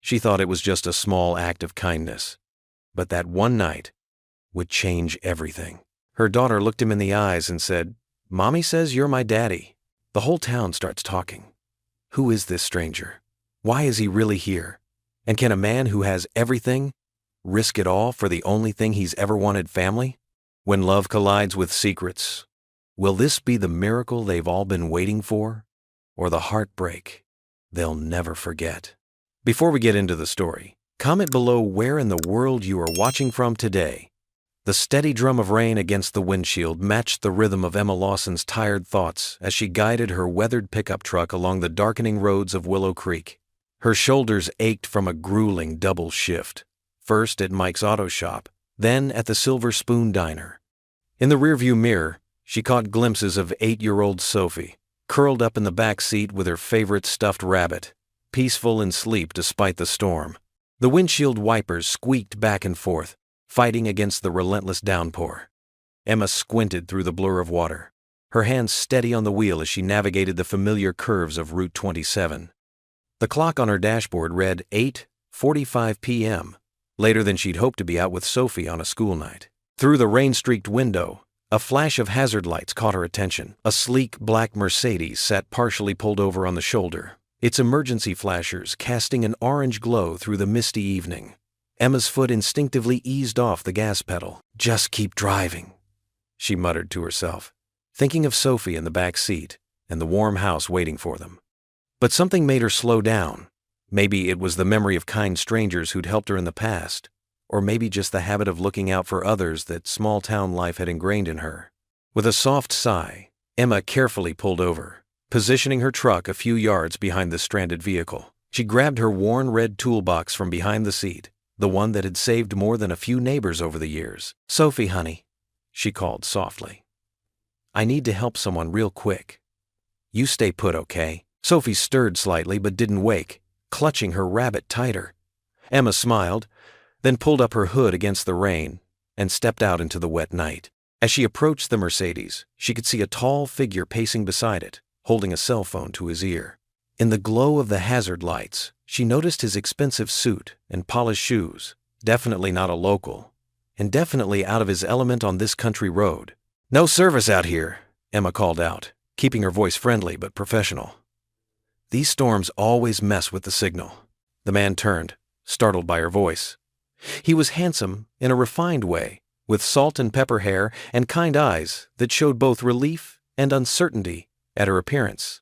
She thought it was just a small act of kindness. But that one night would change everything. Her daughter looked him in the eyes and said, "Mommy says you're my daddy." The whole town starts talking. Who is this stranger? Why is he really here? And can a man who has everything risk it all for the only thing he's ever wanted, family? When love collides with secrets, will this be the miracle they've all been waiting for? Or the heartbreak they'll never forget? Before we get into the story, comment below where in the world you are watching from today. The steady drum of rain against the windshield matched the rhythm of Emma Lawson's tired thoughts as she guided her weathered pickup truck along the darkening roads of Willow Creek. Her shoulders ached from a grueling double shift, first at Mike's auto shop, then at the Silver Spoon Diner. In the rearview mirror, she caught glimpses of 8-year-old Sophie, curled up in the back seat with her favorite stuffed rabbit, peaceful in sleep despite the storm. The windshield wipers squeaked back and forth, fighting against the relentless downpour. Emma squinted through the blur of water, her hands steady on the wheel as she navigated the familiar curves of Route 27. The clock on her dashboard read 8:45 p.m., later than she'd hoped to be out with Sophie on a school night. Through the rain-streaked window, a flash of hazard lights caught her attention. A sleek black Mercedes sat partially pulled over on the shoulder, its emergency flashers casting an orange glow through the misty evening. Emma's foot instinctively eased off the gas pedal. "Just keep driving," she muttered to herself, thinking of Sophie in the back seat and the warm house waiting for them. But something made her slow down. Maybe it was the memory of kind strangers who'd helped her in the past, or maybe just the habit of looking out for others that small-town life had ingrained in her. With a soft sigh, Emma carefully pulled over, positioning her truck a few yards behind the stranded vehicle. She grabbed her worn red toolbox from behind the seat, the one that had saved more than a few neighbors over the years. "Sophie, honey," she called softly. "I need to help someone real quick. You stay put, okay?" Sophie stirred slightly but didn't wake, clutching her rabbit tighter. Emma smiled, then pulled up her hood against the rain and stepped out into the wet night. As she approached the Mercedes, she could see a tall figure pacing beside it, holding a cell phone to his ear. In the glow of the hazard lights, she noticed his expensive suit and polished shoes, definitely not a local, and definitely out of his element on this country road. "No service out here," Emma called out, keeping her voice friendly but professional. "These storms always mess with the signal." The man turned, startled by her voice. He was handsome in a refined way, with salt and pepper hair and kind eyes that showed both relief and uncertainty at her appearance.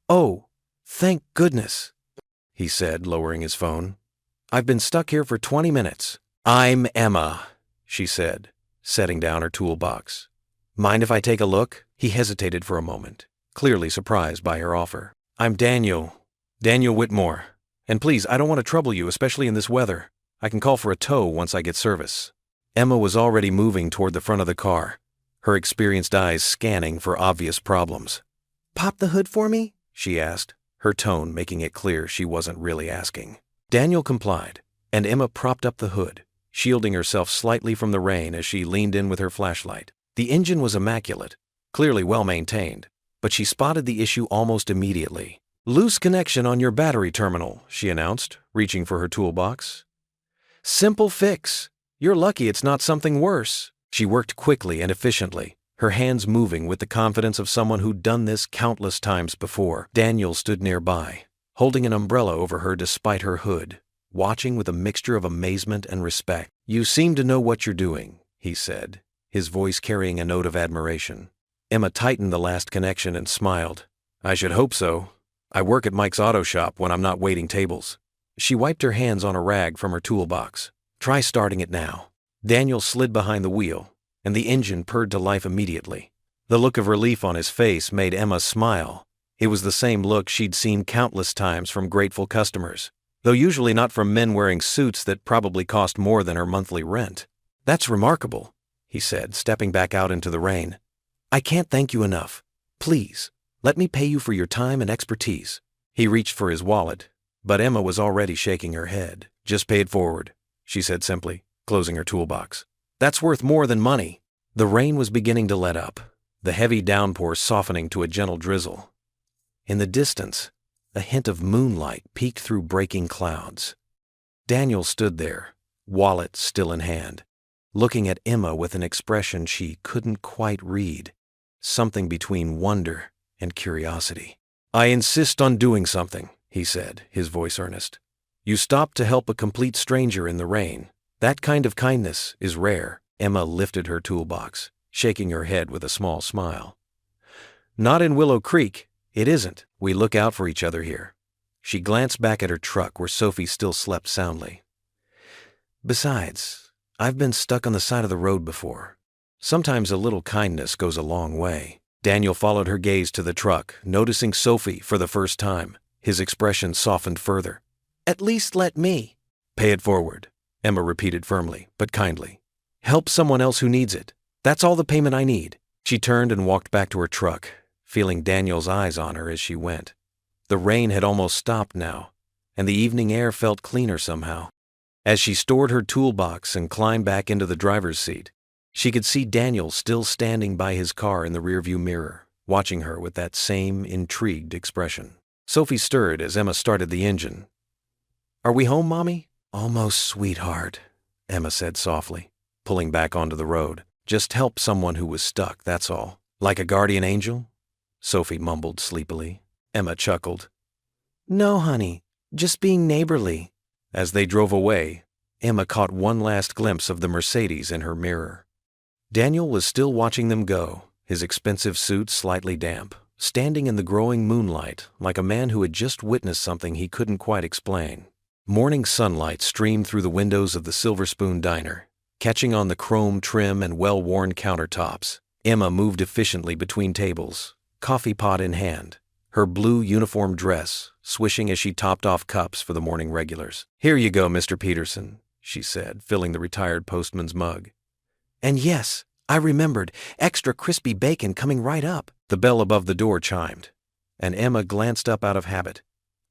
"Oh, thank goodness," he said, lowering his phone. "I've been stuck here for 20 minutes. "I'm Emma," she said, setting down her toolbox. "Mind if I take a look?" He hesitated for a moment, clearly surprised by her offer. "I'm Daniel Whitmore. And please, I don't want to trouble you, especially in this weather. I can call for a tow once I get service." Emma was already moving toward the front of the car, her experienced eyes scanning for obvious problems. "Pop the hood for me?" she asked, her tone making it clear she wasn't really asking. Daniel complied, and Emma propped up the hood, shielding herself slightly from the rain as she leaned in with her flashlight. The engine was immaculate, clearly well maintained, but she spotted the issue almost immediately. "Loose connection on your battery terminal," she announced, reaching for her toolbox. "Simple fix. You're lucky it's not something worse." She worked quickly and efficiently, her hands moving with the confidence of someone who'd done this countless times before. Daniel stood nearby, holding an umbrella over her despite her hood, watching with a mixture of amazement and respect. "You seem to know what you're doing," he said, his voice carrying a note of admiration. Emma tightened the last connection and smiled. "I should hope so. I work at Mike's auto shop when I'm not waiting tables." She wiped her hands on a rag from her toolbox. "Try starting it now." Daniel slid behind the wheel, and the engine purred to life immediately. The look of relief on his face made Emma smile. It was the same look she'd seen countless times from grateful customers, though usually not from men wearing suits that probably cost more than her monthly rent. "That's remarkable," he said, stepping back out into the rain. "I can't thank you enough. Please, let me pay you for your time and expertise." He reached for his wallet, but Emma was already shaking her head. "Just pay it forward," she said simply, closing her toolbox. "That's worth more than money." The rain was beginning to let up, the heavy downpour softening to a gentle drizzle. In the distance, a hint of moonlight peeked through breaking clouds. Daniel stood there, wallet still in hand, looking at Emma with an expression she couldn't quite read, something between wonder and curiosity. "I insist on doing something," he said, his voice earnest. "You stopped to help a complete stranger in the rain. That kind of kindness is rare." Emma lifted her toolbox, shaking her head with a small smile. "Not in Willow Creek, it isn't. We look out for each other here." She glanced back at her truck where Sophie still slept soundly. "Besides, I've been stuck on the side of the road before. Sometimes a little kindness goes a long way." Daniel followed her gaze to the truck, noticing Sophie for the first time. His expression softened further. "At least let me." "Pay it forward," Emma repeated firmly, but kindly. "Help someone else who needs it. That's all the payment I need." She turned and walked back to her truck, feeling Daniel's eyes on her as she went. The rain had almost stopped now, and the evening air felt cleaner somehow. As she stored her toolbox and climbed back into the driver's seat, she could see Daniel still standing by his car in the rearview mirror, watching her with that same intrigued expression. Sophie stirred as Emma started the engine. "Are we home, Mommy?" "Almost, sweetheart," Emma said softly, pulling back onto the road. "Just help someone who was stuck, that's all." "Like a guardian angel?" Sophie mumbled sleepily. Emma chuckled. "No, honey, just being neighborly." As they drove away, Emma caught one last glimpse of the Mercedes in her mirror. Daniel was still watching them go, his expensive suit slightly damp, standing in the growing moonlight like a man who had just witnessed something he couldn't quite explain. Morning sunlight streamed through the windows of the Silver Spoon Diner, catching on the chrome trim and well-worn countertops. Emma moved efficiently between tables, coffee pot in hand, her blue uniform dress swishing as she topped off cups for the morning regulars. "Here you go, Mr. Peterson," she said, filling the retired postman's mug. "And yes, I remembered, extra crispy bacon coming right up." The bell above the door chimed, and Emma glanced up out of habit.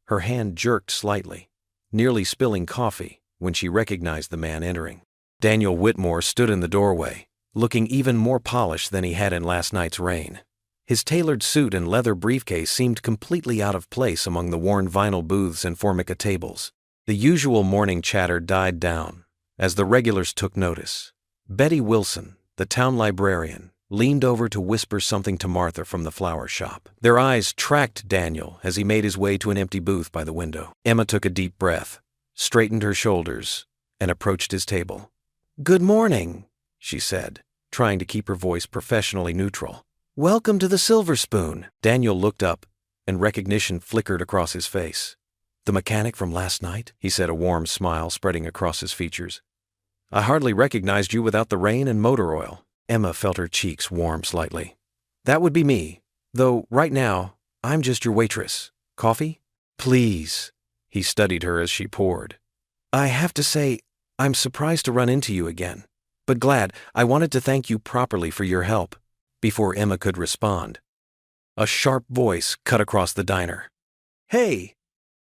Her hand jerked slightly, nearly spilling coffee when she recognized the man entering. Daniel Whitmore stood in the doorway, looking even more polished than he had in last night's rain. His tailored suit and leather briefcase seemed completely out of place among the worn vinyl booths and Formica tables. The usual morning chatter died down as the regulars took notice. Betty Wilson, the town librarian, leaned over to whisper something to Martha from the flower shop. Their eyes tracked Daniel as he made his way to an empty booth by the window. Emma took a deep breath, straightened her shoulders, and approached his table. "Good morning," she said, trying to keep her voice professionally neutral. "Welcome to the Silver Spoon." Daniel looked up, and recognition flickered across his face. "The mechanic from last night?" he said, a warm smile spreading across his features. "I hardly recognized you without the rain and motor oil." Emma felt her cheeks warm slightly. "That would be me, though right now, I'm just your waitress. Coffee?" "Please." He studied her as she poured. "I have to say, I'm surprised to run into you again, but glad. I wanted to thank you properly for your help." Before Emma could respond, a sharp voice cut across the diner. "Hey,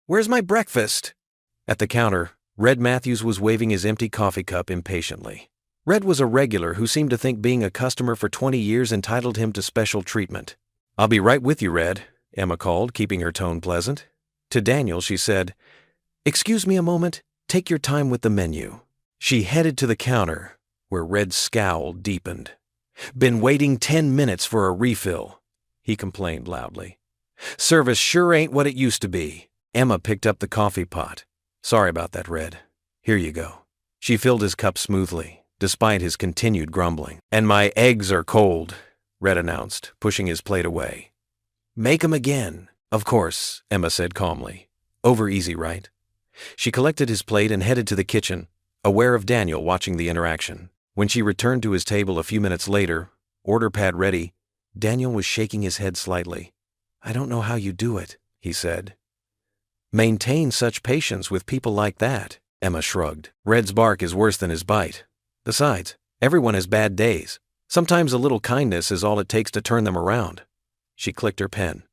where's my breakfast?" At the counter, Red Matthews was waving his empty coffee cup impatiently. Red was a regular who seemed to think being a customer for 20 years entitled him to special treatment. "I'll be right with you, Red," Emma called, keeping her tone pleasant. To Daniel, she said, "Excuse me a moment, take your time with the menu." She headed to the counter, where Red's scowl deepened. "Been waiting 10 minutes for a refill," he complained loudly. "Service sure ain't what it used to be." Emma picked up the coffee pot. "Sorry about that, Red. Here you go." She filled his cup smoothly, despite his continued grumbling. "And my eggs are cold," Red announced, pushing his plate away. "Make 'em again." "Of course," Emma said calmly. "Over easy, right?" She collected his plate and headed to the kitchen, aware of Daniel watching the interaction. When she returned to his table a few minutes later, order pad ready, Daniel was shaking his head slightly. "I don't know how you do it," he said. "Maintain such patience with people like that," Emma shrugged. "Red's bark is worse than his bite. Besides, everyone has bad days. Sometimes a little kindness is all it takes to turn them around." She clicked her pen.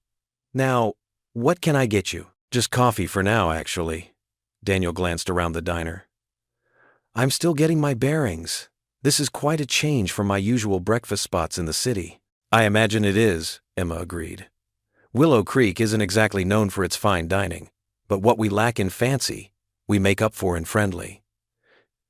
"Now, what can I get you?" "Just coffee for now, actually." Daniel glanced around the diner. "I'm still getting my bearings. This is quite a change from my usual breakfast spots in the city." "I imagine it is," Emma agreed. Willow Creek isn't exactly known for its fine dining, but what we lack in fancy, we make up for in friendly.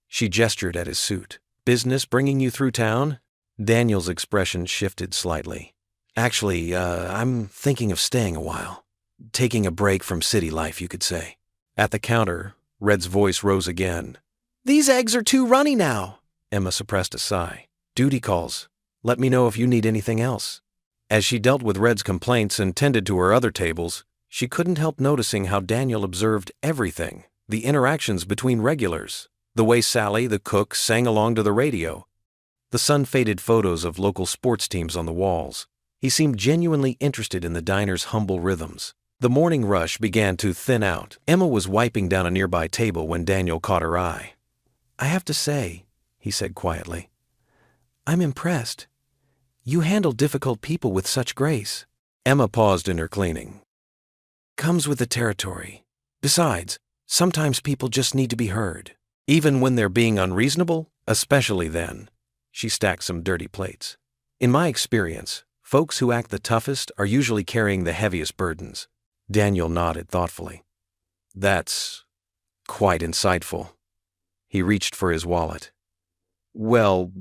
She gestured at his suit. Business bringing you through town? Daniel's expression shifted slightly. Actually, I'm thinking of staying a while. Taking a break from city life, you could say. At the counter, Red's voice rose again. These eggs are too runny now. Emma suppressed a sigh. Duty calls. Let me know if you need anything else. As she dealt with Red's complaints and tended to her other tables, she couldn't help noticing how Daniel observed everything, the interactions between regulars, the way Sally, the cook, sang along to the radio, the sun-faded photos of local sports teams on the walls. He seemed genuinely interested in the diner's humble rhythms. The morning rush began to thin out. Emma was wiping down a nearby table when Daniel caught her eye. I have to say, he said quietly, I'm impressed. You handle difficult people with such grace. Emma paused in her cleaning. Comes with the territory. Besides, sometimes people just need to be heard. Even when they're being unreasonable, especially then. She stacked some dirty plates. In my experience, folks who act the toughest are usually carrying the heaviest burdens. Daniel nodded thoughtfully. That's quite insightful. He reached for his wallet. Well,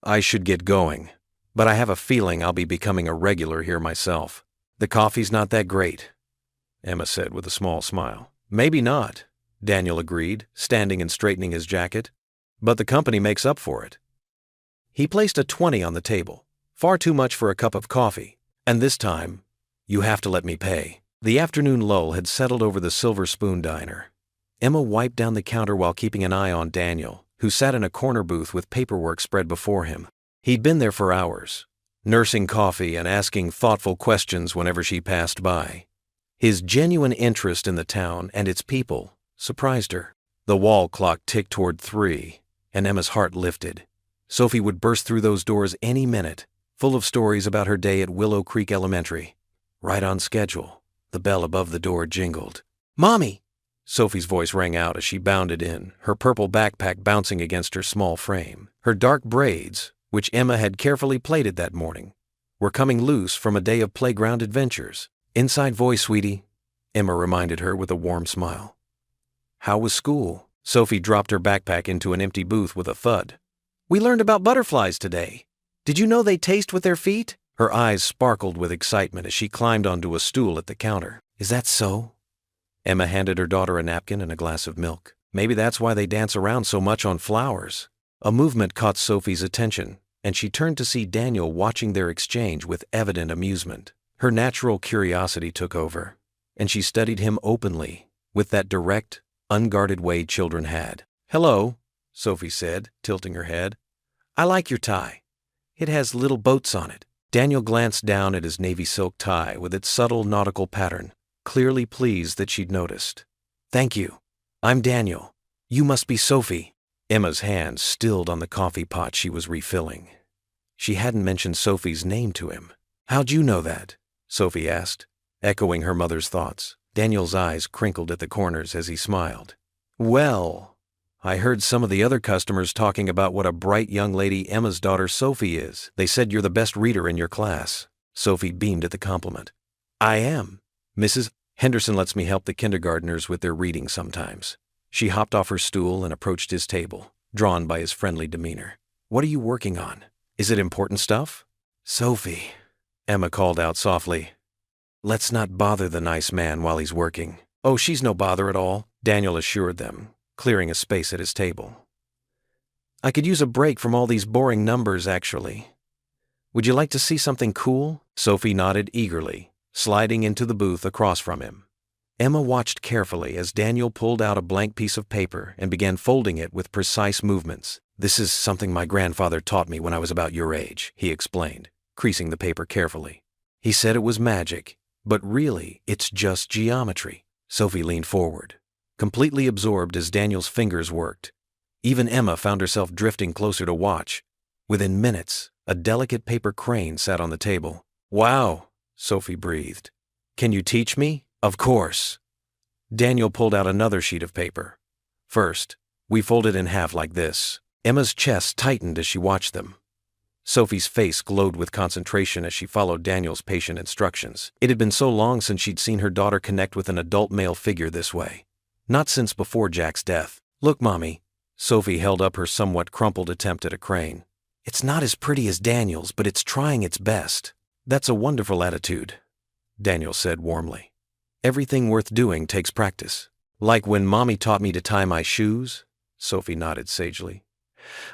I should get going, but I have a feeling I'll be becoming a regular here myself. The coffee's not that great, Emma said with a small smile. Maybe not, Daniel agreed, standing and straightening his jacket, but the company makes up for it. He placed a 20 on the table, far too much for a cup of coffee, and this time, you have to let me pay. The afternoon lull had settled over the Silver Spoon diner. Emma wiped down the counter while keeping an eye on Daniel, who sat in a corner booth with paperwork spread before him. He'd been there for hours, nursing coffee and asking thoughtful questions whenever she passed by. His genuine interest in the town and its people surprised her. The wall clock ticked toward 3, and Emma's heart lifted. Sophie would burst through those doors any minute, full of stories about her day at Willow Creek Elementary. Right on schedule. The bell above the door jingled. Mommy! Sophie's voice rang out as she bounded in, her purple backpack bouncing against her small frame. Her dark braids, which Emma had carefully plaited that morning, were coming loose from a day of playground adventures. Inside voice, sweetie, Emma reminded her with a warm smile. How was school? Sophie dropped her backpack into an empty booth with a thud. We learned about butterflies today. Did you know they taste with their feet? Her eyes sparkled with excitement as she climbed onto a stool at the counter. Is that so? Emma handed her daughter a napkin and a glass of milk. Maybe that's why they dance around so much on flowers. A movement caught Sophie's attention, and she turned to see Daniel watching their exchange with evident amusement. Her natural curiosity took over, and she studied him openly, with that direct, unguarded way children had. Hello, Sophie said, tilting her head. I like your tie. It has little boats on it. Daniel glanced down at his navy silk tie with its subtle nautical pattern, clearly pleased that she'd noticed. Thank you. I'm Daniel. You must be Sophie. Emma's hand stilled on the coffee pot she was refilling. She hadn't mentioned Sophie's name to him. How'd you know that? Sophie asked, echoing her mother's thoughts. Daniel's eyes crinkled at the corners as he smiled. Well, I heard some of the other customers talking about what a bright young lady Emma's daughter Sophie is. They said you're the best reader in your class. Sophie beamed at the compliment. I am. Mrs. Henderson lets me help the kindergartners with their reading sometimes. She hopped off her stool and approached his table, drawn by his friendly demeanor. What are you working on? Is it important stuff? Sophie, Emma called out softly. Let's not bother the nice man while he's working. Oh, she's no bother at all, Daniel assured them, clearing a space at his table. I could use a break from all these boring numbers, actually. Would you like to see something cool? Sophie nodded eagerly, sliding into the booth across from him. Emma watched carefully as Daniel pulled out a blank piece of paper and began folding it with precise movements. This is something my grandfather taught me when I was about your age, he explained, creasing the paper carefully. He said it was magic, but really, it's just geometry. Sophie leaned forward, completely absorbed as Daniel's fingers worked. Even Emma found herself drifting closer to watch. Within minutes, a delicate paper crane sat on the table. Wow, Sophie breathed. Can you teach me? Of course. Daniel pulled out another sheet of paper. First, we fold it in half like this. Emma's chest tightened as she watched them. Sophie's face glowed with concentration as she followed Daniel's patient instructions. It had been so long since she'd seen her daughter connect with an adult male figure this way. Not since before Jack's death. "Look, Mommy." Sophie held up her somewhat crumpled attempt at a crane. "It's not as pretty as Daniel's, but it's trying its best." "That's a wonderful attitude," Daniel said warmly. "Everything worth doing takes practice." "Like when Mommy taught me to tie my shoes?" Sophie nodded sagely.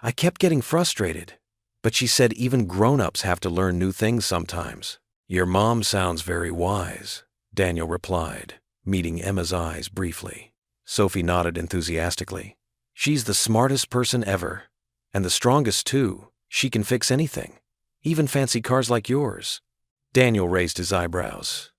"I kept getting frustrated, but she said even grown-ups have to learn new things sometimes." "Your mom sounds very wise," Daniel replied, meeting Emma's eyes briefly. Sophie nodded enthusiastically. "She's the smartest person ever, and the strongest too. She can fix anything, even fancy cars like yours." Daniel raised his eyebrows.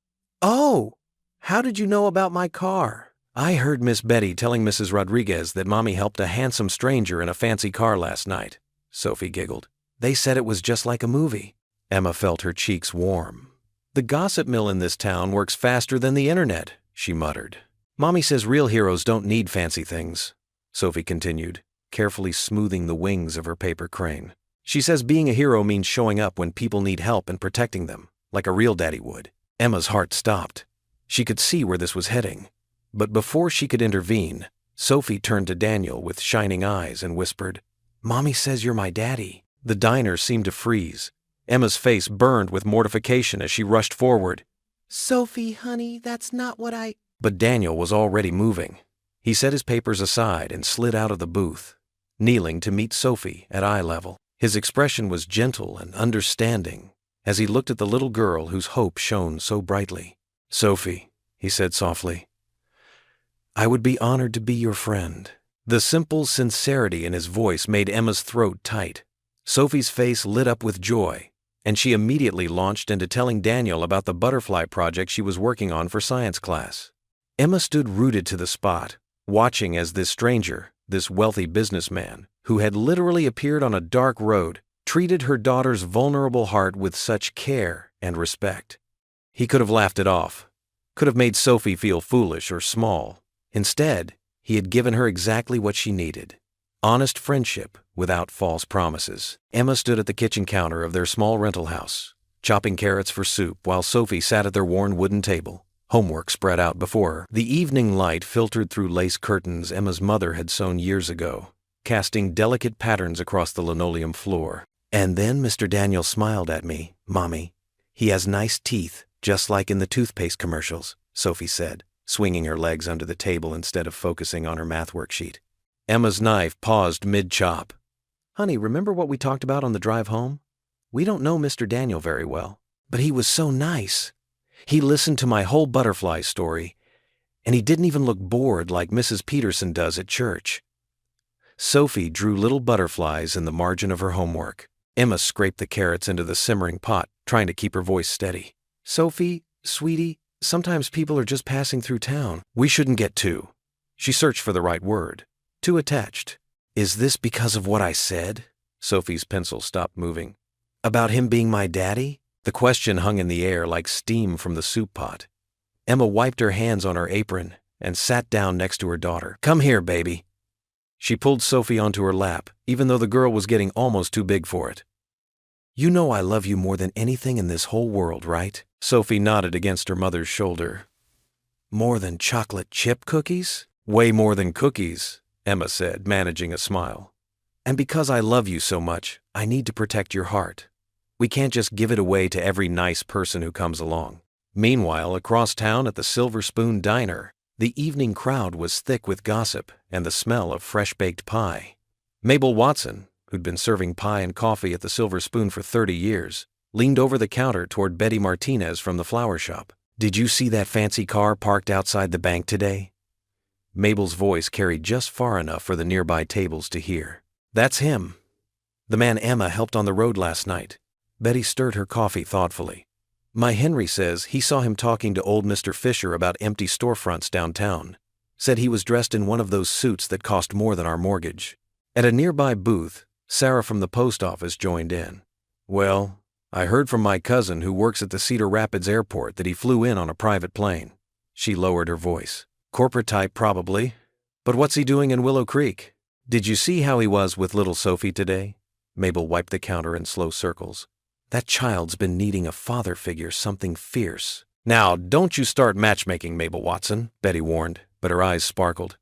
"Oh, how did you know about my car?" "I heard Miss Betty telling Mrs. Rodriguez that Mommy helped a handsome stranger in a fancy car last night," Sophie giggled. "They said it was just like a movie." Emma felt her cheeks warm. "The gossip mill in this town works faster than the internet," she muttered. "Mommy says real heroes don't need fancy things," Sophie continued, carefully smoothing the wings of her paper crane. "She says being a hero means showing up when people need help and protecting them, like a real daddy would." Emma's heart stopped. She could see where this was heading. But before she could intervene, Sophie turned to Daniel with shining eyes and whispered, "Mommy says you're my daddy." The diner seemed to freeze. Emma's face burned with mortification as she rushed forward. "Sophie, honey, that's not what I—" But Daniel was already moving. He set his papers aside and slid out of the booth, kneeling to meet Sophie at eye level. His expression was gentle and understanding as he looked at the little girl whose hope shone so brightly. "Sophie," he said softly, "I would be honored to be your friend." The simple sincerity in his voice made Emma's throat tight. Sophie's face lit up with joy, and she immediately launched into telling Daniel about the butterfly project she was working on for science class. Emma stood rooted to the spot, watching as this stranger, this wealthy businessman, who had literally appeared on a dark road, treated her daughter's vulnerable heart with such care and respect. He could have laughed it off, could have made Sophie feel foolish or small. Instead, he had given her exactly what she needed. Honest friendship without false promises. Emma stood at the kitchen counter of their small rental house, chopping carrots for soup while Sophie sat at their worn wooden table, homework spread out before her. The evening light filtered through lace curtains Emma's mother had sewn years ago, casting delicate patterns across the linoleum floor. "And then Mr. Daniel smiled at me, Mommy. He has nice teeth, just like in the toothpaste commercials," Sophie said, swinging her legs under the table instead of focusing on her math worksheet. Emma's knife paused mid-chop. "Honey, remember what we talked about on the drive home? We don't know Mr. Daniel very well, but he was so nice. He listened to my whole butterfly story, and he didn't even look bored like Mrs. Peterson does at church." Sophie drew little butterflies in the margin of her homework. Emma scraped the carrots into the simmering pot, trying to keep her voice steady. "Sophie, sweetie, sometimes people are just passing through town. We shouldn't get too—" She searched for the right word. "Too attached." "Is this because of what I said?" Sophie's pencil stopped moving. "About him being my daddy?" The question hung in the air like steam from the soup pot. Emma wiped her hands on her apron and sat down next to her daughter. "Come here, baby." She pulled Sophie onto her lap, even though the girl was getting almost too big for it. "You know I love you more than anything in this whole world, right?" Sophie nodded against her mother's shoulder. "More than chocolate chip cookies?" "Way more than cookies," Emma said, managing a smile. "And because I love you so much, I need to protect your heart. We can't just give it away to every nice person who comes along." Meanwhile, across town at the Silver Spoon Diner, the evening crowd was thick with gossip and the smell of fresh-baked pie. Mabel Watson, who'd been serving pie and coffee at the Silver Spoon for 30 years, leaned over the counter toward Betty Martinez from the flower shop. "Did you see that fancy car parked outside the bank today?" Mabel's voice carried just far enough for the nearby tables to hear. "That's him. The man Emma helped on the road last night." Betty stirred her coffee thoughtfully. "My Henry says he saw him talking to old Mr. Fisher about empty storefronts downtown. Said he was dressed in one of those suits that cost more than our mortgage." At a nearby booth, Sarah from the post office joined in. "Well, I heard from my cousin who works at the Cedar Rapids airport that he flew in on a private plane." She lowered her voice. "Corporate type probably. But what's he doing in Willow Creek? Did you see how he was with little Sophie today?" Mabel wiped the counter in slow circles. That child's been needing a father figure, something fierce. Now, don't you start matchmaking, Mabel Watson, Betty warned, but her eyes sparkled.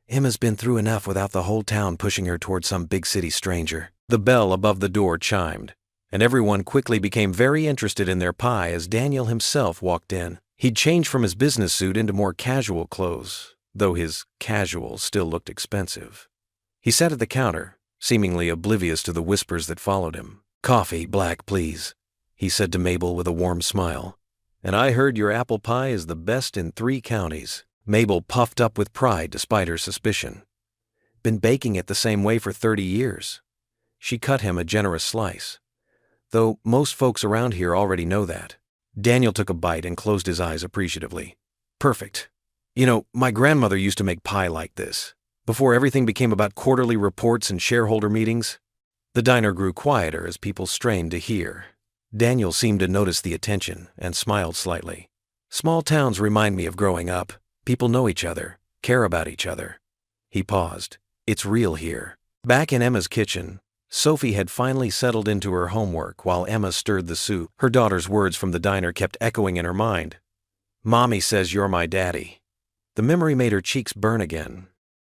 Emma's been through enough without the whole town pushing her toward some big city stranger. The bell above the door chimed, and everyone quickly became very interested in their pie as Daniel himself walked in. He'd changed from his business suit into more casual clothes, though his casual still looked expensive. He sat at the counter, seemingly oblivious to the whispers that followed him. "Coffee, black, please," he said to Mabel with a warm smile. "And I heard your apple pie is the best in 3 counties. Mabel puffed up with pride despite her suspicion. Been baking it the same way for 30 years. She cut him a generous slice, though most folks around here already know that. Daniel took a bite and closed his eyes appreciatively. Perfect. You know, my grandmother used to make pie like this, before everything became about quarterly reports and shareholder meetings. The diner grew quieter as people strained to hear. Daniel seemed to notice the attention and smiled slightly. Small towns remind me of growing up. People know each other, care about each other. He paused. It's real here. Back in Emma's kitchen, Sophie had finally settled into her homework while Emma stirred the soup. Her daughter's words from the diner kept echoing in her mind. "Mommy says you're my daddy." The memory made her cheeks burn again.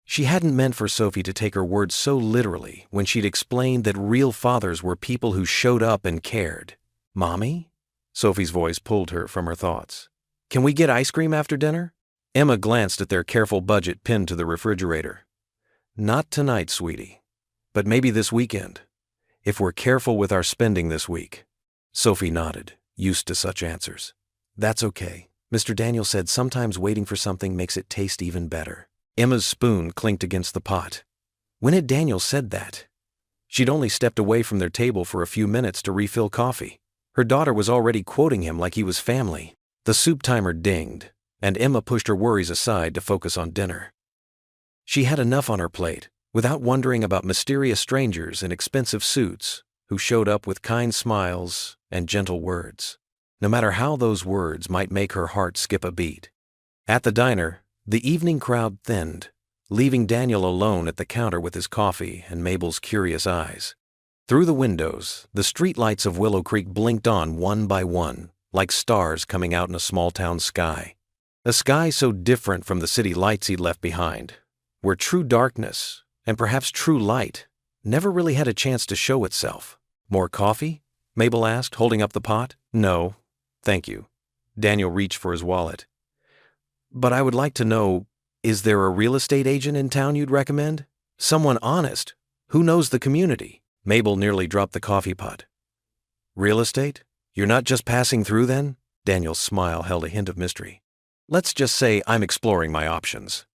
She hadn't meant for Sophie to take her words so literally when she'd explained that real fathers were people who showed up and cared. "Mommy?" Sophie's voice pulled her from her thoughts. "Can we get ice cream after dinner?" Emma glanced at their careful budget pinned to the refrigerator. "Not tonight, sweetie, but maybe this weekend, if we're careful with our spending this week." Sophie nodded, used to such answers. "That's okay. Mr. Daniel said sometimes waiting for something makes it taste even better." Emma's spoon clinked against the pot. When had Daniel said that? She'd only stepped away from their table for a few minutes to refill coffee. Her daughter was already quoting him like he was family. The soup timer dinged, and Emma pushed her worries aside to focus on dinner. She had enough on her plate, without wondering about mysterious strangers in expensive suits who showed up with kind smiles and gentle words, no matter how those words might make her heart skip a beat. At the diner, the evening crowd thinned, leaving Daniel alone at the counter with his coffee and Mabel's curious eyes. Through the windows, the streetlights of Willow Creek blinked on one by one, like stars coming out in a small-town sky. A sky so different from the city lights he'd left behind, where true darkness, and perhaps true light, never really had a chance to show itself. "More coffee?" Mabel asked, holding up the pot. "No, thank you." Daniel reached for his wallet. "But I would like to know, is there a real estate agent in town you'd recommend? Someone honest, who knows the community?" Mabel nearly dropped the coffee pot. "Real estate? You're not just passing through then?" Daniel's smile held a hint of mystery. "Let's just say I'm exploring my options."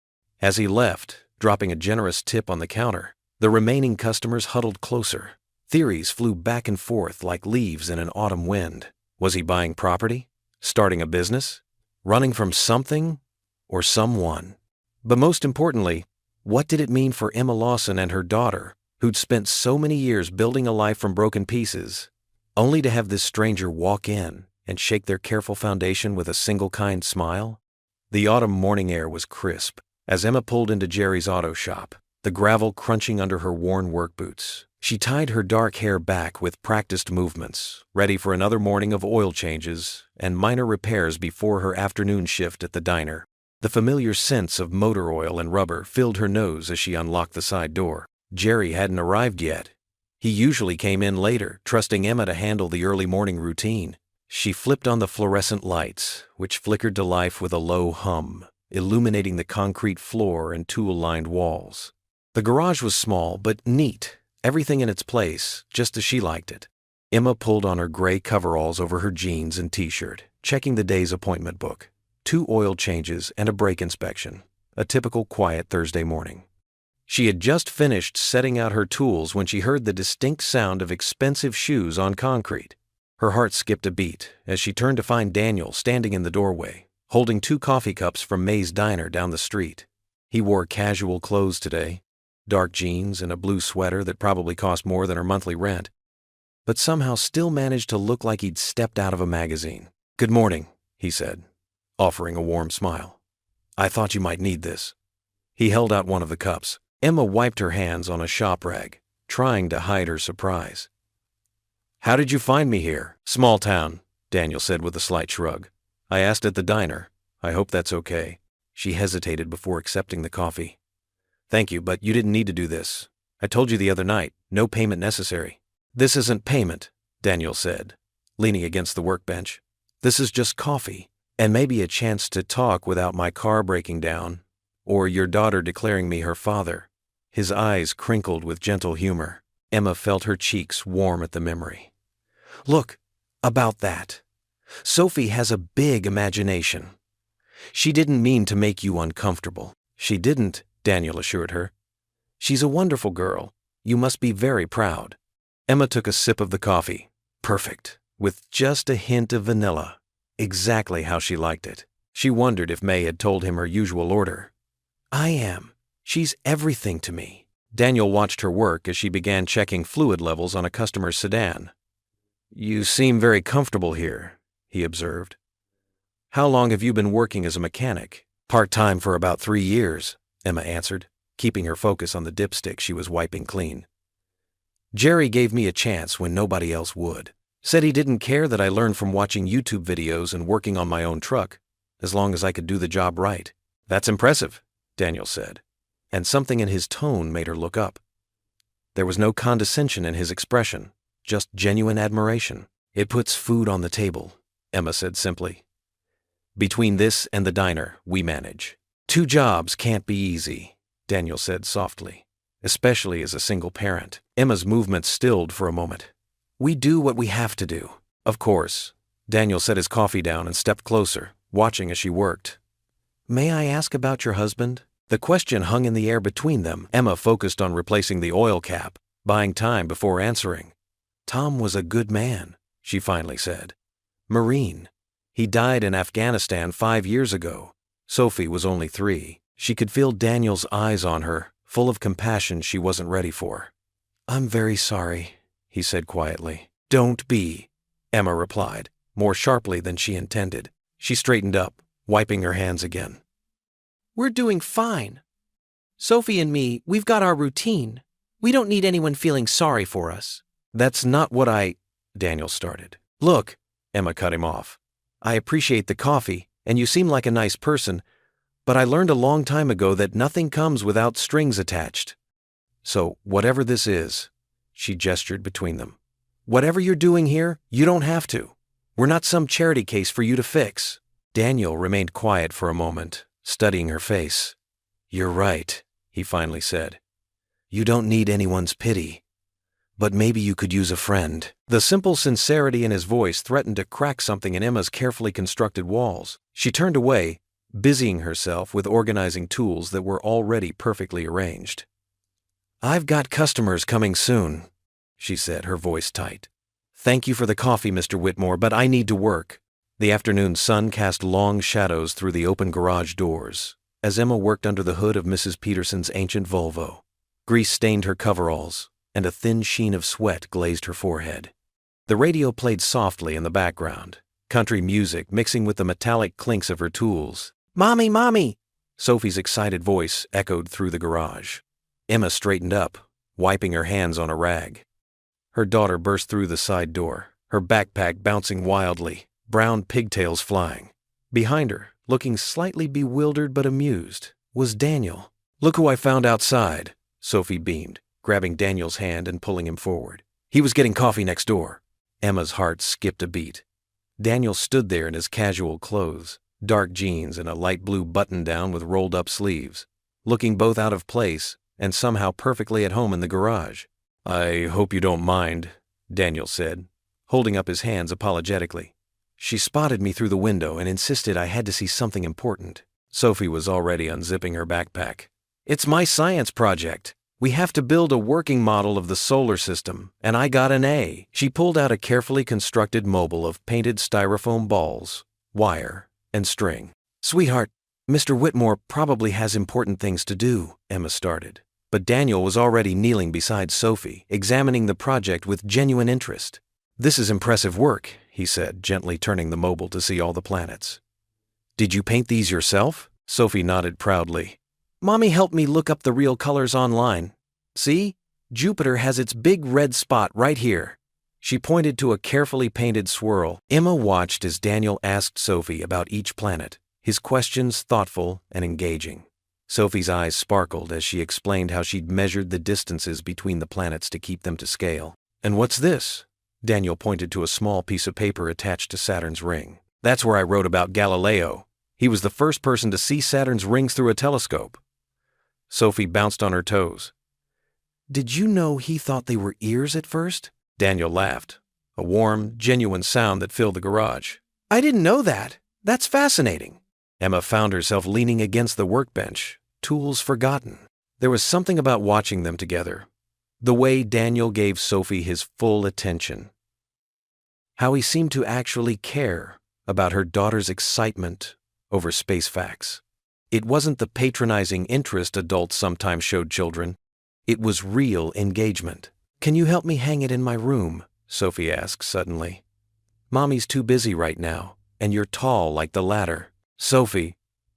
As he left, dropping a generous tip on the counter, the remaining customers huddled closer. Theories flew back and forth like leaves in an autumn wind. Was he buying property? Starting a business? Running from something or someone? But most importantly, what did it mean for Emma Lawson and her daughter, who'd spent so many years building a life from broken pieces, only to have this stranger walk in and shake their careful foundation with a single kind smile? The autumn morning air was crisp as Emma pulled into Jerry's auto shop, the gravel crunching under her worn work boots. She tied her dark hair back with practiced movements, ready for another morning of oil changes and minor repairs before her afternoon shift at the diner. The familiar scents of motor oil and rubber filled her nose as she unlocked the side door. Jerry hadn't arrived yet. He usually came in later, trusting Emma to handle the early morning routine. She flipped on the fluorescent lights, which flickered to life with a low hum, illuminating the concrete floor and tool-lined walls. The garage was small but neat, everything in its place, just as she liked it. Emma pulled on her gray coveralls over her jeans and t-shirt, checking the day's appointment book. 2 oil changes and a brake inspection, a typical quiet Thursday morning. She had just finished setting out her tools when she heard the distinct sound of expensive shoes on concrete. Her heart skipped a beat as she turned to find Daniel standing in the doorway, holding 2 coffee cups from May's Diner down the street. He wore casual clothes today, dark jeans and a blue sweater that probably cost more than her monthly rent, but somehow still managed to look like he'd stepped out of a magazine. "Good morning," he said, offering a warm smile. "I thought you might need this." He held out one of the cups. Emma wiped her hands on a shop rag. trying to hide her surprise. "How did you find me here?" "Small town," Daniel said with a slight shrug. "I asked at the diner. I hope that's okay." She hesitated before accepting the coffee. "Thank you, but you didn't need to do this. I told you the other night, no payment necessary." "This isn't payment," Daniel said, leaning against the workbench. "This is just coffee, and maybe a chance to talk without my car breaking down, or your daughter declaring me her father." His eyes crinkled with gentle humor. Emma felt her cheeks warm at the memory. "Look, about that. Sophie has a big imagination. She didn't mean to make you uncomfortable." "She didn't," Daniel assured her. "She's a wonderful girl. You must be very proud." Emma took a sip of the coffee. Perfect, with just a hint of vanilla. Exactly how she liked it. She wondered if May had told him her usual order. "I am. She's everything to me." Daniel watched her work as she began checking fluid levels on a customer's sedan. "You seem very comfortable here," he observed. "How long have you been working as a mechanic?" "Part-time for about 3 years," Emma answered, keeping her focus on the dipstick she was wiping clean. "Jerry gave me a chance when nobody else would. Said he didn't care that I learned from watching YouTube videos and working on my own truck, as long as I could do the job right." "That's impressive," Daniel said, and something in his tone made her look up. There was no condescension in his expression, just genuine admiration. "It puts food on the table," Emma said simply. "Between this and the diner, we manage." "2 jobs can't be easy," Daniel said softly, "especially as a single parent." Emma's movements stilled for a moment. "We do what we have to do." "Of course." Daniel set his coffee down and stepped closer, watching as she worked. "May I ask about your husband?" The question hung in the air between them. Emma focused on replacing the oil cap, buying time before answering. "Tom was a good man," she finally said. "Marine. He died in Afghanistan 5 years ago. Sophie was only 3. She could feel Daniel's eyes on her, full of compassion she wasn't ready for. "I'm very sorry," he said quietly. "Don't be," Emma replied, more sharply than she intended. She straightened up, wiping her hands again. "We're doing fine. Sophie and me, we've got our routine. We don't need anyone feeling sorry for us." "That's not what Daniel started. "Look," Emma cut him off. "I appreciate the coffee, and you seem like a nice person, but I learned a long time ago that nothing comes without strings attached. So, whatever this is," she gestured between them, "whatever you're doing here, you don't have to. We're not some charity case for you to fix." Daniel remained quiet for a moment, studying her face. "You're right," he finally said. "You don't need anyone's pity. But maybe you could use a friend." The simple sincerity in his voice threatened to crack something in Emma's carefully constructed walls. She turned away, busying herself with organizing tools that were already perfectly arranged. "I've got customers coming soon," she said, her voice tight. "Thank you for the coffee, Mr. Whitmore, but I need to work." The afternoon sun cast long shadows through the open garage doors as Emma worked under the hood of Mrs. Peterson's ancient Volvo. Grease stained her coveralls, and a thin sheen of sweat glazed her forehead. The radio played softly in the background, country music mixing with the metallic clinks of her tools. "Mommy, Mommy!" Sophie's excited voice echoed through the garage. Emma straightened up, wiping her hands on a rag. Her daughter burst through the side door, her backpack bouncing wildly, brown pigtails flying. Behind her, looking slightly bewildered but amused, was Daniel. "Look who I found outside," Sophie beamed, grabbing Daniel's hand and pulling him forward. "He was getting coffee next door." Emma's heart skipped a beat. Daniel stood there in his casual clothes, dark jeans and a light blue button-down with rolled-up sleeves, looking both out of place and somehow perfectly at home in the garage. "I hope you don't mind," Daniel said, holding up his hands apologetically. "She spotted me through the window and insisted I had to see something important." Sophie was already unzipping her backpack. "It's my science project. We have to build a working model of the solar system, and I got an A." She pulled out a carefully constructed mobile of painted styrofoam balls, wire, and string. "Sweetheart, Mr. Whitmore probably has important things to do," Emma started. But Daniel was already kneeling beside Sophie, examining the project with genuine interest. "This is impressive work," he said, gently turning the mobile to see all the planets. "Did you paint these yourself?" Sophie nodded proudly. "Mommy helped me look up the real colors online. See? Jupiter has its big red spot right here." She pointed to a carefully painted swirl. Emma watched as Daniel asked Sophie about each planet, his questions thoughtful and engaging. Sophie's eyes sparkled as she explained how she'd measured the distances between the planets to keep them to scale. "And what's this?" Daniel pointed to a small piece of paper attached to Saturn's ring. "That's where I wrote about Galileo. He was the first person to see Saturn's rings through a telescope." Sophie bounced on her toes. "Did you know he thought they were ears at first?" Daniel laughed, a warm, genuine sound that filled the garage. "I didn't know that. That's fascinating." Emma found herself leaning against the workbench, tools forgotten. There was something about watching them together, the way Daniel gave Sophie his full attention, how he seemed to actually care about her daughter's excitement over space facts. It wasn't the patronizing interest adults sometimes showed children. It was real engagement. "Can you help me hang it in my room?" Sophie asked suddenly. "Mommy's too busy right now, and you're tall like the ladder." "Sophie,"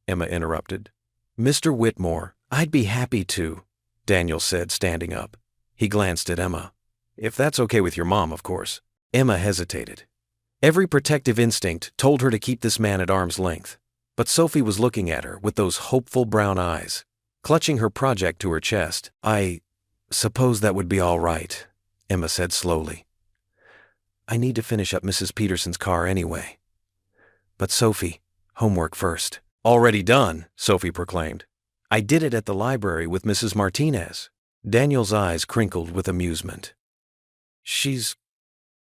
Emma interrupted. "Mr. Whitmore, I'd be happy to," Daniel said, standing up. He glanced at Emma. "If that's okay with your mom, of course." Emma hesitated. Every protective instinct told her to keep this man at arm's length, but Sophie was looking at her with those hopeful brown eyes, clutching her project to her chest. "I suppose that would be all right," Emma said slowly. "I need to finish up Mrs. Peterson's car anyway. But Sophie, homework first." "Already done," Sophie proclaimed. "I did it at the library with Mrs. Martinez." Daniel's eyes crinkled with amusement. "She's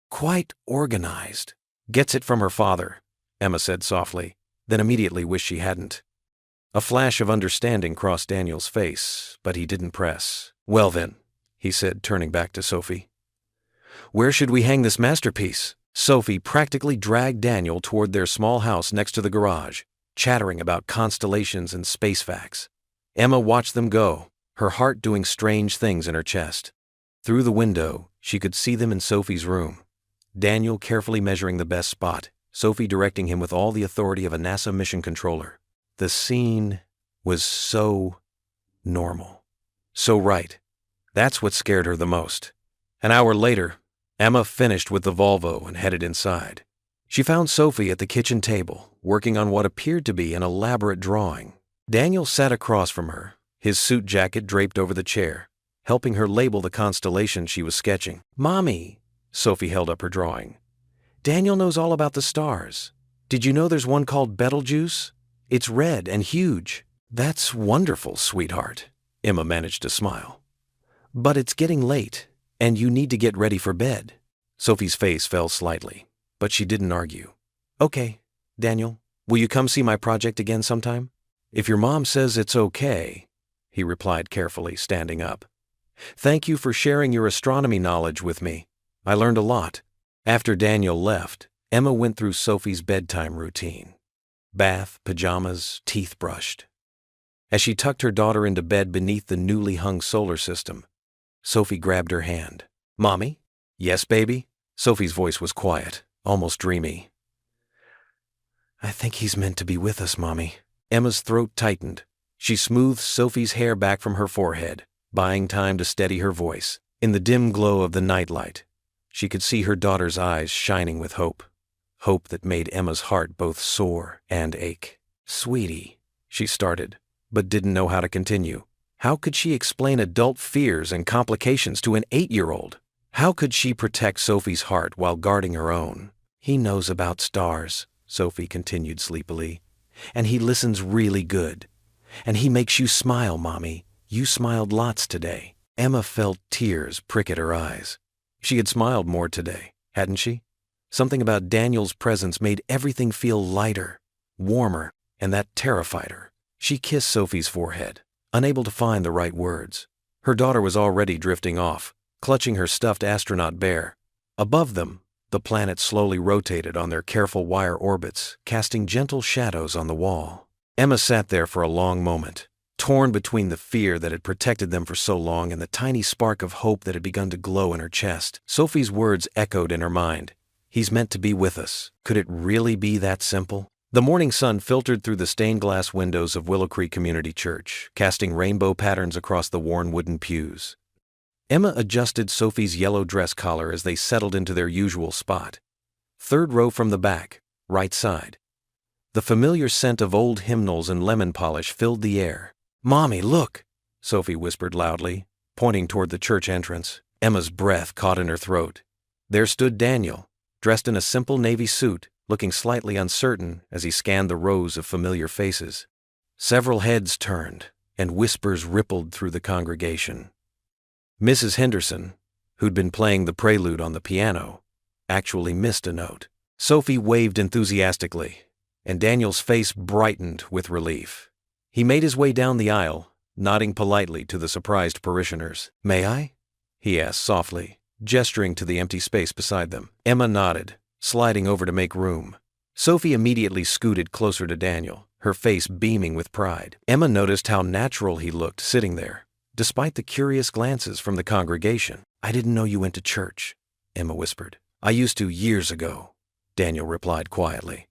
quite organized." "Gets it from her father," Emma said softly, then immediately wished she hadn't. A flash of understanding crossed Daniel's face, but he didn't press. "Well then," he said, turning back to Sophie. "Where should we hang this masterpiece?" Sophie practically dragged Daniel toward their small house next to the garage, chattering about constellations and space facts. Emma watched them go, her heart doing strange things in her chest. Through the window, she could see them in Sophie's room. Daniel carefully measuring the best spot, Sophie directing him with all the authority of a NASA mission controller. The scene was so normal. So right. That's what scared her the most. An hour later, Emma finished with the Volvo and headed inside. She found Sophie at the kitchen table, working on what appeared to be an elaborate drawing. Daniel sat across from her, his suit jacket draped over the chair, helping her label the constellation she was sketching. "Mommy," Sophie held up her drawing. "Daniel knows all about the stars. Did you know there's one called Betelgeuse? It's red and huge." "That's wonderful, sweetheart," Emma managed to smile. "But it's getting late, and you need to get ready for bed." Sophie's face fell slightly, but she didn't argue. "Okay, Daniel, will you come see my project again sometime?" "If your mom says it's okay," he replied carefully, standing up. "Thank you for sharing your astronomy knowledge with me. I learned a lot." After Daniel left, Emma went through Sophie's bedtime routine. Bath, pajamas, teeth brushed. As she tucked her daughter into bed beneath the newly hung solar system, Sophie grabbed her hand. "Mommy?" "Yes, baby?" Sophie's voice was quiet, almost dreamy. "I think he's meant to be with us, Mommy." Emma's throat tightened. She smoothed Sophie's hair back from her forehead, buying time to steady her voice. In the dim glow of the nightlight, she could see her daughter's eyes shining with hope. Hope that made Emma's heart both soar and ache. "Sweetie," she started, but didn't know how to continue. How could she explain adult fears and complications to an 8-year-old? How could she protect Sophie's heart while guarding her own? "He knows about stars," Sophie continued sleepily, "and he listens really good. And he makes you smile, Mommy. You smiled lots today." Emma felt tears prick at her eyes. She had smiled more today, hadn't she? Something about Daniel's presence made everything feel lighter, warmer, and that terrified her. She kissed Sophie's forehead, unable to find the right words. Her daughter was already drifting off, clutching her stuffed astronaut bear. Above them, the planets slowly rotated on their careful wire orbits, casting gentle shadows on the wall. Emma sat there for a long moment, torn between the fear that had protected them for so long and the tiny spark of hope that had begun to glow in her chest. Sophie's words echoed in her mind. "He's meant to be with us." Could it really be that simple? The morning sun filtered through the stained glass windows of Willow Creek Community Church, casting rainbow patterns across the worn wooden pews. Emma adjusted Sophie's yellow dress collar as they settled into their usual spot. Third row from the back, right side. The familiar scent of old hymnals and lemon polish filled the air. "Mommy, look!" Sophie whispered loudly, pointing toward the church entrance. Emma's breath caught in her throat. There stood Daniel, dressed in a simple navy suit, looking slightly uncertain as he scanned the rows of familiar faces. Several heads turned, and whispers rippled through the congregation. Mrs. Henderson, who'd been playing the prelude on the piano, actually missed a note. Sophie waved enthusiastically, and Daniel's face brightened with relief. He made his way down the aisle, nodding politely to the surprised parishioners. "May I?" he asked softly, gesturing to the empty space beside them. Emma nodded, sliding over to make room. Sophie immediately scooted closer to Daniel, her face beaming with pride. Emma noticed how natural he looked sitting there, despite the curious glances from the congregation. "I didn't know you went to church," Emma whispered. "I used to years ago," Daniel replied quietly.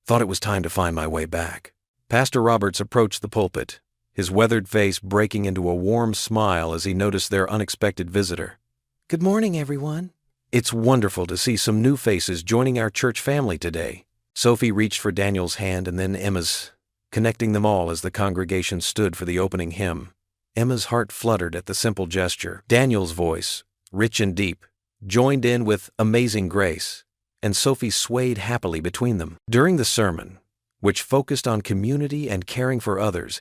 "Thought it was time to find my way back." Pastor Roberts approached the pulpit, his weathered face breaking into a warm smile as he noticed their unexpected visitor. "Good morning, everyone. It's wonderful to see some new faces joining our church family today." Sophie reached for Daniel's hand and then Emma's, connecting them all as the congregation stood for the opening hymn. Emma's heart fluttered at the simple gesture. Daniel's voice, rich and deep, joined in with "Amazing Grace," and Sophie swayed happily between them. During the sermon, which focused on community and caring for others,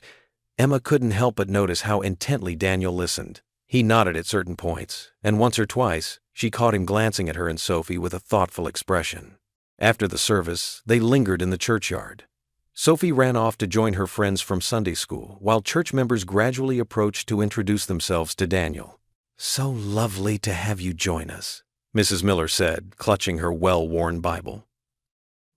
Emma couldn't help but notice how intently Daniel listened. He nodded at certain points, and once or twice, she caught him glancing at her and Sophie with a thoughtful expression. After the service, they lingered in the churchyard. Sophie ran off to join her friends from Sunday school, while church members gradually approached to introduce themselves to Daniel. "So lovely to have you join us," Mrs. Miller said, clutching her well-worn Bible.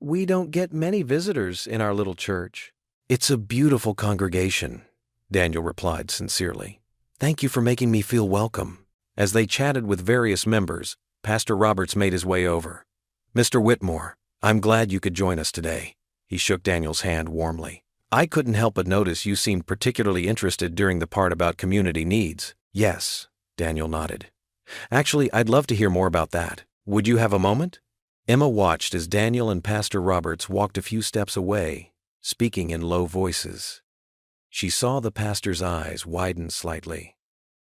"We don't get many visitors in our little church." "It's a beautiful congregation," Daniel replied sincerely. "Thank you for making me feel welcome." As they chatted with various members, Pastor Roberts made his way over. "Mr. Whitmore, I'm glad you could join us today." He shook Daniel's hand warmly. "I couldn't help but notice you seemed particularly interested during the part about community needs." "Yes," Daniel nodded. "Actually, I'd love to hear more about that. Would you have a moment?" Emma watched as Daniel and Pastor Roberts walked a few steps away, speaking in low voices. She saw the pastor's eyes widen slightly,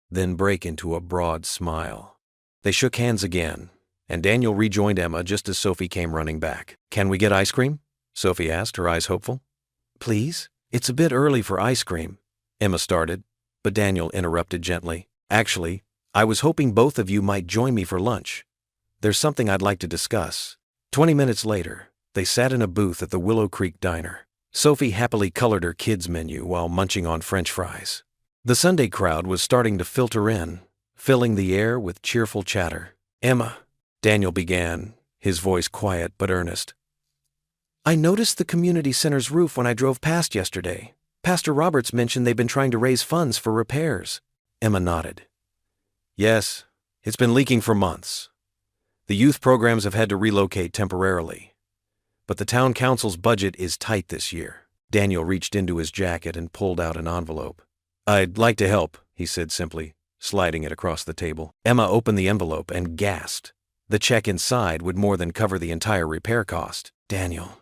then break into a broad smile. They shook hands again, and Daniel rejoined Emma just as Sophie came running back. "Can we get ice cream?" Sophie asked, her eyes hopeful. "Please? It's a bit early for ice cream," Emma started, but Daniel interrupted gently. "Actually, I was hoping both of you might join me for lunch. There's something I'd like to discuss." 20 minutes later, they sat in a booth at the Willow Creek Diner. Sophie happily colored her kids' menu while munching on French fries. The Sunday crowd was starting to filter in, filling the air with cheerful chatter. "Emma," Daniel began, his voice quiet but earnest. "I noticed the community center's roof when I drove past yesterday. Pastor Roberts mentioned they've been trying to raise funds for repairs." Emma nodded. "Yes, it's been leaking for months. The youth programs have had to relocate temporarily. But the town council's budget is tight this year." Daniel reached into his jacket and pulled out an envelope. "I'd like to help," he said simply, sliding it across the table. Emma opened the envelope and gasped. The check inside would more than cover the entire repair cost. "Daniel,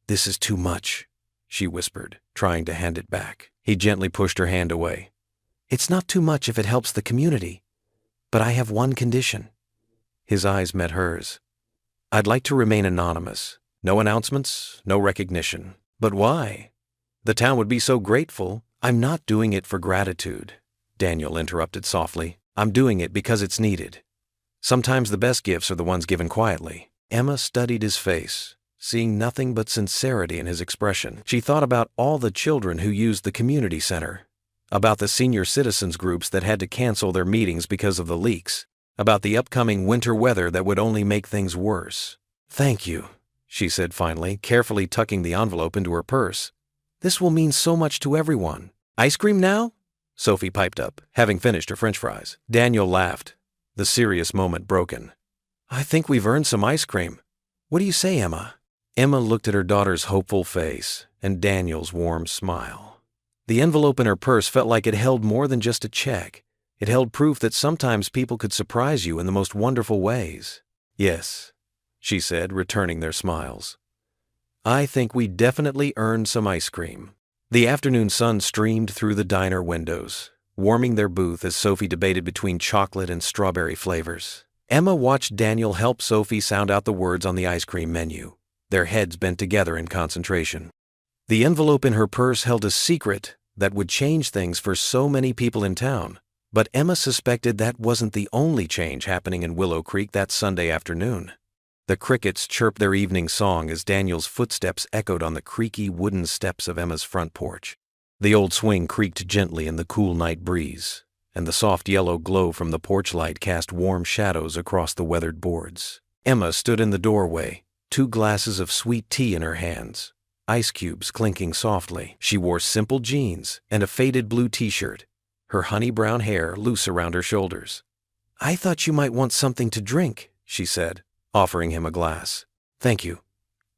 this is too much," she whispered, trying to hand it back. He gently pushed her hand away. "It's not too much if it helps the community, but I have one condition." His eyes met hers. "I'd like to remain anonymous. No announcements, no recognition." "But why? The town would be so grateful." "I'm not doing it for gratitude," Daniel interrupted softly. "I'm doing it because it's needed. Sometimes the best gifts are the ones given quietly." Emma studied his face, seeing nothing but sincerity in his expression. She thought about all the children who used the community center, about the senior citizens groups that had to cancel their meetings because of the leaks, about the upcoming winter weather that would only make things worse. "Thank you," she said finally, carefully tucking the envelope into her purse. "This will mean so much to everyone." "Ice cream now?" Sophie piped up, having finished her French fries. Daniel laughed, the serious moment broken. "I think we've earned some ice cream. What do you say, Emma?" Emma looked at her daughter's hopeful face and Daniel's warm smile. The envelope in her purse felt like it held more than just a check. It held proof that sometimes people could surprise you in the most wonderful ways. Yes, she said, returning their smiles. I think we definitely earned some ice cream. The afternoon sun streamed through the diner windows, warming their booth as Sophie debated between chocolate and strawberry flavors. Emma watched Daniel help Sophie sound out the words on the ice cream menu, their heads bent together in concentration. The envelope in her purse held a secret that would change things for so many people in town, but Emma suspected that wasn't the only change happening in Willow Creek that Sunday afternoon. The crickets chirped their evening song as Daniel's footsteps echoed on the creaky wooden steps of Emma's front porch. The old swing creaked gently in the cool night breeze, and the soft yellow glow from the porch light cast warm shadows across the weathered boards. Emma stood in the doorway, 2 glasses of sweet tea in her hands, ice cubes clinking softly. She wore simple jeans and a faded blue t-shirt, her honey-brown hair loose around her shoulders. I thought you might want something to drink, she said, offering him a glass. Thank you.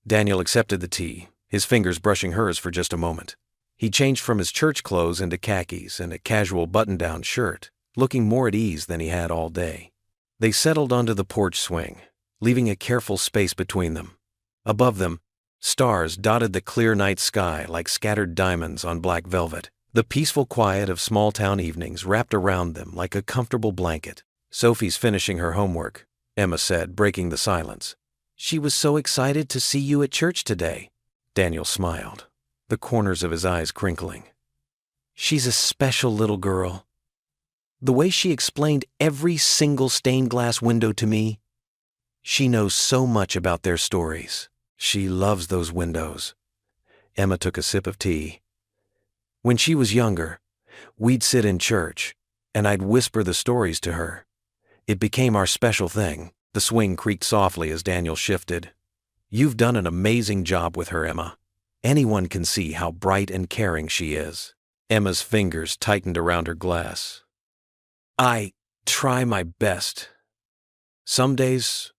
Daniel accepted the tea, his fingers brushing hers for just a moment. He changed from his church clothes into khakis and a casual button-down shirt, looking more at ease than he had all day. They settled onto the porch swing, leaving a careful space between them. Above them, stars dotted the clear night sky like scattered diamonds on black velvet. The peaceful quiet of small-town evenings wrapped around them like a comfortable blanket. Sophie's finishing her homework, Emma said, breaking the silence. She was so excited to see you at church today. Daniel smiled, the corners of his eyes crinkling. She's a special little girl. The way she explained every single stained glass window to me, she knows so much about their stories. She loves those windows. Emma took a sip of tea. When she was younger, we'd sit in church, and I'd whisper the stories to her. It became our special thing. The swing creaked softly as Daniel shifted. You've done an amazing job with her, Emma. Anyone can see how bright and caring she is. Emma's fingers tightened around her glass. I try my best. Some days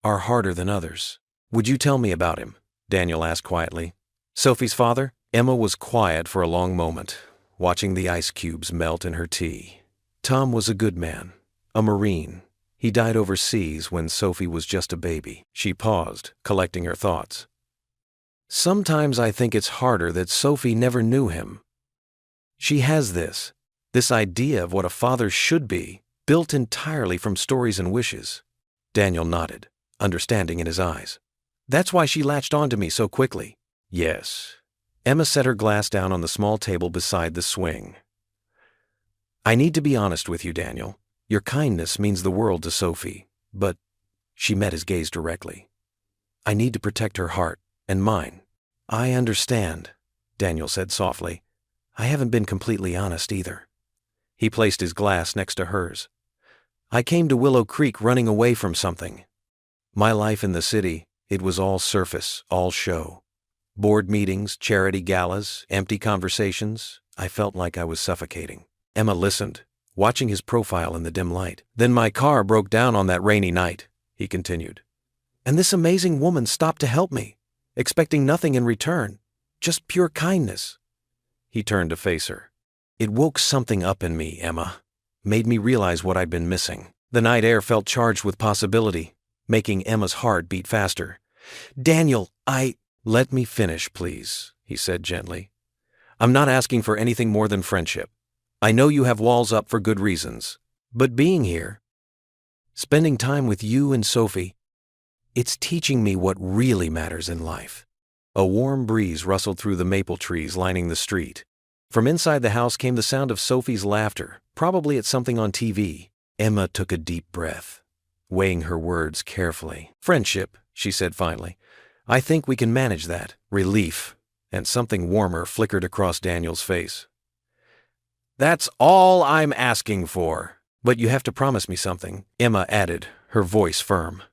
are harder than others. Would you tell me about him? Daniel asked quietly. Sophie's father? Emma was quiet for a long moment, watching the ice cubes melt in her tea. Tom was a good man, a Marine. He died overseas when Sophie was just a baby. She paused, collecting her thoughts. Sometimes I think it's harder that Sophie never knew him. She has this idea of what a father should be, built entirely from stories and wishes. Daniel nodded, understanding in his eyes. That's why she latched onto me so quickly. Yes. Emma set her glass down on the small table beside the swing. I need to be honest with you, Daniel. Your kindness means the world to Sophie, but she met his gaze directly. I need to protect her heart and mine. I understand, Daniel said softly. I haven't been completely honest either. He placed his glass next to hers. I came to Willow Creek running away from something. My life in the city, it was all surface, all show. Board meetings, charity galas, empty conversations. I felt like I was suffocating. Emma listened, watching his profile in the dim light. Then my car broke down on that rainy night, he continued. And this amazing woman stopped to help me, expecting nothing in return, just pure kindness. He turned to face her. It woke something up in me, Emma, made me realize what I'd been missing. The night air felt charged with possibility, making Emma's heart beat faster. Daniel, Let me finish, please, he said gently. I'm not asking for anything more than friendship. I know you have walls up for good reasons, but being here, spending time with you and Sophie, it's teaching me what really matters in life. A warm breeze rustled through the maple trees lining the street. From inside the house came the sound of Sophie's laughter, probably at something on TV. Emma took a deep breath, weighing her words carefully. Friendship, she said finally. I think we can manage that. Relief, and something warmer flickered across Daniel's face. That's all I'm asking for. But you have to promise me something, Emma added, her voice firm.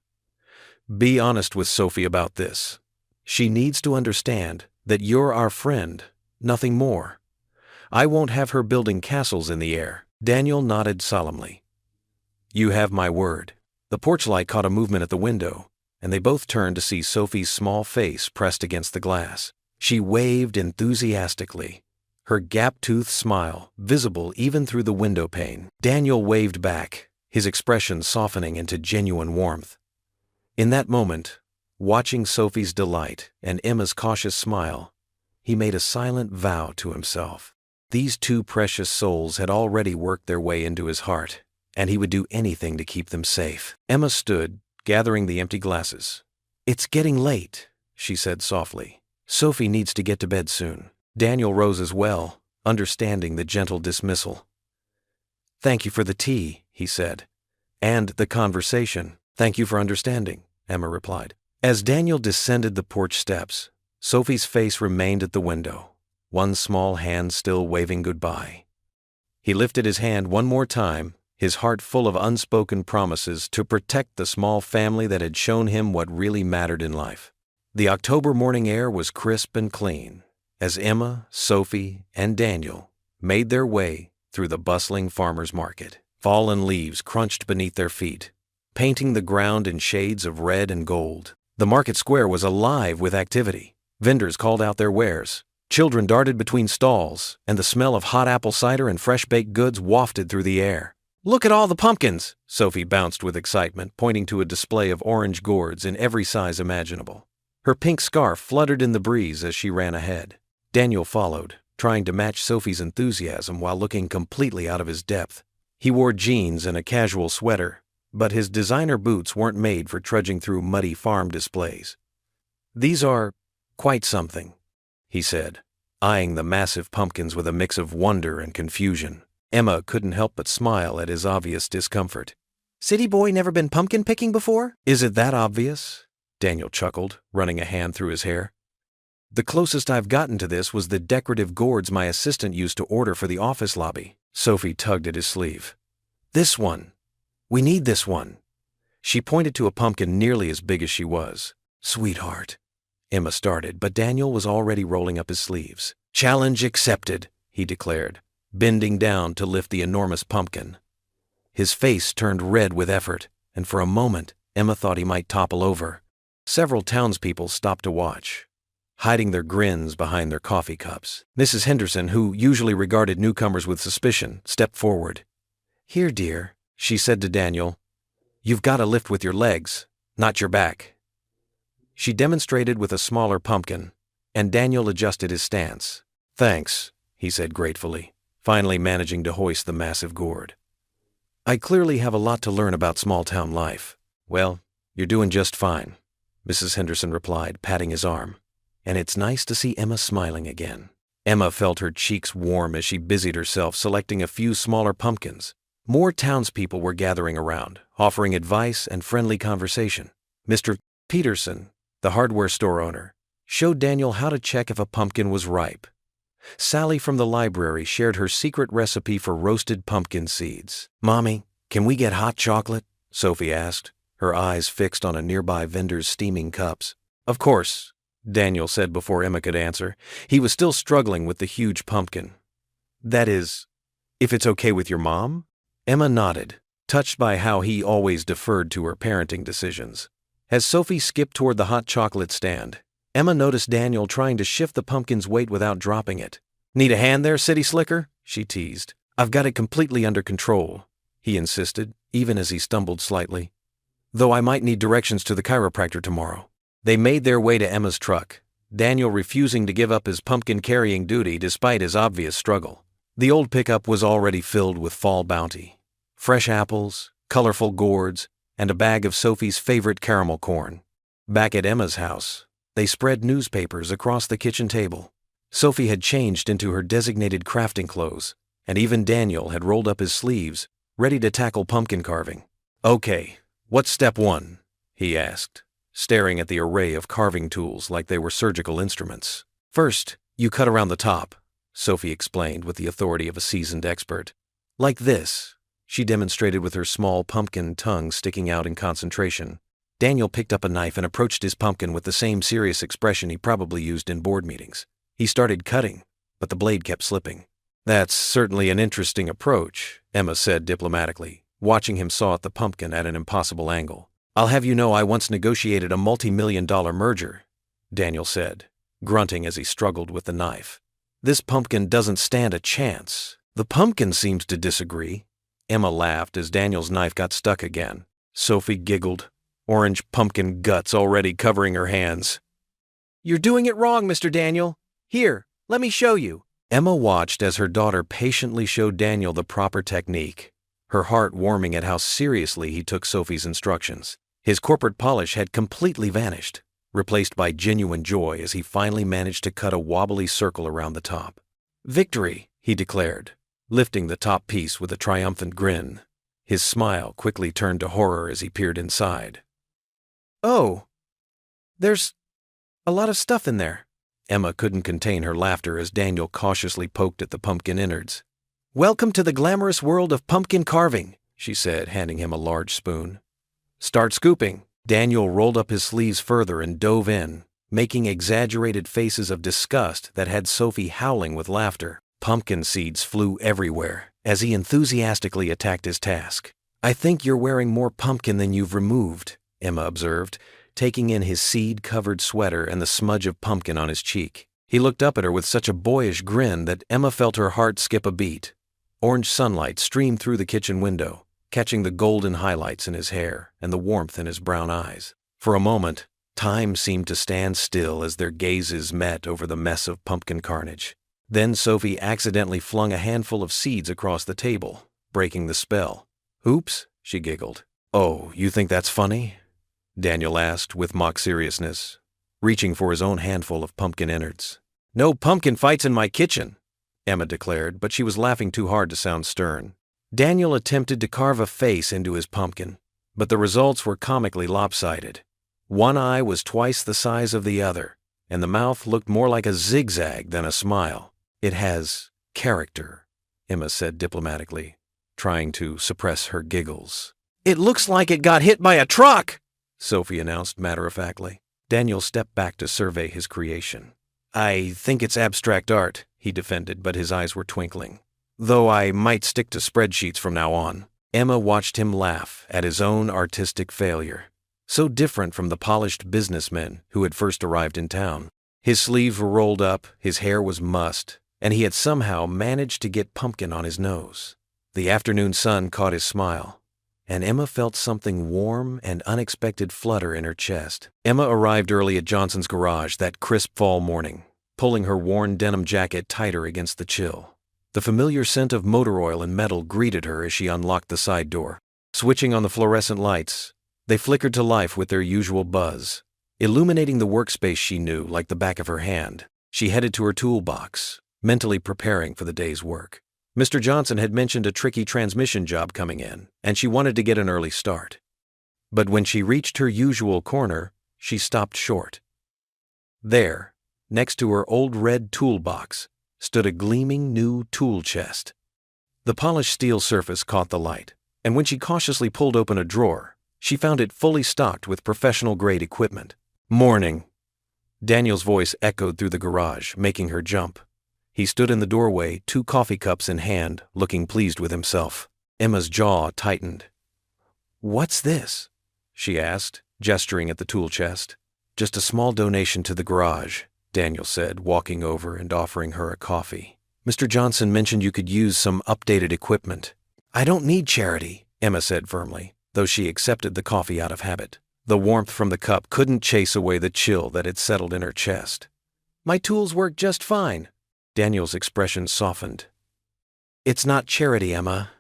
Be honest with Sophie about this. She needs to understand that you're our friend, nothing more. I won't have her building castles in the air. Daniel nodded solemnly. You have my word. The porch light caught a movement at the window, and they both turned to see Sophie's small face pressed against the glass. She waved enthusiastically, her gap-toothed smile visible even through the window pane. Daniel waved back, his expression softening into genuine warmth. In that moment, watching Sophie's delight and Emma's cautious smile, he made a silent vow to himself. These two precious souls had already worked their way into his heart, and he would do anything to keep them safe. Emma stood, gathering the empty glasses. "It's getting late," she said softly. "Sophie needs to get to bed soon." Daniel rose as well, understanding the gentle dismissal. "Thank you for the tea," he said. "And the conversation." "Thank you for understanding," Emma replied. As Daniel descended the porch steps, Sophie's face remained at the window, one small hand still waving goodbye. He lifted his hand one more time, his heart full of unspoken promises to protect the small family that had shown him what really mattered in life. The October morning air was crisp and clean, as Emma, Sophie, and Daniel made their way through the bustling farmer's market. Fallen leaves crunched beneath their feet, painting the ground in shades of red and gold. The market square was alive with activity. Vendors called out their wares. Children darted between stalls, and the smell of hot apple cider and fresh baked goods wafted through the air. "Look at all the pumpkins!" Sophie bounced with excitement, pointing to a display of orange gourds in every size imaginable. Her pink scarf fluttered in the breeze as she ran ahead. Daniel followed, trying to match Sophie's enthusiasm while looking completely out of his depth. He wore jeans and a casual sweater, but his designer boots weren't made for trudging through muddy farm displays. "These are quite something," he said, eyeing the massive pumpkins with a mix of wonder and confusion. Emma couldn't help but smile at his obvious discomfort. "City boy never been pumpkin picking before?" "Is it that obvious?" Daniel chuckled, running a hand through his hair. "The closest I've gotten to this was the decorative gourds my assistant used to order for the office lobby." Sophie tugged at his sleeve. "This one. We need this one." She pointed to a pumpkin nearly as big as she was. "Sweetheart," Emma started, but Daniel was already rolling up his sleeves. "Challenge accepted," he declared, bending down to lift the enormous pumpkin. His face turned red with effort, and for a moment, Emma thought he might topple over. Several townspeople stopped to watch, hiding their grins behind their coffee cups. Mrs. Henderson, who usually regarded newcomers with suspicion, stepped forward. "Here, dear," she said to Daniel. "You've got to lift with your legs, not your back." She demonstrated with a smaller pumpkin, and Daniel adjusted his stance. "Thanks," he said gratefully, finally managing to hoist the massive gourd. "I clearly have a lot to learn about small-town life." "Well, you're doing just fine," Mrs. Henderson replied, patting his arm. "And it's nice to see Emma smiling again." Emma felt her cheeks warm as she busied herself selecting a few smaller pumpkins. More townspeople were gathering around, offering advice and friendly conversation. Mr. Peterson, the hardware store owner, showed Daniel how to check if a pumpkin was ripe. Sally from the library shared her secret recipe for roasted pumpkin seeds. "Mommy, can we get hot chocolate?" Sophie asked, her eyes fixed on a nearby vendor's steaming cups. "Of course," Daniel said before Emma could answer. He was still struggling with the huge pumpkin. "That is, if it's okay with your mom?" Emma nodded, touched by how he always deferred to her parenting decisions. As Sophie skipped toward the hot chocolate stand, Emma noticed Daniel trying to shift the pumpkin's weight without dropping it. "Need a hand there, city slicker?" she teased. "I've got it completely under control," he insisted, even as he stumbled slightly. "Though I might need directions to the chiropractor tomorrow." They made their way to Emma's truck, Daniel refusing to give up his pumpkin-carrying duty despite his obvious struggle. The old pickup was already filled with fall bounty. Fresh apples, colorful gourds, and a bag of Sophie's favorite caramel corn. Back at Emma's house, they spread newspapers across the kitchen table. Sophie had changed into her designated crafting clothes, and even Daniel had rolled up his sleeves, ready to tackle pumpkin carving. "Okay, what's step one?" he asked, staring at the array of carving tools like they were surgical instruments. "First, you cut around the top," Sophie explained with the authority of a seasoned expert. "Like this," she demonstrated with her small pumpkin tongue sticking out in concentration. Daniel picked up a knife and approached his pumpkin with the same serious expression he probably used in board meetings. He started cutting, but the blade kept slipping. "That's certainly an interesting approach," Emma said diplomatically, watching him saw at the pumpkin at an impossible angle. "I'll have you know I once negotiated a multi-million-dollar merger," Daniel said, grunting as he struggled with the knife. This pumpkin doesn't stand a chance. The pumpkin seems to disagree. Emma laughed as Daniel's knife got stuck again. Sophie giggled, orange pumpkin guts already covering her hands. "You're doing it wrong, Mr. Daniel. Here, let me show you." Emma watched as her daughter patiently showed Daniel the proper technique, her heart warming at how seriously he took Sophie's instructions. His corporate polish had completely vanished, replaced by genuine joy as he finally managed to cut a wobbly circle around the top. "Victory," he declared, lifting the top piece with a triumphant grin. His smile quickly turned to horror as he peered inside. "Oh, there's a lot of stuff in there." Emma couldn't contain her laughter as Daniel cautiously poked at the pumpkin innards. "Welcome to the glamorous world of pumpkin carving," she said, handing him a large spoon. "Start scooping." Daniel rolled up his sleeves further and dove in, making exaggerated faces of disgust that had Sophie howling with laughter. Pumpkin seeds flew everywhere as he enthusiastically attacked his task. "I think you're wearing more pumpkin than you've removed," Emma observed, taking in his seed-covered sweater and the smudge of pumpkin on his cheek. He looked up at her with such a boyish grin that Emma felt her heart skip a beat. Orange sunlight streamed through the kitchen window, catching the golden highlights in his hair and the warmth in his brown eyes. For a moment, time seemed to stand still as their gazes met over the mess of pumpkin carnage. Then Sophie accidentally flung a handful of seeds across the table, breaking the spell. "Oops," she giggled. "Oh, you think that's funny?" Daniel asked with mock seriousness, reaching for his own handful of pumpkin innards. "No pumpkin fights in my kitchen," Emma declared, but she was laughing too hard to sound stern. Daniel attempted to carve a face into his pumpkin, but the results were comically lopsided. One eye was twice the size of the other, and the mouth looked more like a zigzag than a smile. "It has character," Emma said diplomatically, trying to suppress her giggles. "It looks like it got hit by a truck," Sophie announced matter-of-factly. Daniel stepped back to survey his creation. "I think it's abstract art," he defended, but his eyes were twinkling. "Though I might stick to spreadsheets from now on." Emma watched him laugh at his own artistic failure, so different from the polished businessmen who had first arrived in town. His sleeves were rolled up, his hair was mussed, and he had somehow managed to get pumpkin on his nose. The afternoon sun caught his smile, and Emma felt something warm and unexpected flutter in her chest. Emma arrived early at Johnson's garage that crisp fall morning, pulling her worn denim jacket tighter against the chill. The familiar scent of motor oil and metal greeted her as she unlocked the side door. Switching on the fluorescent lights, they flickered to life with their usual buzz, illuminating the workspace she knew like the back of her hand. She headed to her toolbox, mentally preparing for the day's work. Mr. Johnson had mentioned a tricky transmission job coming in, and she wanted to get an early start. But when she reached her usual corner, she stopped short. There, next to her old red toolbox, stood a gleaming new tool chest. The polished steel surface caught the light, and when she cautiously pulled open a drawer, she found it fully stocked with professional-grade equipment. "Morning." Daniel's voice echoed through the garage, making her jump. He stood in the doorway, 2 coffee cups in hand, looking pleased with himself. Emma's jaw tightened. "What's this?" she asked, gesturing at the tool chest. "Just a small donation to the garage," Daniel said, walking over and offering her a coffee. "Mr. Johnson mentioned you could use some updated equipment." "I don't need charity," Emma said firmly, though she accepted the coffee out of habit. The warmth from the cup couldn't chase away the chill that had settled in her chest. "My tools work just fine." Daniel's expression softened. "It's not charity, Emma.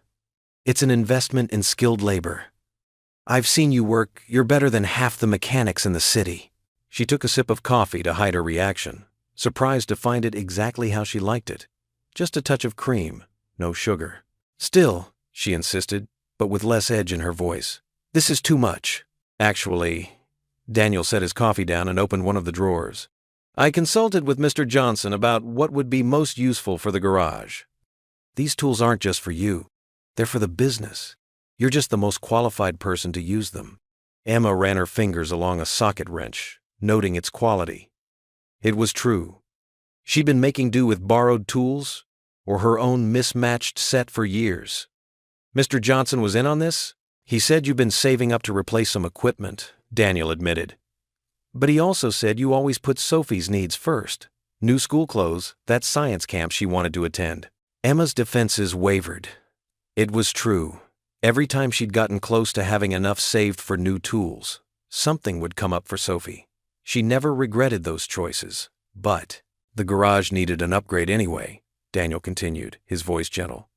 It's an investment in skilled labor. I've seen you work. You're better than half the mechanics in the city." She took a sip of coffee to hide her reaction, surprised to find it exactly how she liked it. Just a touch of cream, no sugar. "Still," she insisted, but with less edge in her voice, "this is too much." "Actually," Daniel set his coffee down and opened one of the drawers. "I consulted with Mr. Johnson about what would be most useful for the garage. These tools aren't just for you. They're for the business. You're just the most qualified person to use them." Emma ran her fingers along a socket wrench, noting its quality. It was true. She'd been making do with borrowed tools or her own mismatched set for years. "Mr. Johnson was in on this? He said you've been saving up to replace some equipment," Daniel admitted. "But he also said you always put Sophie's needs first." New school clothes, that science camp she wanted to attend. Emma's defenses wavered. It was true. Every time she'd gotten close to having enough saved for new tools, something would come up for Sophie. She never regretted those choices, but the garage needed an upgrade anyway, Daniel continued, his voice gentle.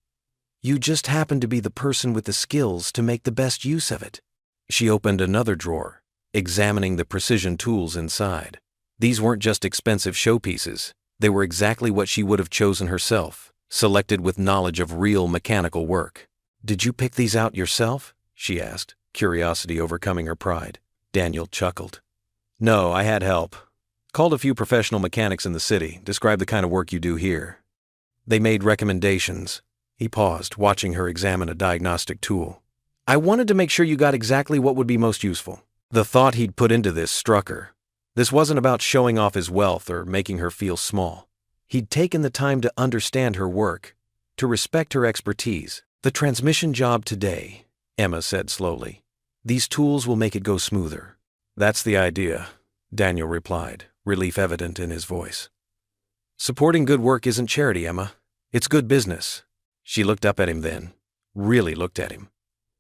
You just happened to be the person with the skills to make the best use of it. She opened another drawer, examining the precision tools inside. These weren't just expensive showpieces. They were exactly what she would have chosen herself, selected with knowledge of real mechanical work. Did you pick these out yourself? She asked, curiosity overcoming her pride. Daniel chuckled. No, I had help. Called a few professional mechanics in the city, described the kind of work you do here. They made recommendations. He paused, watching her examine a diagnostic tool. I wanted to make sure you got exactly what would be most useful. The thought he'd put into this struck her. This wasn't about showing off his wealth or making her feel small. He'd taken the time to understand her work, to respect her expertise. The transmission job today, Emma said slowly. These tools will make it go smoother. That's the idea, Daniel replied, relief evident in his voice. Supporting good work isn't charity, Emma. It's good business. She looked up at him then, really looked at him.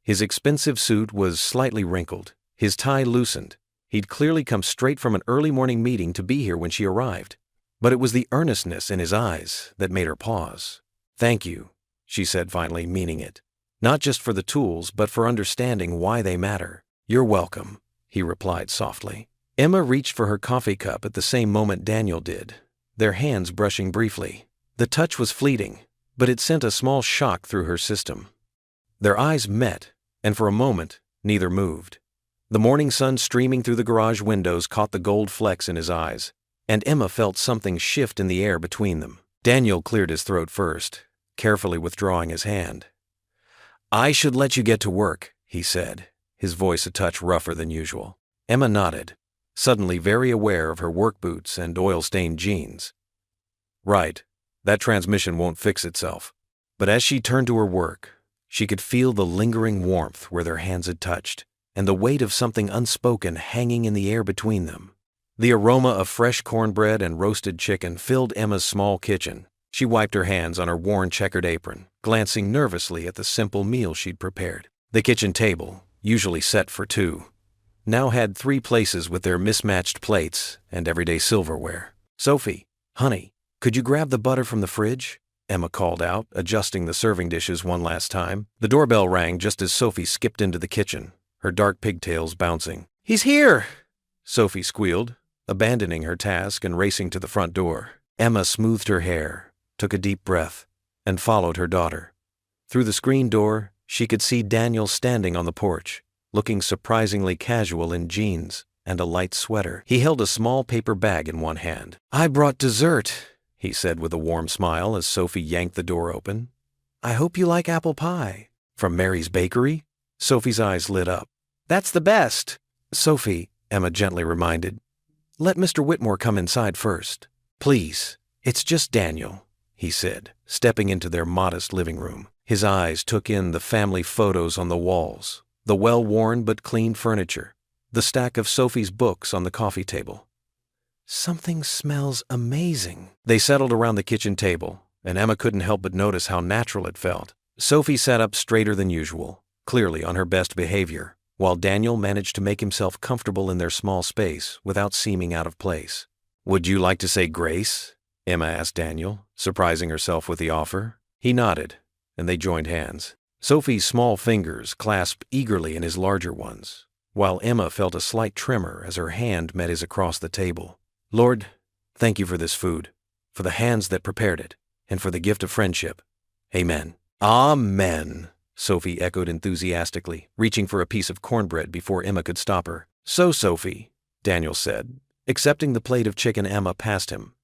His expensive suit was slightly wrinkled, his tie loosened. He'd clearly come straight from an early morning meeting to be here when she arrived. But it was the earnestness in his eyes that made her pause. Thank you, she said finally, meaning it. Not just for the tools, but for understanding why they matter. You're welcome, he replied softly. Emma reached for her coffee cup at the same moment Daniel did, their hands brushing briefly. The touch was fleeting, but it sent a small shock through her system. Their eyes met, and for a moment, neither moved. The morning sun streaming through the garage windows caught the gold flecks in his eyes, and Emma felt something shift in the air between them. Daniel cleared his throat first, carefully withdrawing his hand. I should let you get to work, he said, his voice a touch rougher than usual. Emma nodded, suddenly very aware of her work boots and oil-stained jeans. Right, that transmission won't fix itself. But as she turned to her work, she could feel the lingering warmth where their hands had touched, and the weight of something unspoken hanging in the air between them. The aroma of fresh cornbread and roasted chicken filled Emma's small kitchen. She wiped her hands on her worn checkered apron, glancing nervously at the simple meal she'd prepared. The kitchen table, usually set for two, now had 3 places with their mismatched plates and everyday silverware. Sophie, honey, could you grab the butter from the fridge? Emma called out, adjusting the serving dishes one last time. The doorbell rang just as Sophie skipped into the kitchen, her dark pigtails bouncing. He's here! Sophie squealed, abandoning her task and racing to the front door. Emma smoothed her hair, took a deep breath, and followed her daughter. Through the screen door, she could see Daniel standing on the porch, looking surprisingly casual in jeans and a light sweater. He held a small paper bag in one hand. I brought dessert, he said with a warm smile as Sophie yanked the door open. I hope you like apple pie. From Mary's Bakery? Sophie's eyes lit up. That's the best. Sophie, Emma gently reminded, let Mr. Whitmore come inside first. Please, it's just Daniel, he said, stepping into their modest living room. His eyes took in the family photos on the walls, the well-worn but clean furniture, the stack of Sophie's books on the coffee table. Something smells amazing. They settled around the kitchen table, and Emma couldn't help but notice how natural it felt. Sophie sat up straighter than usual, clearly on her best behavior, while Daniel managed to make himself comfortable in their small space without seeming out of place. Would you like to say grace? Emma asked Daniel, surprising herself with the offer. He nodded, and they joined hands. Sophie's small fingers clasped eagerly in his larger ones, while Emma felt a slight tremor as her hand met his across the table. Lord, thank you for this food, for the hands that prepared it, and for the gift of friendship. Amen. Amen, Sophie echoed enthusiastically, reaching for a piece of cornbread before Emma could stop her. So, Sophie, Daniel said, accepting the plate of chicken Emma passed him.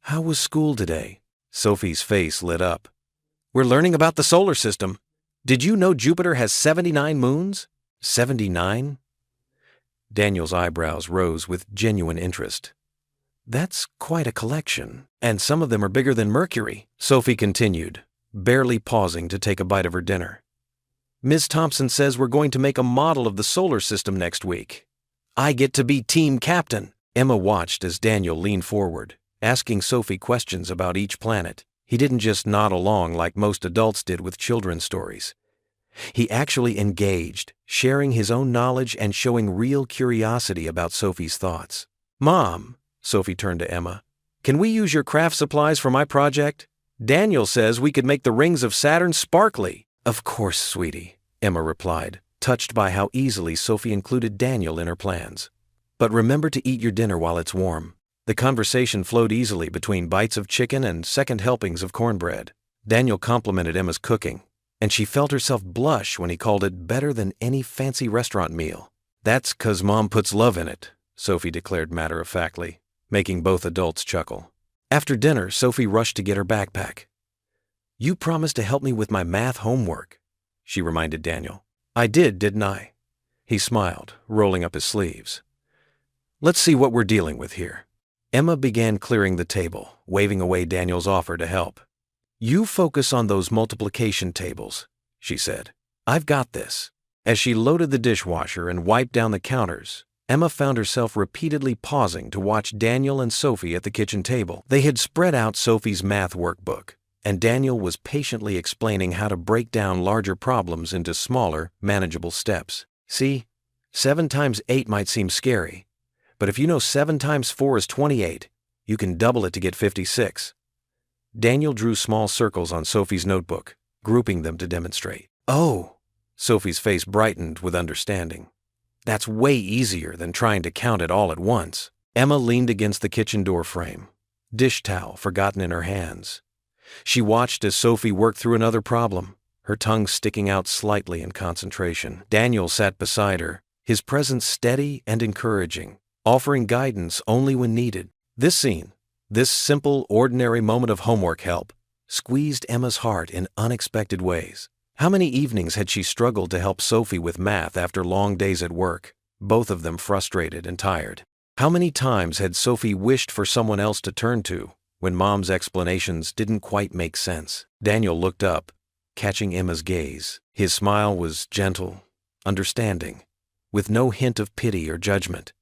How was school today? Sophie's face lit up. We're learning about the solar system. Did you know Jupiter has 79 moons? 79? Daniel's eyebrows rose with genuine interest. That's quite a collection, and some of them are bigger than Mercury, Sophie continued, barely pausing to take a bite of her dinner. Ms. Thompson says we're going to make a model of the solar system next week. I get to be team captain. Emma watched as Daniel leaned forward, asking Sophie questions about each planet. He didn't just nod along like most adults did with children's stories. He actually engaged, sharing his own knowledge and showing real curiosity about Sophie's thoughts. "Mom," Sophie turned to Emma, "can we use your craft supplies for my project? Daniel says we could make the rings of Saturn sparkly." "Of course, sweetie," Emma replied, touched by how easily Sophie included Daniel in her plans. "But remember to eat your dinner while it's warm." The conversation flowed easily between bites of chicken and second helpings of cornbread. Daniel complimented Emma's cooking, and she felt herself blush when he called it better than any fancy restaurant meal. "That's 'cause Mom puts love in it," Sophie declared matter-of-factly, making both adults chuckle. After dinner, Sophie rushed to get her backpack. "You promised to help me with my math homework," she reminded Daniel. "I did, didn't I?" He smiled, rolling up his sleeves. "Let's see what we're dealing with here." Emma began clearing the table, waving away Daniel's offer to help. "You focus on those multiplication tables," she said. "I've got this." As she loaded the dishwasher and wiped down the counters, Emma found herself repeatedly pausing to watch Daniel and Sophie at the kitchen table. They had spread out Sophie's math workbook, and Daniel was patiently explaining how to break down larger problems into smaller, manageable steps. "See, 7 times 8 might seem scary, but if you know 7 times 4 is 28, you can double it to get 56. Daniel drew small circles on Sophie's notebook, grouping them to demonstrate. "Oh!" Sophie's face brightened with understanding. "That's way easier than trying to count it all at once." Emma leaned against the kitchen door frame, dish towel forgotten in her hands. She watched as Sophie worked through another problem, her tongue sticking out slightly in concentration. Daniel sat beside her, his presence steady and encouraging, offering guidance only when needed. This scene, this simple, ordinary moment of homework help, squeezed Emma's heart in unexpected ways. How many evenings had she struggled to help Sophie with math after long days at work, both of them frustrated and tired? How many times had Sophie wished for someone else to turn to when Mom's explanations didn't quite make sense? Daniel looked up, catching Emma's gaze. His smile was gentle, understanding, with no hint of pity or judgment.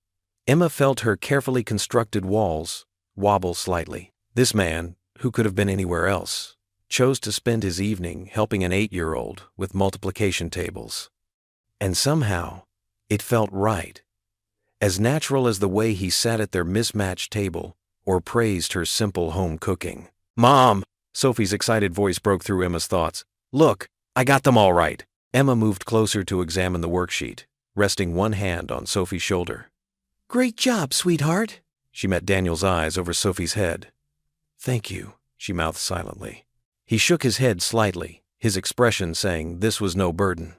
Emma felt her carefully constructed walls wobble slightly. This man, who could have been anywhere else, chose to spend his evening helping an 8-year-old with multiplication tables. And somehow, it felt right. As natural as the way he sat at their mismatched table or praised her simple home cooking. "Mom!" Sophie's excited voice broke through Emma's thoughts. "Look, I got them all right." Emma moved closer to examine the worksheet, resting one hand on Sophie's shoulder. "Great job, sweetheart." She met Daniel's eyes over Sophie's head. "Thank you," she mouthed silently. He shook his head slightly, his expression saying this was no burden.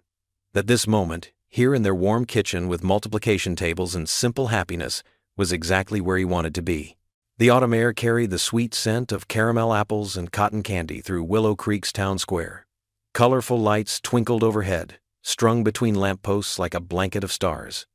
That this moment, here in their warm kitchen with multiplication tables and simple happiness, was exactly where he wanted to be. The autumn air carried the sweet scent of caramel apples and cotton candy through Willow Creek's town square. Colorful lights twinkled overhead, strung between lampposts like a blanket of stars.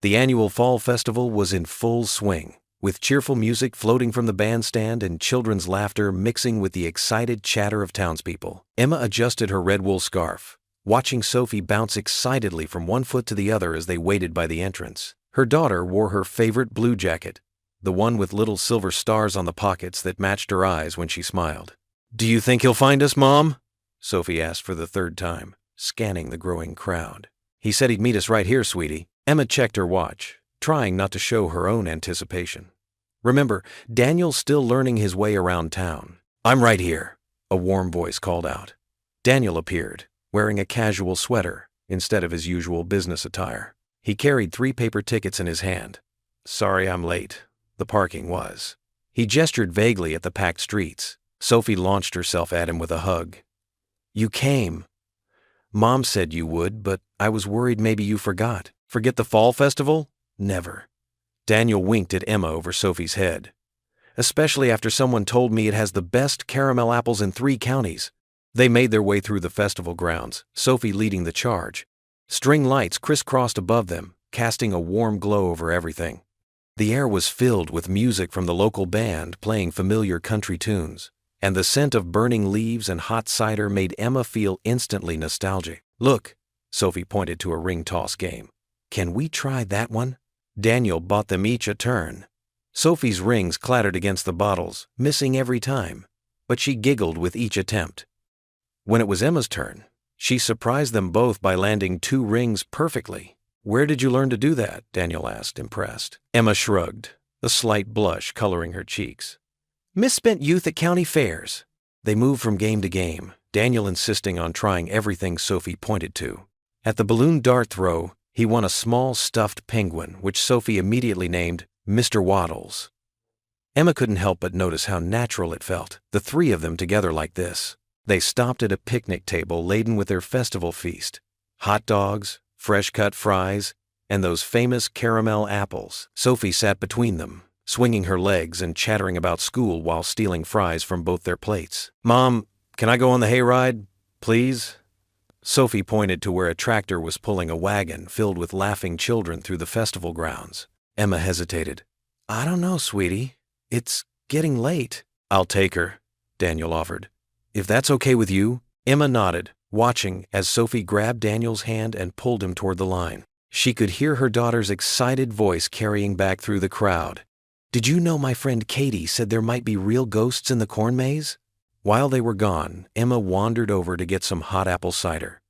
The annual Fall Festival was in full swing, with cheerful music floating from the bandstand and children's laughter mixing with the excited chatter of townspeople. Emma adjusted her red wool scarf, watching Sophie bounce excitedly from one foot to the other as they waited by the entrance. Her daughter wore her favorite blue jacket, the one with little silver stars on the pockets that matched her eyes when she smiled. "Do you think he'll find us, Mom?" Sophie asked for the third time, scanning the growing crowd. "He said he'd meet us right here, sweetie." Emma checked her watch, trying not to show her own anticipation. Remember, Daniel's still learning his way around town. "I'm right here," a warm voice called out. Daniel appeared, wearing a casual sweater instead of his usual business attire. He carried 3 paper tickets in his hand. "Sorry I'm late. The parking was." He gestured vaguely at the packed streets. Sophie launched herself at him with a hug. "You came. Mom said you would, but I was worried maybe you forgot." "Forget the Fall Festival? Never." Daniel winked at Emma over Sophie's head. "Especially after someone told me it has the best caramel apples in 3 counties. They made their way through the festival grounds, Sophie leading the charge. String lights crisscrossed above them, casting a warm glow over everything. The air was filled with music from the local band playing familiar country tunes, and the scent of burning leaves and hot cider made Emma feel instantly nostalgic. "Look," Sophie pointed to a ring toss game. "Can we try that one?" Daniel bought them each a turn. Sophie's rings clattered against the bottles, missing every time, but she giggled with each attempt. When it was Emma's turn, she surprised them both by landing 2 rings perfectly. "Where did you learn to do that?" Daniel asked, impressed. Emma shrugged, a slight blush coloring her cheeks. "Misspent youth at county fairs." They moved from game to game, Daniel insisting on trying everything Sophie pointed to. At the balloon dart throw, he won a small stuffed penguin, which Sophie immediately named Mr. Waddles. Emma couldn't help but notice how natural it felt, the 3 of them together like this. They stopped at a picnic table laden with their festival feast: hot dogs, fresh-cut fries, and those famous caramel apples. Sophie sat between them, swinging her legs and chattering about school while stealing fries from both their plates. "Mom, can I go on the hayride, please?" Sophie pointed to where a tractor was pulling a wagon filled with laughing children through the festival grounds. Emma hesitated. "I don't know, sweetie. It's getting late." "I'll take her," Daniel offered. "If that's okay with you." Emma nodded, watching as Sophie grabbed Daniel's hand and pulled him toward the line. She could hear her daughter's excited voice carrying back through the crowd. "Did you know my friend Katie said there might be real ghosts in the corn maze?" While they were gone, Emma wandered over to get some hot apple cider.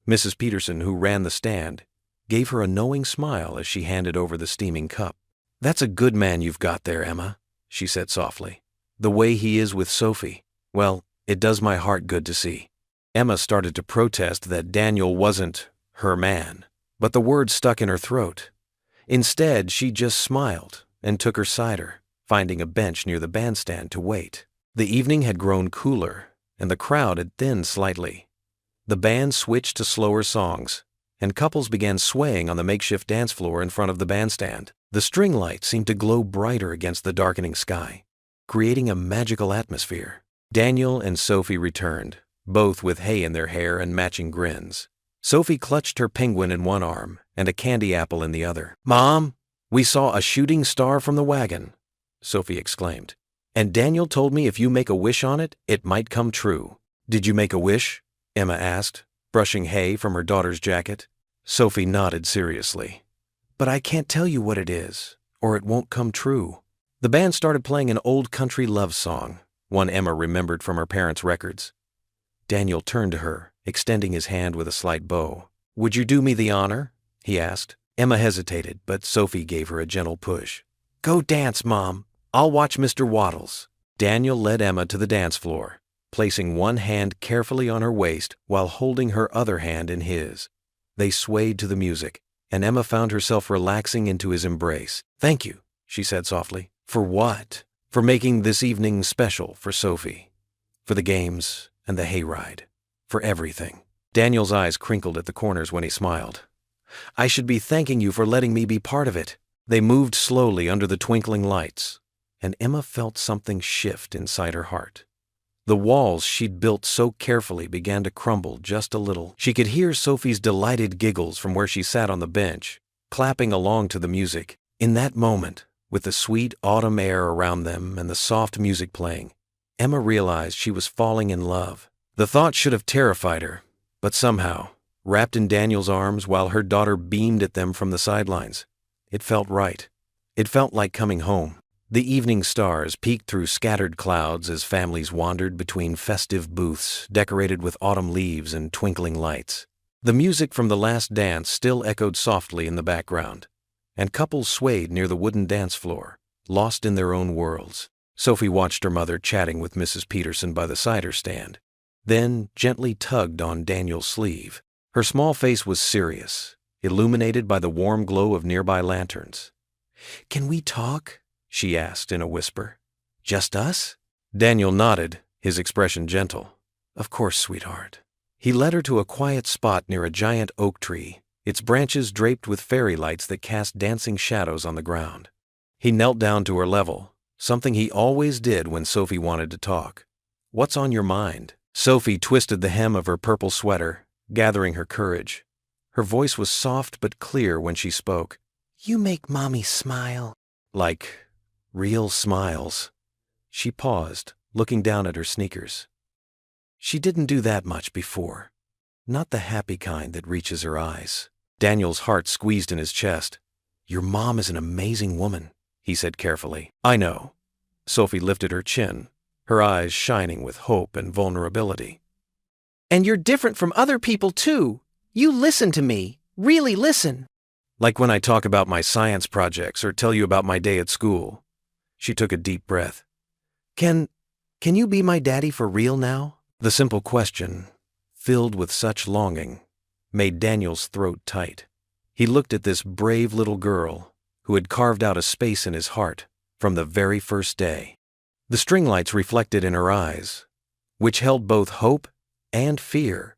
Mrs. Peterson, who ran the stand, gave her a knowing smile as she handed over the steaming cup. "That's a good man you've got there, Emma," she said softly. "The way he is with Sophie, well, it does my heart good to see." Emma started to protest that Daniel wasn't her man, but the words stuck in her throat. Instead, she just smiled and took her cider, finding a bench near the bandstand to wait. The evening had grown cooler, and the crowd had thinned slightly. The band switched to slower songs, and couples began swaying on the makeshift dance floor in front of the bandstand. The string lights seemed to glow brighter against the darkening sky, creating a magical atmosphere. Daniel and Sophie returned, both with hay in their hair and matching grins. Sophie clutched her penguin in one arm and a candy apple in the other. "Mom, we saw a shooting star from the wagon," Sophie exclaimed. "And Daniel told me if you make a wish on it, it might come true." "Did you make a wish?" Emma asked, brushing hay from her daughter's jacket. Sophie nodded seriously. "But I can't tell you what it is, or it won't come true." The band started playing an old country love song, one Emma remembered from her parents' records. Daniel turned to her, extending his hand with a slight bow. "Would you do me the honor?" he asked. Emma hesitated, but Sophie gave her a gentle push. "Go dance, Mom. I'll watch Mr. Waddles." Daniel led Emma to the dance floor, placing one hand carefully on her waist while holding her other hand in his. They swayed to the music, and Emma found herself relaxing into his embrace. "Thank you," she said softly. "For what?" "For making this evening special for Sophie. For the games and the hayride. For everything." Daniel's eyes crinkled at the corners when he smiled. "I should be thanking you for letting me be part of it." They moved slowly under the twinkling lights, and Emma felt something shift inside her heart. The walls she'd built so carefully began to crumble just a little. She could hear Sophie's delighted giggles from where she sat on the bench, clapping along to the music. In that moment, with the sweet autumn air around them and the soft music playing, Emma realized she was falling in love. The thought should have terrified her, but somehow, wrapped in Daniel's arms while her daughter beamed at them from the sidelines, it felt right. It felt like coming home. The evening stars peeked through scattered clouds as families wandered between festive booths decorated with autumn leaves and twinkling lights. The music from the last dance still echoed softly in the background, and couples swayed near the wooden dance floor, lost in their own worlds. Sophie watched her mother chatting with Mrs. Peterson by the cider stand, then gently tugged on Daniel's sleeve. Her small face was serious, illuminated by the warm glow of nearby lanterns. "Can we talk?" she asked in a whisper. "Just us?" Daniel nodded, his expression gentle. "Of course, sweetheart." He led her to a quiet spot near a giant oak tree, its branches draped with fairy lights that cast dancing shadows on the ground. He knelt down to her level, something he always did when Sophie wanted to talk. "What's on your mind?" Sophie twisted the hem of her purple sweater, gathering her courage. Her voice was soft but clear when she spoke. "You make Mommy smile." "Like real smiles." She paused, looking down at her sneakers. She didn't do that much before. Not the happy kind that reaches her eyes. Daniel's heart squeezed in his chest. "Your mom is an amazing woman," he said carefully. I know. Sophie lifted her chin, her eyes shining with hope and vulnerability. And you're different from other people, too. You listen to me. Really listen. Like when I talk about my science projects or tell you about my day at school. She took a deep breath. Can you be my daddy for real now? The simple question, filled with such longing, made Daniel's throat tight. He looked at this brave little girl who had carved out a space in his heart from the very first day. The string lights reflected in her eyes, which held both hope and fear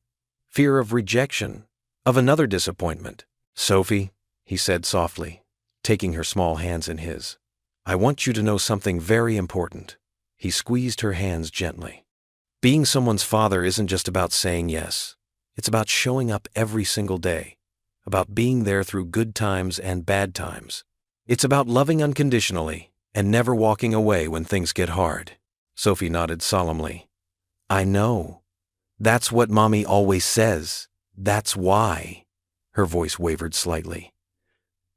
of rejection, of another disappointment. Sophie, he said softly, taking her small hands in his, I want you to know something very important. He squeezed her hands gently. Being someone's father isn't just about saying yes. It's about showing up every single day, about being there through good times and bad times. It's about loving unconditionally and never walking away when things get hard. Sophie nodded solemnly. I know. That's what Mommy always says. That's why. Her voice wavered slightly.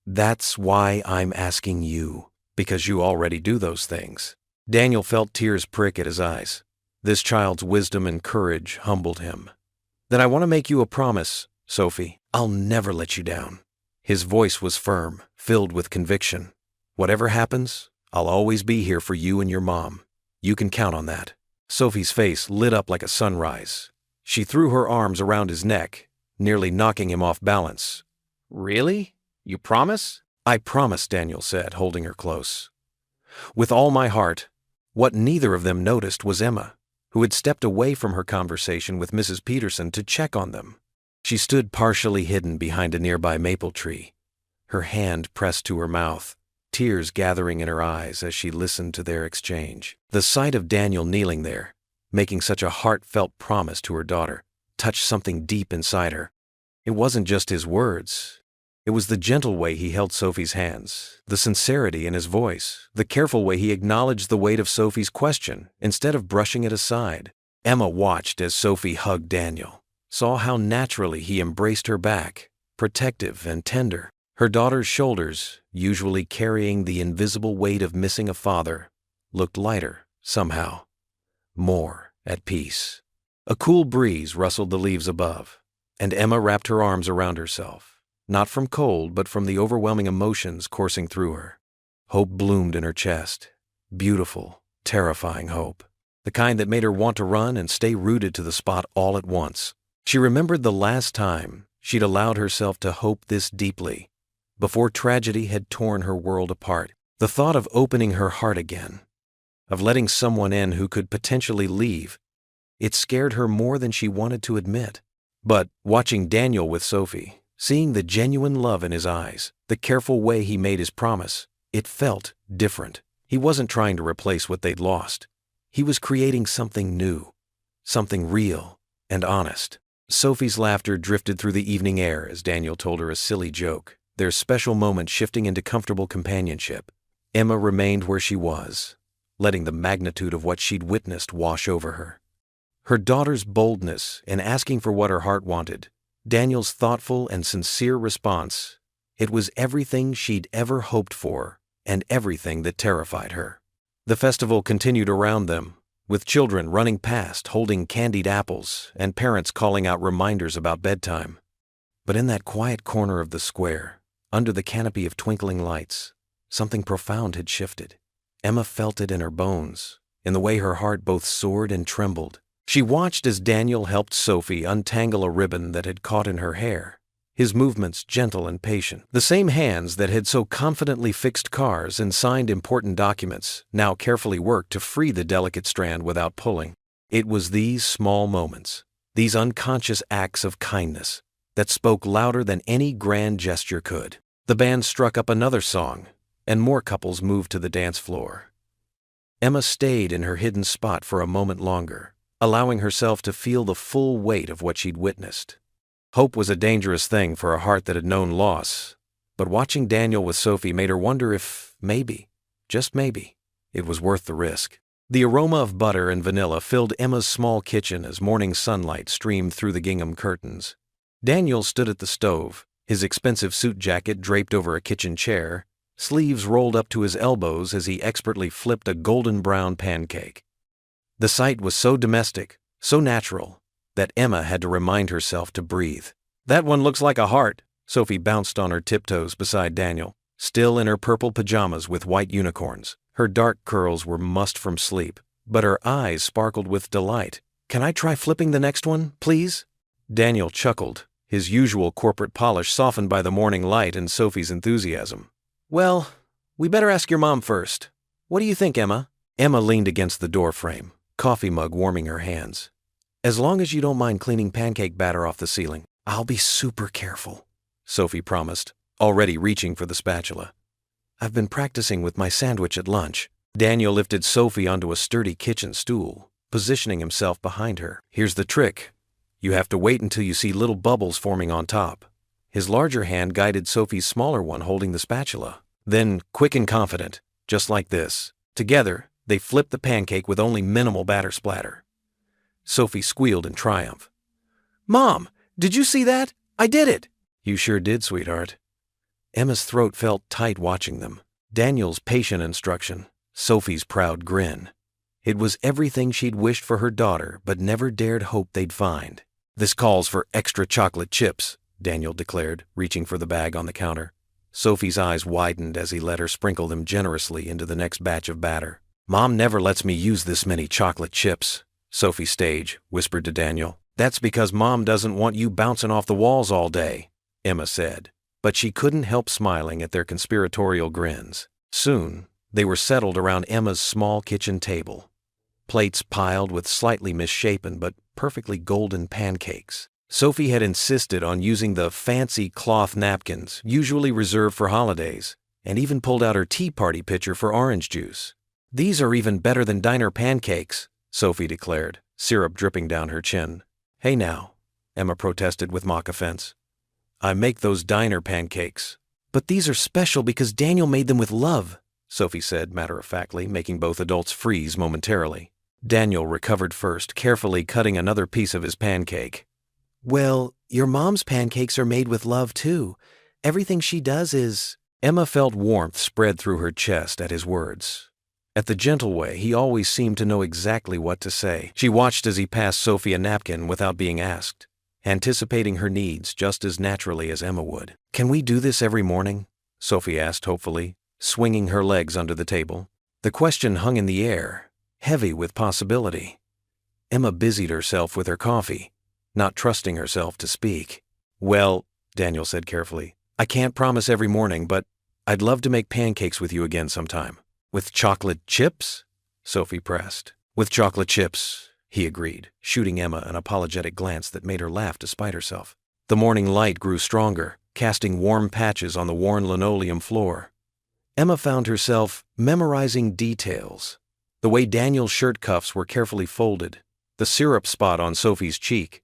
That's why I'm asking you, because you already do those things. Daniel felt tears prick at his eyes. This child's wisdom and courage humbled him. Then I want to make you a promise, Sophie. I'll never let you down. His voice was firm, filled with conviction. Whatever happens, I'll always be here for you and your mom. You can count on that. Sophie's face lit up like a sunrise. She threw her arms around his neck, nearly knocking him off balance. Really? You promise? I promise, Daniel said, holding her close. With all my heart. What neither of them noticed was Emma, who had stepped away from her conversation with Mrs. Peterson to check on them. She stood partially hidden behind a nearby maple tree, her hand pressed to her mouth, tears gathering in her eyes as she listened to their exchange. The sight of Daniel kneeling there, making such a heartfelt promise to her daughter, touched something deep inside her. It wasn't just his words. It was the gentle way he held Sophie's hands, the sincerity in his voice, the careful way he acknowledged the weight of Sophie's question instead of brushing it aside. Emma watched as Sophie hugged Daniel, saw how naturally he embraced her back, protective and tender. Her daughter's shoulders, usually carrying the invisible weight of missing a father, looked lighter, somehow, more at peace. A cool breeze rustled the leaves above, and Emma wrapped her arms around herself. Not from cold, but from the overwhelming emotions coursing through her. Hope bloomed in her chest. Beautiful, terrifying hope. The kind that made her want to run and stay rooted to the spot all at once. She remembered the last time she'd allowed herself to hope this deeply, before tragedy had torn her world apart. The thought of opening her heart again, of letting someone in who could potentially leave, it scared her more than she wanted to admit. But watching Daniel with Sophie, seeing the genuine love in his eyes, the careful way he made his promise, it felt different. He wasn't trying to replace what they'd lost. He was creating something new, something real and honest. Sophie's laughter drifted through the evening air as Daniel told her a silly joke, their special moment shifting into comfortable companionship. Emma remained where she was, letting the magnitude of what she'd witnessed wash over her. Her daughter's boldness in asking for what her heart wanted, Daniel's thoughtful and sincere response, it was everything she'd ever hoped for and everything that terrified her. The festival continued around them, with children running past holding candied apples and parents calling out reminders about bedtime. But in that quiet corner of the square, under the canopy of twinkling lights, something profound had shifted. Emma felt it in her bones, in the way her heart both soared and trembled. She watched as Daniel helped Sophie untangle a ribbon that had caught in her hair, his movements gentle and patient. The same hands that had so confidently fixed cars and signed important documents now carefully worked to free the delicate strand without pulling. It was these small moments, these unconscious acts of kindness, that spoke louder than any grand gesture could. The band struck up another song, and more couples moved to the dance floor. Emma stayed in her hidden spot for a moment longer, allowing herself to feel the full weight of what she'd witnessed. Hope was a dangerous thing for a heart that had known loss, but watching Daniel with Sophie made her wonder if, maybe, just maybe, it was worth the risk. The aroma of butter and vanilla filled Emma's small kitchen as morning sunlight streamed through the gingham curtains. Daniel stood at the stove, his expensive suit jacket draped over a kitchen chair, sleeves rolled up to his elbows as he expertly flipped a golden brown pancake. The sight was so domestic, so natural, that Emma had to remind herself to breathe. "That one looks like a heart." Sophie bounced on her tiptoes beside Daniel, still in her purple pajamas with white unicorns. Her dark curls were mussed from sleep, but her eyes sparkled with delight. "Can I try flipping the next one, please?" Daniel chuckled, his usual corporate polish softened by the morning light and Sophie's enthusiasm. "Well, we better ask your mom first. What do you think, Emma?" Emma leaned against the door frame, coffee mug warming her hands. "As long as you don't mind cleaning pancake batter off the ceiling, I'll be super careful," Sophie promised, already reaching for the spatula. "I've been practicing with my sandwich at lunch." Daniel lifted Sophie onto a sturdy kitchen stool, positioning himself behind her. "Here's the trick. You have to wait until you see little bubbles forming on top." His larger hand guided Sophie's smaller one holding the spatula. Then, quick and confident, just like this. Together, they flipped the pancake with only minimal batter splatter. Sophie squealed in triumph. "Mom, did you see that? I did it!" "You sure did, sweetheart." Emma's throat felt tight watching them. Daniel's patient instruction, Sophie's proud grin. It was everything she'd wished for her daughter but never dared hope they'd find. "This calls for extra chocolate chips," Daniel declared, reaching for the bag on the counter. Sophie's eyes widened as he let her sprinkle them generously into the next batch of batter. "Mom never lets me use this many chocolate chips," Sophie Stage whispered to Daniel. "That's because Mom doesn't want you bouncing off the walls all day," Emma said. But she couldn't help smiling at their conspiratorial grins. Soon, they were settled around Emma's small kitchen table. Plates piled with slightly misshapen but perfectly golden pancakes. Sophie had insisted on using the fancy cloth napkins usually reserved for holidays, and even pulled out her tea party pitcher for orange juice. "These are even better than diner pancakes," Sophie declared, syrup dripping down her chin. "Hey now," Emma protested with mock offense. "I make those diner pancakes." "But these are special because Daniel made them with love," Sophie said matter-of-factly, making both adults freeze momentarily. Daniel recovered first, carefully cutting another piece of his pancake. "Well, your mom's pancakes are made with love, too. Everything she does is—" Emma felt warmth spread through her chest at his words. At the gentle way, he always seemed to know exactly what to say. She watched as he passed Sophie a napkin without being asked, anticipating her needs just as naturally as Emma would. "Can we do this every morning?" Sophie asked hopefully, swinging her legs under the table. The question hung in the air, heavy with possibility. Emma busied herself with her coffee, not trusting herself to speak. "Well," Daniel said carefully, "I can't promise every morning, but I'd love to make pancakes with you again sometime." "With chocolate chips?" Sophie pressed. "With chocolate chips," he agreed, shooting Emma an apologetic glance that made her laugh despite herself. The morning light grew stronger, casting warm patches on the worn linoleum floor. Emma found herself memorizing details. The way Daniel's shirt cuffs were carefully folded, the syrup spot on Sophie's cheek,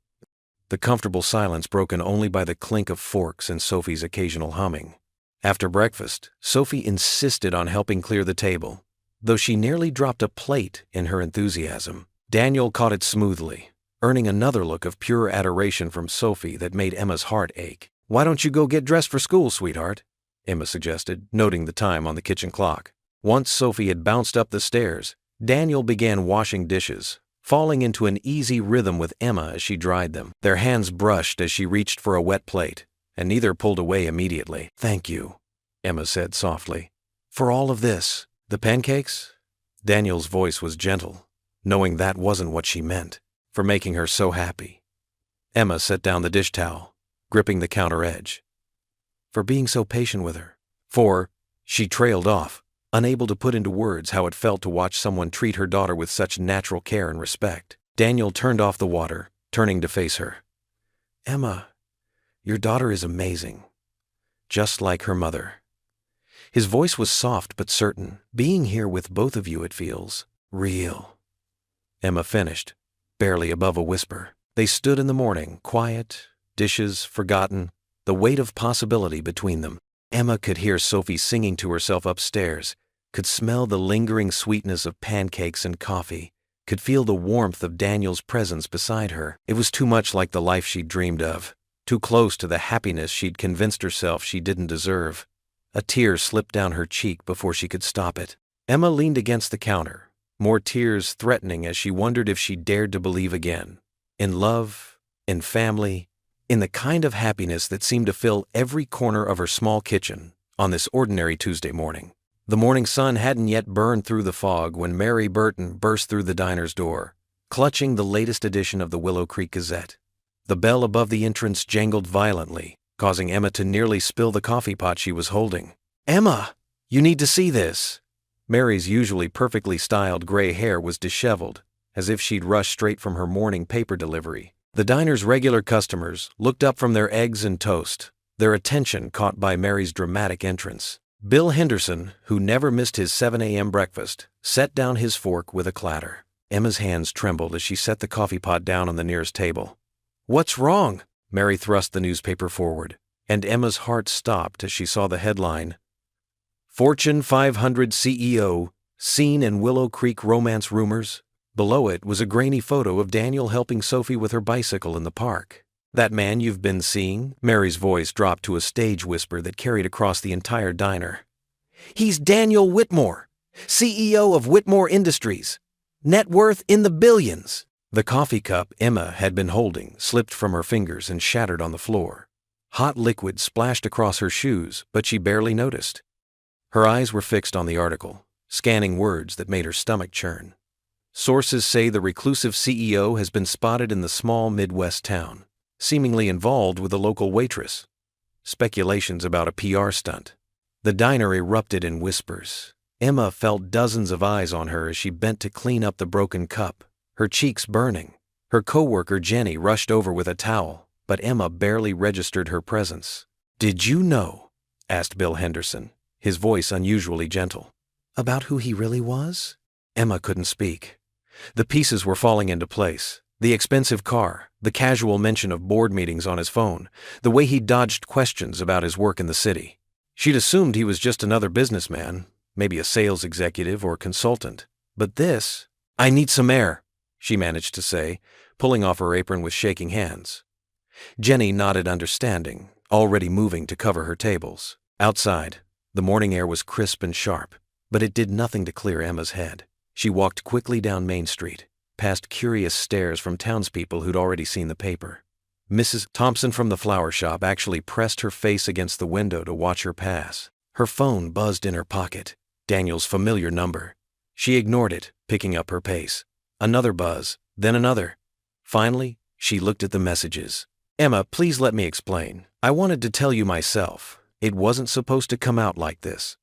the comfortable silence broken only by the clink of forks and Sophie's occasional humming. After breakfast, Sophie insisted on helping clear the table, though she nearly dropped a plate in her enthusiasm. Daniel caught it smoothly, earning another look of pure adoration from Sophie that made Emma's heart ache. "Why don't you go get dressed for school, sweetheart?" Emma suggested, noting the time on the kitchen clock. Once Sophie had bounced up the stairs, Daniel began washing dishes, falling into an easy rhythm with Emma as she dried them. Their hands brushed as she reached for a wet plate, and neither pulled away immediately. "Thank you," Emma said softly. "For all of this." "The pancakes?" Daniel's voice was gentle, knowing that wasn't what she meant. "For making her so happy." Emma set down the dish towel, gripping the counter edge. "For being so patient with her." She trailed off, unable to put into words how it felt to watch someone treat her daughter with such natural care and respect. Daniel turned off the water, turning to face her. "Emma, your daughter is amazing. Just like her mother." His voice was soft but certain. "Being here with both of you, it feels real." Emma finished, barely above a whisper. They stood in the morning, quiet, dishes forgotten, the weight of possibility between them. Emma could hear Sophie singing to herself upstairs, could smell the lingering sweetness of pancakes and coffee, could feel the warmth of Daniel's presence beside her. It was too much like the life she'd dreamed of, too close to the happiness she'd convinced herself she didn't deserve. A tear slipped down her cheek before she could stop it. Emma leaned against the counter, more tears threatening as she wondered if she dared to believe again. In love, in family, in the kind of happiness that seemed to fill every corner of her small kitchen on this ordinary Tuesday morning. The morning sun hadn't yet burned through the fog when Mary Burton burst through the diner's door, clutching the latest edition of the Willow Creek Gazette. The bell above the entrance jangled violently, causing Emma to nearly spill the coffee pot she was holding. "Emma, you need to see this." Mary's usually perfectly styled gray hair was disheveled, as if she'd rushed straight from her morning paper delivery. The diner's regular customers looked up from their eggs and toast, their attention caught by Mary's dramatic entrance. Bill Henderson, who never missed his 7 a.m. breakfast, set down his fork with a clatter. Emma's hands trembled as she set the coffee pot down on the nearest table. "What's wrong?" Mary thrust the newspaper forward, and Emma's heart stopped as she saw the headline, "Fortune 500 CEO, Seen in Willow Creek Romance Rumors." Below it was a grainy photo of Daniel helping Sophie with her bicycle in the park. "That man you've been seeing?" Mary's voice dropped to a stage whisper that carried across the entire diner. "He's Daniel Whitmore, CEO of Whitmore Industries. Net worth in the billions." The coffee cup Emma had been holding slipped from her fingers and shattered on the floor. Hot liquid splashed across her shoes, but she barely noticed. Her eyes were fixed on the article, scanning words that made her stomach churn. Sources say the reclusive CEO has been spotted in the small Midwest town, seemingly involved with a local waitress. Speculations about a PR stunt. The diner erupted in whispers. Emma felt dozens of eyes on her as she bent to clean up the broken cup, her cheeks burning. Her coworker Jenny rushed over with a towel, but Emma barely registered her presence. "Did you know?" asked Bill Henderson, his voice unusually gentle. "About who he really was?" Emma couldn't speak. The pieces were falling into place. The expensive car, the casual mention of board meetings on his phone, the way he dodged questions about his work in the city. She'd assumed he was just another businessman, maybe a sales executive or consultant. But this— "I need some air," she managed to say, pulling off her apron with shaking hands. Jenny nodded understanding, already moving to cover her tables. Outside, the morning air was crisp and sharp, but it did nothing to clear Emma's head. She walked quickly down Main Street, past curious stares from townspeople who'd already seen the paper. Mrs. Thompson from the flower shop actually pressed her face against the window to watch her pass. Her phone buzzed in her pocket, Daniel's familiar number. She ignored it, picking up her pace. Another buzz, then another. Finally, she looked at the messages. "Emma, please let me explain. I wanted to tell you myself. It wasn't supposed to come out like this."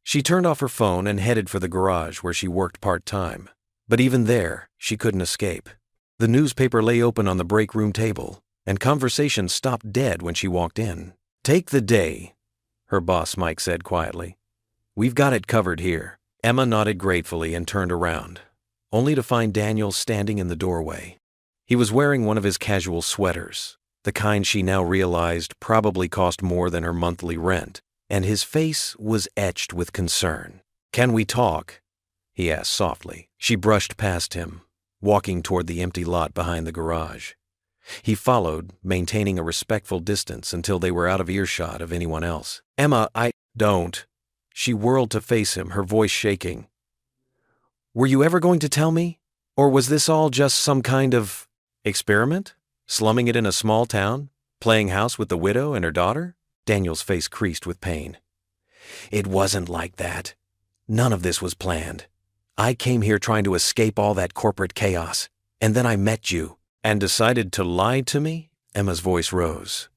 She turned off her phone and headed for the garage where she worked part-time. But even there, she couldn't escape. The newspaper lay open on the break room table, and conversation stopped dead when she walked in. "Take the day," her boss Mike said quietly. "We've got it covered here." Emma nodded gratefully and turned around, only to find Daniel standing in the doorway. He was wearing one of his casual sweaters, the kind she now realized probably cost more than her monthly rent, and his face was etched with concern. "Can we talk?" he asked softly. She brushed past him, walking toward the empty lot behind the garage. He followed, maintaining a respectful distance until they were out of earshot of anyone else. "Emma, I don't." She whirled to face him, her voice shaking. "Were you ever going to tell me? Or was this all just some kind of experiment? Slumming it in a small town? Playing house with the widow and her daughter?" Daniel's face creased with pain. "It wasn't like that. None of this was planned. I came here trying to escape all that corporate chaos, and then I met you." "And decided to lie to me?" Emma's voice rose.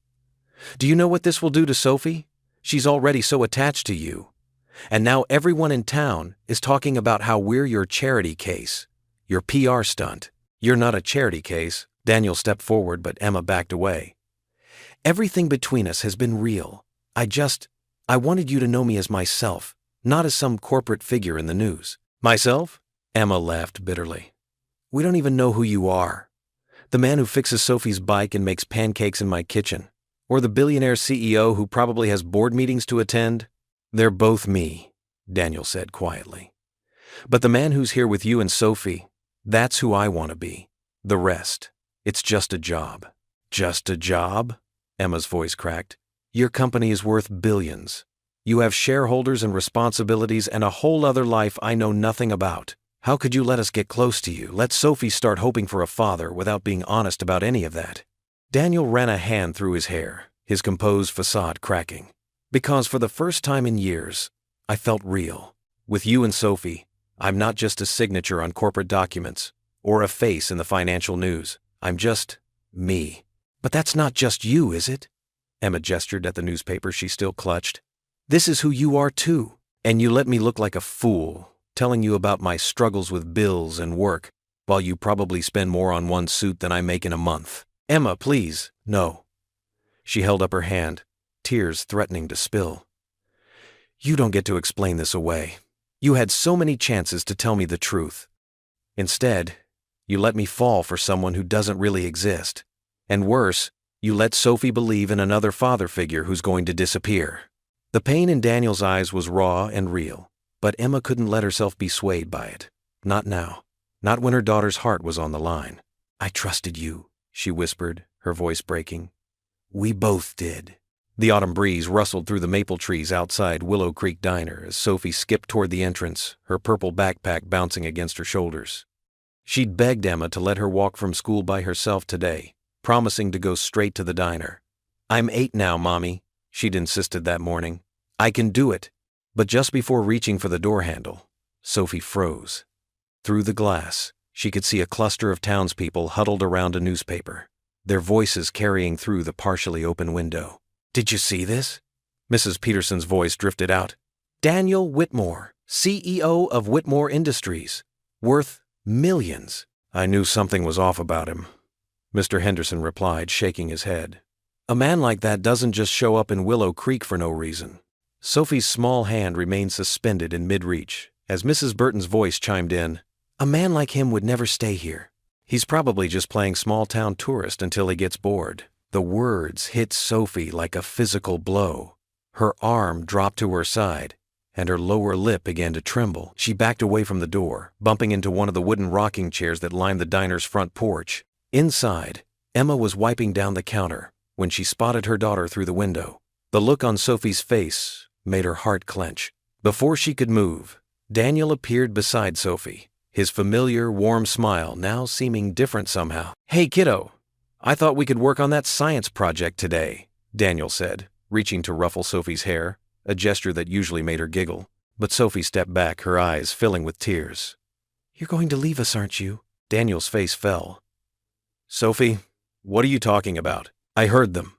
"Do you know what this will do to Sophie? She's already so attached to you. And now everyone in town is talking about how we're your charity case, your PR stunt." "You're not a charity case." Daniel stepped forward, but Emma backed away. "Everything between us has been real. I wanted you to know me as myself, not as some corporate figure in the news." "Myself?" Emma laughed bitterly. "We don't even know who you are. The man who fixes Sophie's bike and makes pancakes in my kitchen, or the billionaire CEO who probably has board meetings to attend. They're both me," Daniel said quietly. "But the man who's here with you and Sophie, that's who I want to be. The rest, it's just a job." "Just a job?" Emma's voice cracked. "Your company is worth billions. You have shareholders and responsibilities and a whole other life I know nothing about. How could you let us get close to you, let Sophie start hoping for a father without being honest about any of that?" Daniel ran a hand through his hair, his composed facade cracking. "Because for the first time in years, I felt real. With you and Sophie, I'm not just a signature on corporate documents or a face in the financial news. I'm just me." "But that's not just you, is it?" Emma gestured at the newspaper she still clutched. "This is who you are too. And you let me look like a fool, telling you about my struggles with bills and work, while you probably spend more on one suit than I make in a month." "Emma, please, no." She held up her hand, tears threatening to spill. "You don't get to explain this away. You had so many chances to tell me the truth. Instead, you let me fall for someone who doesn't really exist. And worse, you let Sophie believe in another father figure who's going to disappear." The pain in Daniel's eyes was raw and real, but Emma couldn't let herself be swayed by it. Not now. Not when her daughter's heart was on the line. "I trusted you," she whispered, her voice breaking. "We both did." The autumn breeze rustled through the maple trees outside Willow Creek Diner as Sophie skipped toward the entrance, her purple backpack bouncing against her shoulders. She'd begged Emma to let her walk from school by herself today, promising to go straight to the diner. "I'm 8 now, Mommy," she'd insisted that morning. "I can do it." But just before reaching for the door handle, Sophie froze. Through the glass, she could see a cluster of townspeople huddled around a newspaper, their voices carrying through the partially open window. "Did you see this?" Mrs. Peterson's voice drifted out. "Daniel Whitmore, CEO of Whitmore Industries, worth millions." "I knew something was off about him," Mr. Henderson replied, shaking his head. "A man like that doesn't just show up in Willow Creek for no reason." Sophie's small hand remained suspended in mid-reach as Mrs. Burton's voice chimed in. "A man like him would never stay here. He's probably just playing small-town tourist until he gets bored." The words hit Sophie like a physical blow. Her arm dropped to her side, and her lower lip began to tremble. She backed away from the door, bumping into one of the wooden rocking chairs that lined the diner's front porch. Inside, Emma was wiping down the counter when she spotted her daughter through the window. The look on Sophie's face made her heart clench. Before she could move, Daniel appeared beside Sophie, his familiar, warm smile now seeming different somehow. "Hey, kiddo, I thought we could work on that science project today," Daniel said, reaching to ruffle Sophie's hair, a gesture that usually made her giggle. But Sophie stepped back, her eyes filling with tears. "You're going to leave us, aren't you?" Daniel's face fell. "Sophie, what are you talking about? I heard them."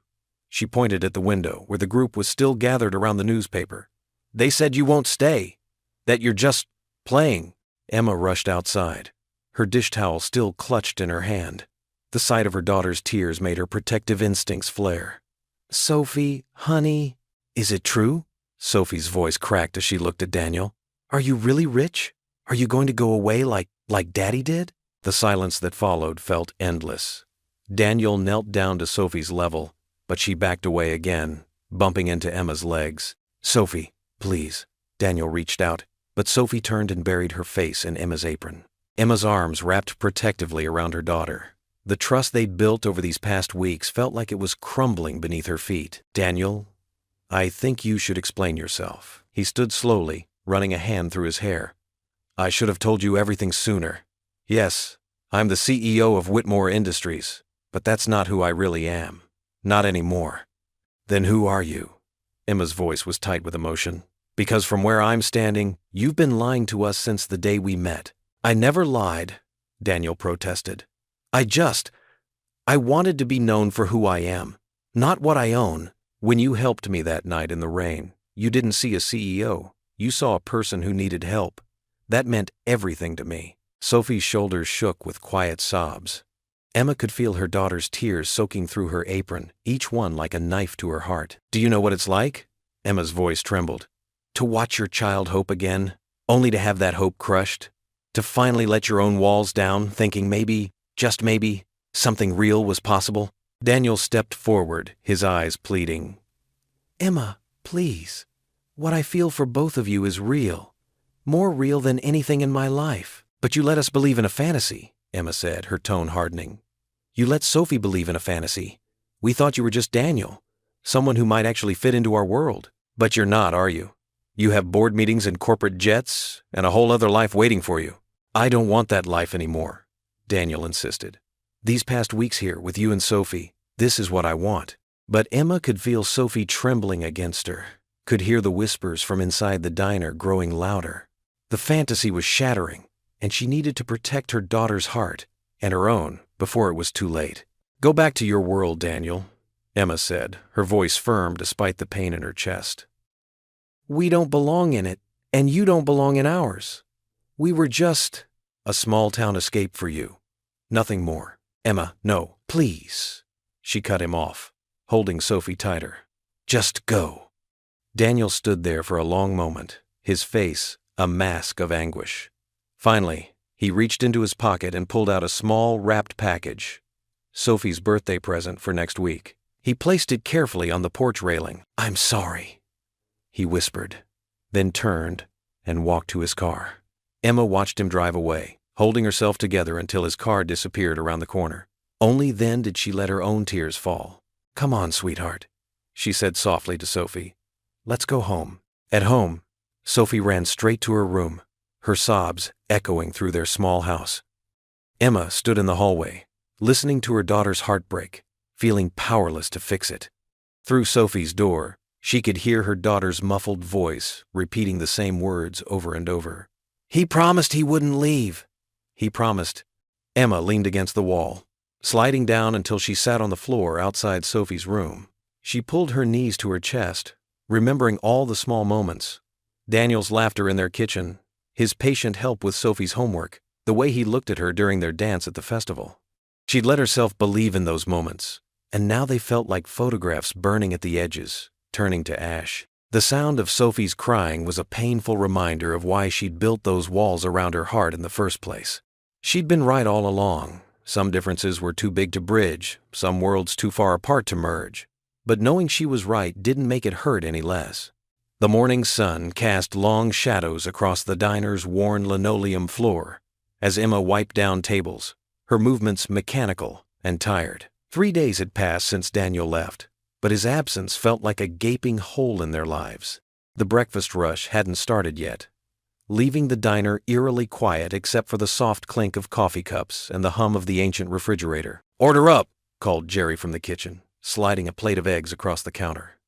She pointed at the window where the group was still gathered around the newspaper. "They said you won't stay, that you're just playing." Emma rushed outside, her dish towel still clutched in her hand. The sight of her daughter's tears made her protective instincts flare. "Sophie, honey, is it true?" Sophie's voice cracked as she looked at Daniel. "Are you really rich? Are you going to go away like Daddy did?" The silence that followed felt endless. Daniel knelt down to Sophie's level, but she backed away again, bumping into Emma's legs. "Sophie, please." Daniel reached out, but Sophie turned and buried her face in Emma's apron. Emma's arms wrapped protectively around her daughter. The trust they'd built over these past weeks felt like it was crumbling beneath her feet. "Daniel, I think you should explain yourself." He stood slowly, running a hand through his hair. "I should have told you everything sooner. Yes, I'm the CEO of Whitmore Industries, but that's not who I really am. Not anymore." "Then who are you?" Emma's voice was tight with emotion. "Because from where I'm standing, you've been lying to us since the day we met." "I never lied," Daniel protested. I wanted to be known for who I am, not what I own." "When you helped me that night in the rain, you didn't see a CEO. You saw a person who needed help. That meant everything to me." Sophie's shoulders shook with quiet sobs. Emma could feel her daughter's tears soaking through her apron, each one like a knife to her heart. "Do you know what it's like?" Emma's voice trembled. "To watch your child hope again, only to have that hope crushed. To finally let your own walls down, thinking maybe, just maybe, something real was possible." Daniel stepped forward, his eyes pleading. "Emma, please. What I feel for both of you is real. More real than anything in my life." "But you let us believe in a fantasy," Emma said, her tone hardening. "You let Sophie believe in a fantasy. We thought you were just Daniel, someone who might actually fit into our world." But you're not, are you? You have board meetings and corporate jets and a whole other life waiting for you. I don't want that life anymore, Daniel insisted. These past weeks here with you and Sophie, this is what I want. But Emma could feel Sophie trembling against her, could hear the whispers from inside the diner growing louder. The fantasy was shattering, and she needed to protect her daughter's heart and her own before it was too late. Go back to your world, Daniel, Emma said, her voice firm despite the pain in her chest. We don't belong in it, and you don't belong in ours. We were just a small-town escape for you. Nothing more. Emma, no, please. She cut him off, holding Sophie tighter. Just go. Daniel stood there for a long moment, his face a mask of anguish. Finally, he reached into his pocket and pulled out a small, wrapped package. Sophie's birthday present for next week. He placed it carefully on the porch railing. I'm sorry, he whispered, then turned and walked to his car. Emma watched him drive away, holding herself together until his car disappeared around the corner. Only then did she let her own tears fall. Come on, sweetheart, she said softly to Sophie. Let's go home. At home, Sophie ran straight to her room, her sobs echoing through their small house. Emma stood in the hallway, listening to her daughter's heartbreak, feeling powerless to fix it. Through Sophie's door, she could hear her daughter's muffled voice repeating the same words over and over. He promised he wouldn't leave. He promised. Emma leaned against the wall, sliding down until she sat on the floor outside Sophie's room. She pulled her knees to her chest, remembering all the small moments. Daniel's laughter in their kitchen, his patient help with Sophie's homework, the way he looked at her during their dance at the festival. She'd let herself believe in those moments, and now they felt like photographs burning at the edges, turning to ash. The sound of Sophie's crying was a painful reminder of why she'd built those walls around her heart in the first place. She'd been right all along. Some differences were too big to bridge, some worlds too far apart to merge. But knowing she was right didn't make it hurt any less. The morning sun cast long shadows across the diner's worn linoleum floor as Emma wiped down tables, her movements mechanical and tired. 3 days had passed since Daniel left, but his absence felt like a gaping hole in their lives. The breakfast rush hadn't started yet, leaving the diner eerily quiet except for the soft clink of coffee cups and the hum of the ancient refrigerator. "Order up," called Jerry from the kitchen, sliding a plate of eggs across the counter.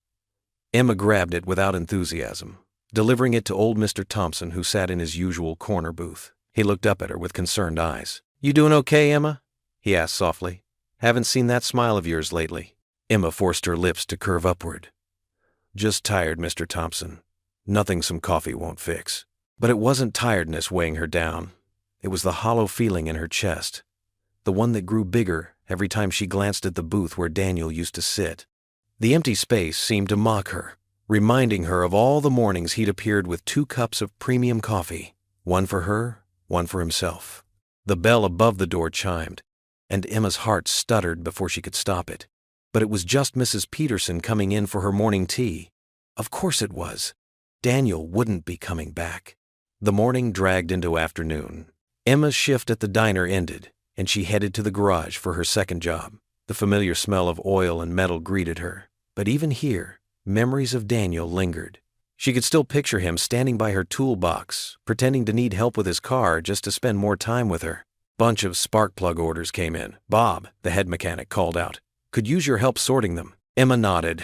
Emma grabbed it without enthusiasm, delivering it to old Mr. Thompson, who sat in his usual corner booth. He looked up at her with concerned eyes. "You doing okay, Emma?" he asked softly. "Haven't seen that smile of yours lately." Emma forced her lips to curve upward. "Just tired, Mr. Thompson. Nothing some coffee won't fix." But it wasn't tiredness weighing her down. It was the hollow feeling in her chest, the one that grew bigger every time she glanced at the booth where Daniel used to sit. The empty space seemed to mock her, reminding her of all the mornings he'd appeared with 2 cups of premium coffee, one for her, one for himself. The bell above the door chimed, and Emma's heart stuttered before she could stop it. But it was just Mrs. Peterson coming in for her morning tea. Of course it was. Daniel wouldn't be coming back. The morning dragged into afternoon. Emma's shift at the diner ended, and she headed to the garage for her second job. The familiar smell of oil and metal greeted her. But even here, memories of Daniel lingered. She could still picture him standing by her toolbox, pretending to need help with his car just to spend more time with her. Bunch of spark plug orders came in. Bob, the head mechanic, called out, "Could use your help sorting them." Emma nodded,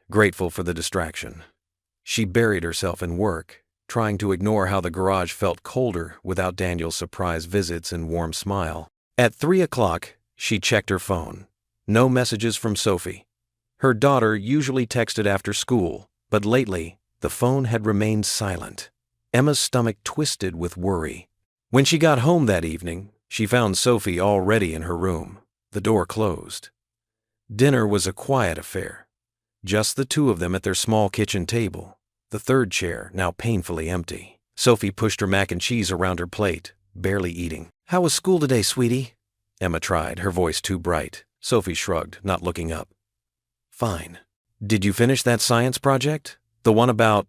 grateful for the distraction. She buried herself in work, trying to ignore how the garage felt colder without Daniel's surprise visits and warm smile. At 3 o'clock, she checked her phone. No messages from Sophie. Her daughter usually texted after school, but lately, the phone had remained silent. Emma's stomach twisted with worry. When she got home that evening, she found Sophie already in her room, the door closed. Dinner was a quiet affair. Just the 2 of them at their small kitchen table, the third chair now painfully empty. Sophie pushed her mac and cheese around her plate, barely eating. "How was school today, sweetie?" Emma tried, her voice too bright. Sophie shrugged, not looking up. "Fine. Did you finish that science project? The one about—"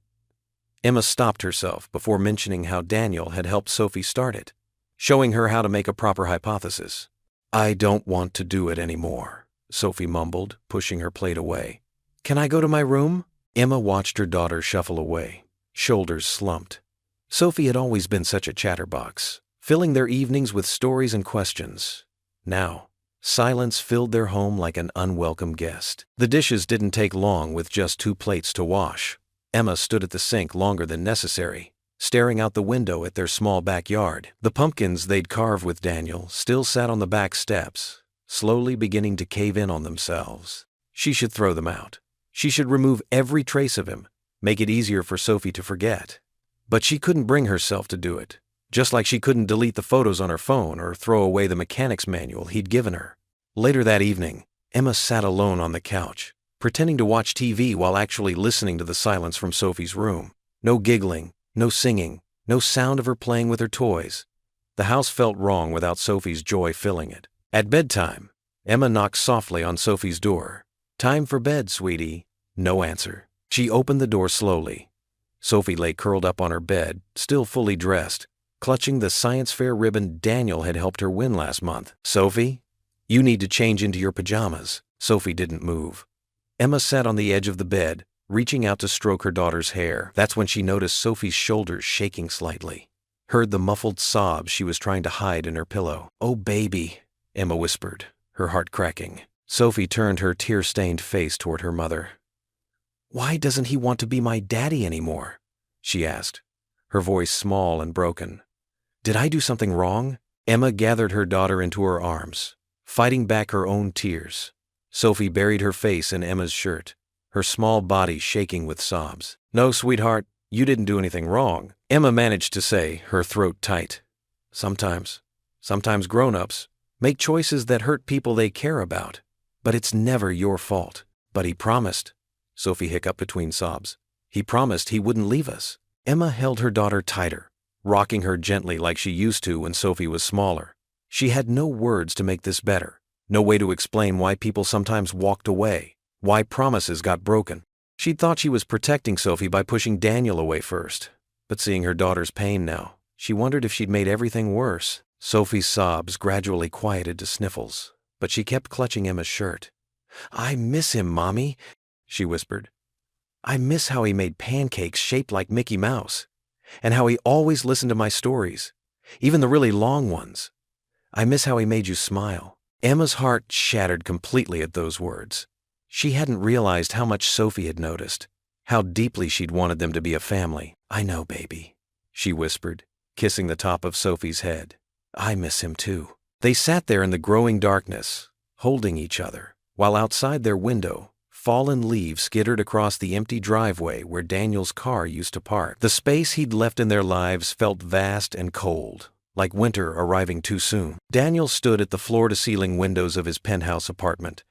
Emma stopped herself before mentioning how Daniel had helped Sophie start it, showing her how to make a proper hypothesis. "I don't want to do it anymore," Sophie mumbled, pushing her plate away. "Can I go to my room?" Emma watched her daughter shuffle away, shoulders slumped. Sophie had always been such a chatterbox, filling their evenings with stories and questions. Now, silence filled their home like an unwelcome guest. The dishes didn't take long with just 2 plates to wash. Emma stood at the sink longer than necessary, staring out the window at their small backyard. The pumpkins they'd carved with Daniel still sat on the back steps, slowly beginning to cave in on themselves. She should throw them out. She should remove every trace of him, make it easier for Sophie to forget. But she couldn't bring herself to do it, just like she couldn't delete the photos on her phone or throw away the mechanic's manual he'd given her. Later that evening, Emma sat alone on the couch, pretending to watch TV while actually listening to the silence from Sophie's room. No giggling, no singing, no sound of her playing with her toys. The house felt wrong without Sophie's joy filling it. At bedtime, Emma knocked softly on Sophie's door. "Time for bed, sweetie." No answer. She opened the door slowly. Sophie lay curled up on her bed, still fully dressed, clutching the science fair ribbon Daniel had helped her win last month. "Sophie, you need to change into your pajamas." Sophie didn't move. Emma sat on the edge of the bed, reaching out to stroke her daughter's hair. That's when she noticed Sophie's shoulders shaking slightly, heard the muffled sobs she was trying to hide in her pillow. "Oh, baby," Emma whispered, her heart cracking. Sophie turned her tear-stained face toward her mother. "Why doesn't he want to be my daddy anymore?" she asked, her voice small and broken. "Did I do something wrong?" Emma gathered her daughter into her arms, fighting back her own tears. Sophie buried her face in Emma's shirt, her small body shaking with sobs. "No, sweetheart, you didn't do anything wrong," Emma managed to say, her throat tight. Sometimes grown-ups make choices that hurt people they care about, but it's never your fault." "But he promised," Sophie hiccuped between sobs. "He promised he wouldn't leave us." Emma held her daughter tighter, rocking her gently like she used to when Sophie was smaller. She had no words to make this better, no way to explain why people sometimes walked away, why promises got broken. She'd thought she was protecting Sophie by pushing Daniel away first, but seeing her daughter's pain now, she wondered if she'd made everything worse. Sophie's sobs gradually quieted to sniffles, but she kept clutching Emma's shirt. "I miss him, Mommy," she whispered. "I miss how he made pancakes shaped like Mickey Mouse, and how he always listened to my stories, even the really long ones. I miss how he made you smile." Emma's heart shattered completely at those words. She hadn't realized how much Sophie had noticed, how deeply she'd wanted them to be a family. "I know, baby," she whispered, kissing the top of Sophie's head. "I miss him too." They sat there in the growing darkness, holding each other, while outside their window, fallen leaves skittered across the empty driveway where Daniel's car used to park. The space he'd left in their lives felt vast and cold, like winter arriving too soon. Daniel stood at the floor-to-ceiling windows of his penthouse apartment,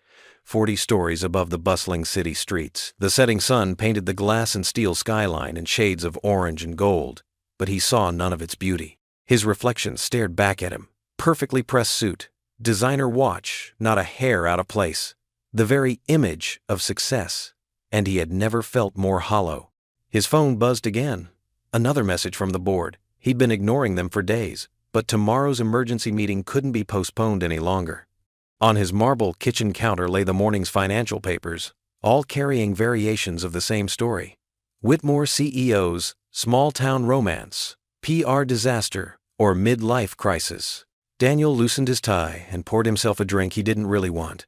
40 stories above the bustling city streets. The setting sun painted the glass and steel skyline in shades of orange and gold, but he saw none of its beauty. His reflection stared back at him. Perfectly pressed suit, designer watch, not a hair out of place. The very image of success, and he had never felt more hollow. His phone buzzed again. Another message from the board. He'd been ignoring them for days, but tomorrow's emergency meeting couldn't be postponed any longer. On his marble kitchen counter lay the morning's financial papers, all carrying variations of the same story. Whitmore CEO's small-town romance, PR disaster, or midlife crisis. Daniel loosened his tie and poured himself a drink he didn't really want.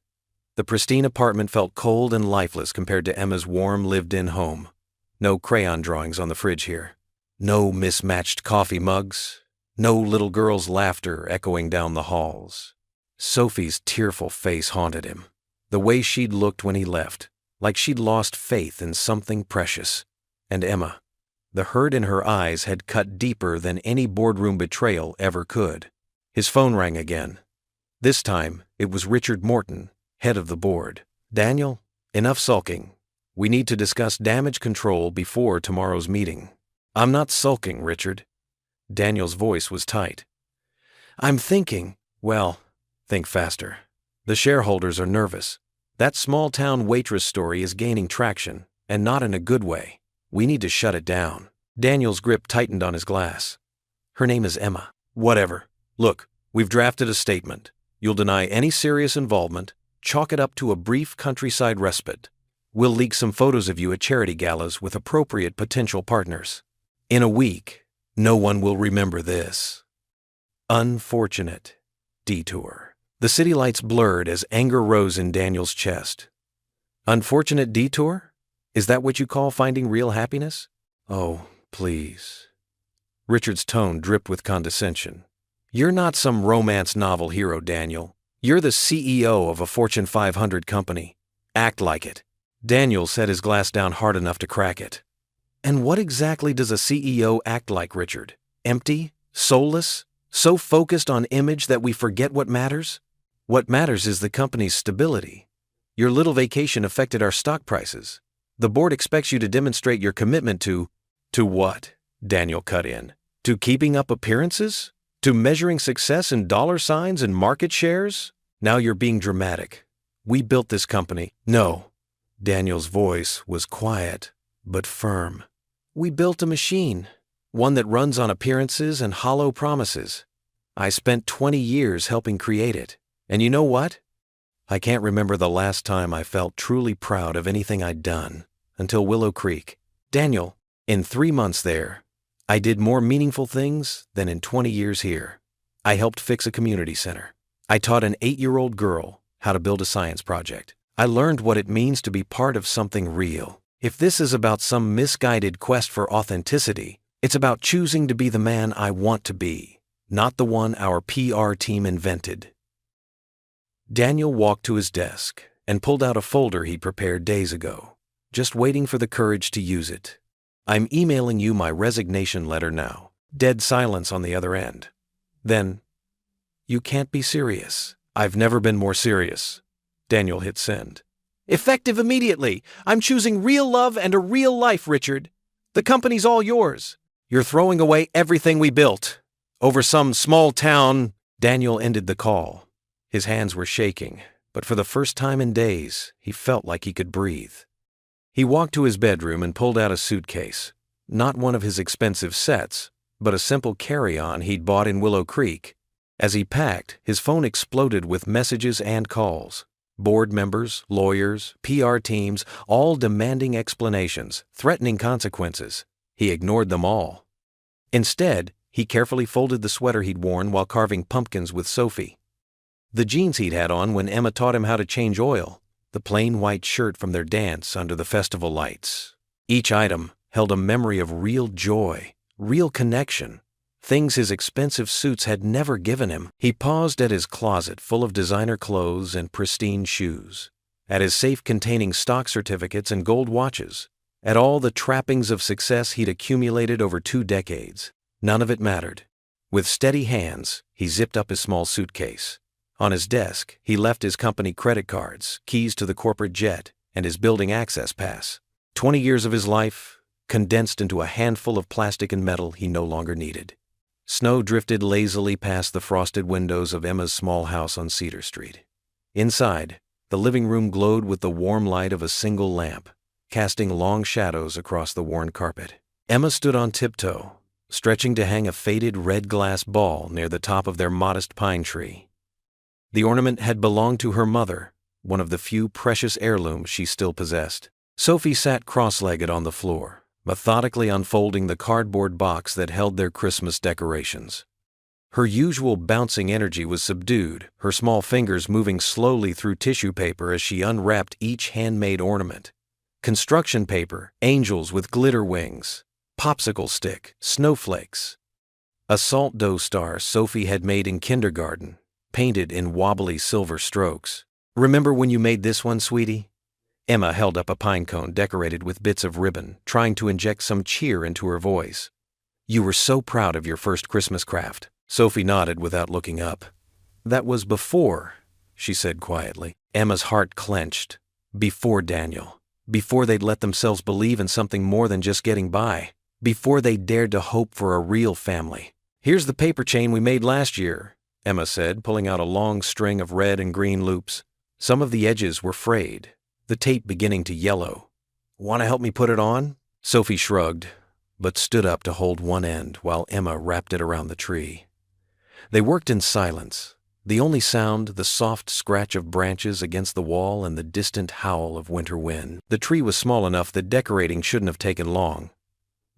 The pristine apartment felt cold and lifeless compared to Emma's warm, lived-in home. No crayon drawings on the fridge here. No mismatched coffee mugs. No little girl's laughter echoing down the halls. Sophie's tearful face haunted him. The way she'd looked when he left, like she'd lost faith in something precious. And Emma, the hurt in her eyes had cut deeper than any boardroom betrayal ever could. His phone rang again. This time, it was Richard Morton, head of the board. "Daniel, enough sulking. We need to discuss damage control before tomorrow's meeting." "I'm not sulking, Richard." Daniel's voice was tight. "I'm thinking." "Well, think faster. The shareholders are nervous. That small-town waitress story is gaining traction, and not in a good way. We need to shut it down." Daniel's grip tightened on his glass. "Her name is Emma." "Whatever. Look, we've drafted a statement. You'll deny any serious involvement, chalk it up to a brief countryside respite. We'll leak some photos of you at charity galas with appropriate potential partners. In a week, no one will remember this. Unfortunate detour. The city lights blurred as anger rose in Daniel's chest. Unfortunate detour? Is that what you call finding real happiness? Oh, please. Richard's tone dripped with condescension. You're not some romance novel hero, Daniel. You're the CEO of a Fortune 500 company. Act like it. Daniel set his glass down hard enough to crack it. And what exactly does a CEO act like, Richard? Empty? Soulless? So focused on image that we forget what matters? What matters is the company's stability. Your little vacation affected our stock prices. The board expects you to demonstrate your commitment to what? Daniel cut in. To keeping up appearances? To measuring success in dollar signs and market shares? Now you're being dramatic. We built this company. No. Daniel's voice was quiet, but firm. We built a machine, one that runs on appearances and hollow promises. I spent 20 years helping create it. And you know what? I can't remember the last time I felt truly proud of anything I'd done until Willow Creek. Daniel, in 3 months there, I did more meaningful things than in 20 years here. I helped fix a community center. I taught an 8-year-old girl how to build a science project. I learned what it means to be part of something real. If this is about some misguided quest for authenticity, it's about choosing to be the man I want to be, not the one our PR team invented. Daniel walked to his desk and pulled out a folder he prepared days ago, just waiting for the courage to use it. I'm emailing you my resignation letter now. Dead silence on the other end. Then, you can't be serious. I've never been more serious. Daniel hit send. Effective immediately. I'm choosing real love and a real life, Richard. The company's all yours. You're throwing away everything we built. Over some small town. Daniel ended the call. His hands were shaking, but for the first time in days, he felt like he could breathe. He walked to his bedroom and pulled out a suitcase. Not one of his expensive sets, but a simple carry-on he'd bought in Willow Creek. As he packed, his phone exploded with messages and calls. Board members, lawyers, PR teams, all demanding explanations, threatening consequences. He ignored them all. Instead, he carefully folded the sweater he'd worn while carving pumpkins with Sophie. The jeans he'd had on when Emma taught him how to change oil. The plain white shirt from their dance under the festival lights. Each item held a memory of real joy, real connection, things his expensive suits had never given him. He paused at his closet full of designer clothes and pristine shoes, at his safe containing stock certificates and gold watches, at all the trappings of success he'd accumulated over 2 decades. None of it mattered. With steady hands, he zipped up his small suitcase. On his desk, he left his company credit cards, keys to the corporate jet, and his building access pass. 20 years of his life, condensed into a handful of plastic and metal he no longer needed. Snow drifted lazily past the frosted windows of Emma's small house on Cedar Street. Inside, the living room glowed with the warm light of a single lamp, casting long shadows across the worn carpet. Emma stood on tiptoe, stretching to hang a faded red glass ball near the top of their modest pine tree. The ornament had belonged to her mother, one of the few precious heirlooms she still possessed. Sophie sat cross-legged on the floor, methodically unfolding the cardboard box that held their Christmas decorations. Her usual bouncing energy was subdued, her small fingers moving slowly through tissue paper as she unwrapped each handmade ornament. Construction paper, angels with glitter wings, popsicle stick, snowflakes. A salt dough star Sophie had made in kindergarten, painted in wobbly silver strokes. "Remember when you made this one, sweetie?" Emma held up a pine cone decorated with bits of ribbon, trying to inject some cheer into her voice. "You were so proud of your first Christmas craft." Sophie nodded without looking up. "That was before," she said quietly. Emma's heart clenched. Before Daniel. Before they'd let themselves believe in something more than just getting by. Before they dared to hope for a real family. "Here's the paper chain we made last year," Emma said, pulling out a long string of red and green loops. Some of the edges were frayed, the tape beginning to yellow. "Want to help me put it on?" Sophie shrugged, but stood up to hold one end while Emma wrapped it around the tree. They worked in silence, The only sound, the soft scratch of branches against the wall and the distant howl of winter wind. The tree was small enough that decorating shouldn't have taken long,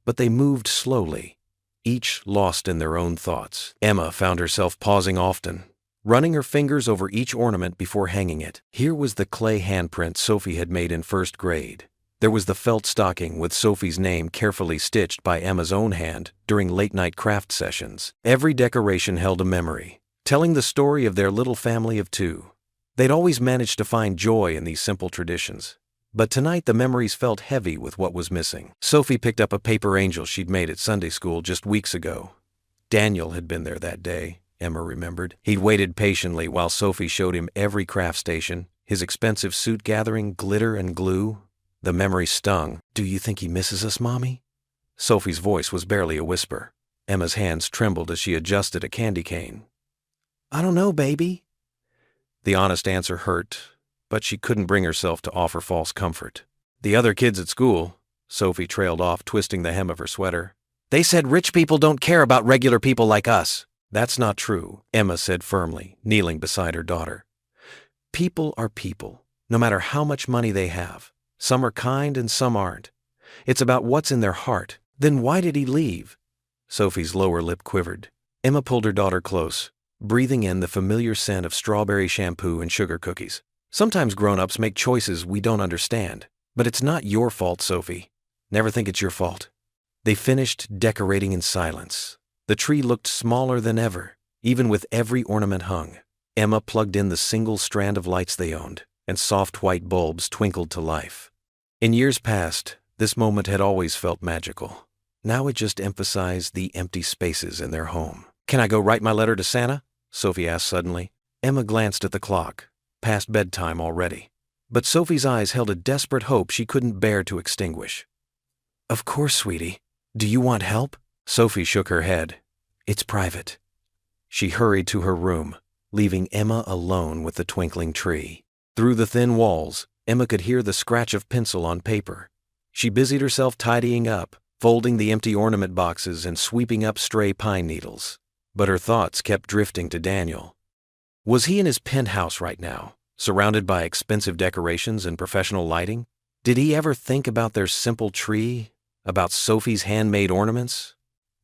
but they moved slowly, each lost in their own thoughts. Emma found herself pausing often, running her fingers over each ornament before hanging it. Here was the clay handprint Sophie had made in first grade. There was the felt stocking with Sophie's name carefully stitched by Emma's own hand during late-night craft sessions. Every decoration held a memory, telling the story of their little family of two. They'd always managed to find joy in these simple traditions, but tonight the memories felt heavy with what was missing. Sophie picked up a paper angel she'd made at Sunday school just weeks ago. Daniel had been there that day, Emma remembered. He'd waited patiently while Sophie showed him every craft station, his expensive suit gathering glitter and glue. The memory stung. "Do you think he misses us, Mommy?" Sophie's voice was barely a whisper. Emma's hands trembled as she adjusted a candy cane. "I don't know, baby." The honest answer hurt, but she couldn't bring herself to offer false comfort. "The other kids at school," Sophie trailed off, twisting the hem of her sweater, "they said rich people don't care about regular people like us." "That's not true," Emma said firmly, kneeling beside her daughter. "People are people, no matter how much money they have. Some are kind and some aren't. It's about what's in their heart." "Then why did he leave?" Sophie's lower lip quivered. Emma pulled her daughter close, breathing in the familiar scent of strawberry shampoo and sugar cookies. "Sometimes grown-ups make choices we don't understand, but it's not your fault, Sophie. Never think it's your fault." They finished decorating in silence. The tree looked smaller than ever, even with every ornament hung. Emma plugged in the single strand of lights they owned, and soft white bulbs twinkled to life. In years past, this moment had always felt magical. Now it just emphasized the empty spaces in their home. "Can I go write my letter to Santa?" Sophie asked suddenly. Emma glanced at the clock, past bedtime already. But Sophie's eyes held a desperate hope she couldn't bear to extinguish. "Of course, sweetie. Do you want help?" Sophie shook her head. "It's private." She hurried to her room, leaving Emma alone with the twinkling tree. Through the thin walls, Emma could hear the scratch of pencil on paper. She busied herself tidying up, folding the empty ornament boxes and sweeping up stray pine needles. But her thoughts kept drifting to Daniel. Was he in his penthouse right now, surrounded by expensive decorations and professional lighting? Did he ever think about their simple tree, about Sophie's handmade ornaments?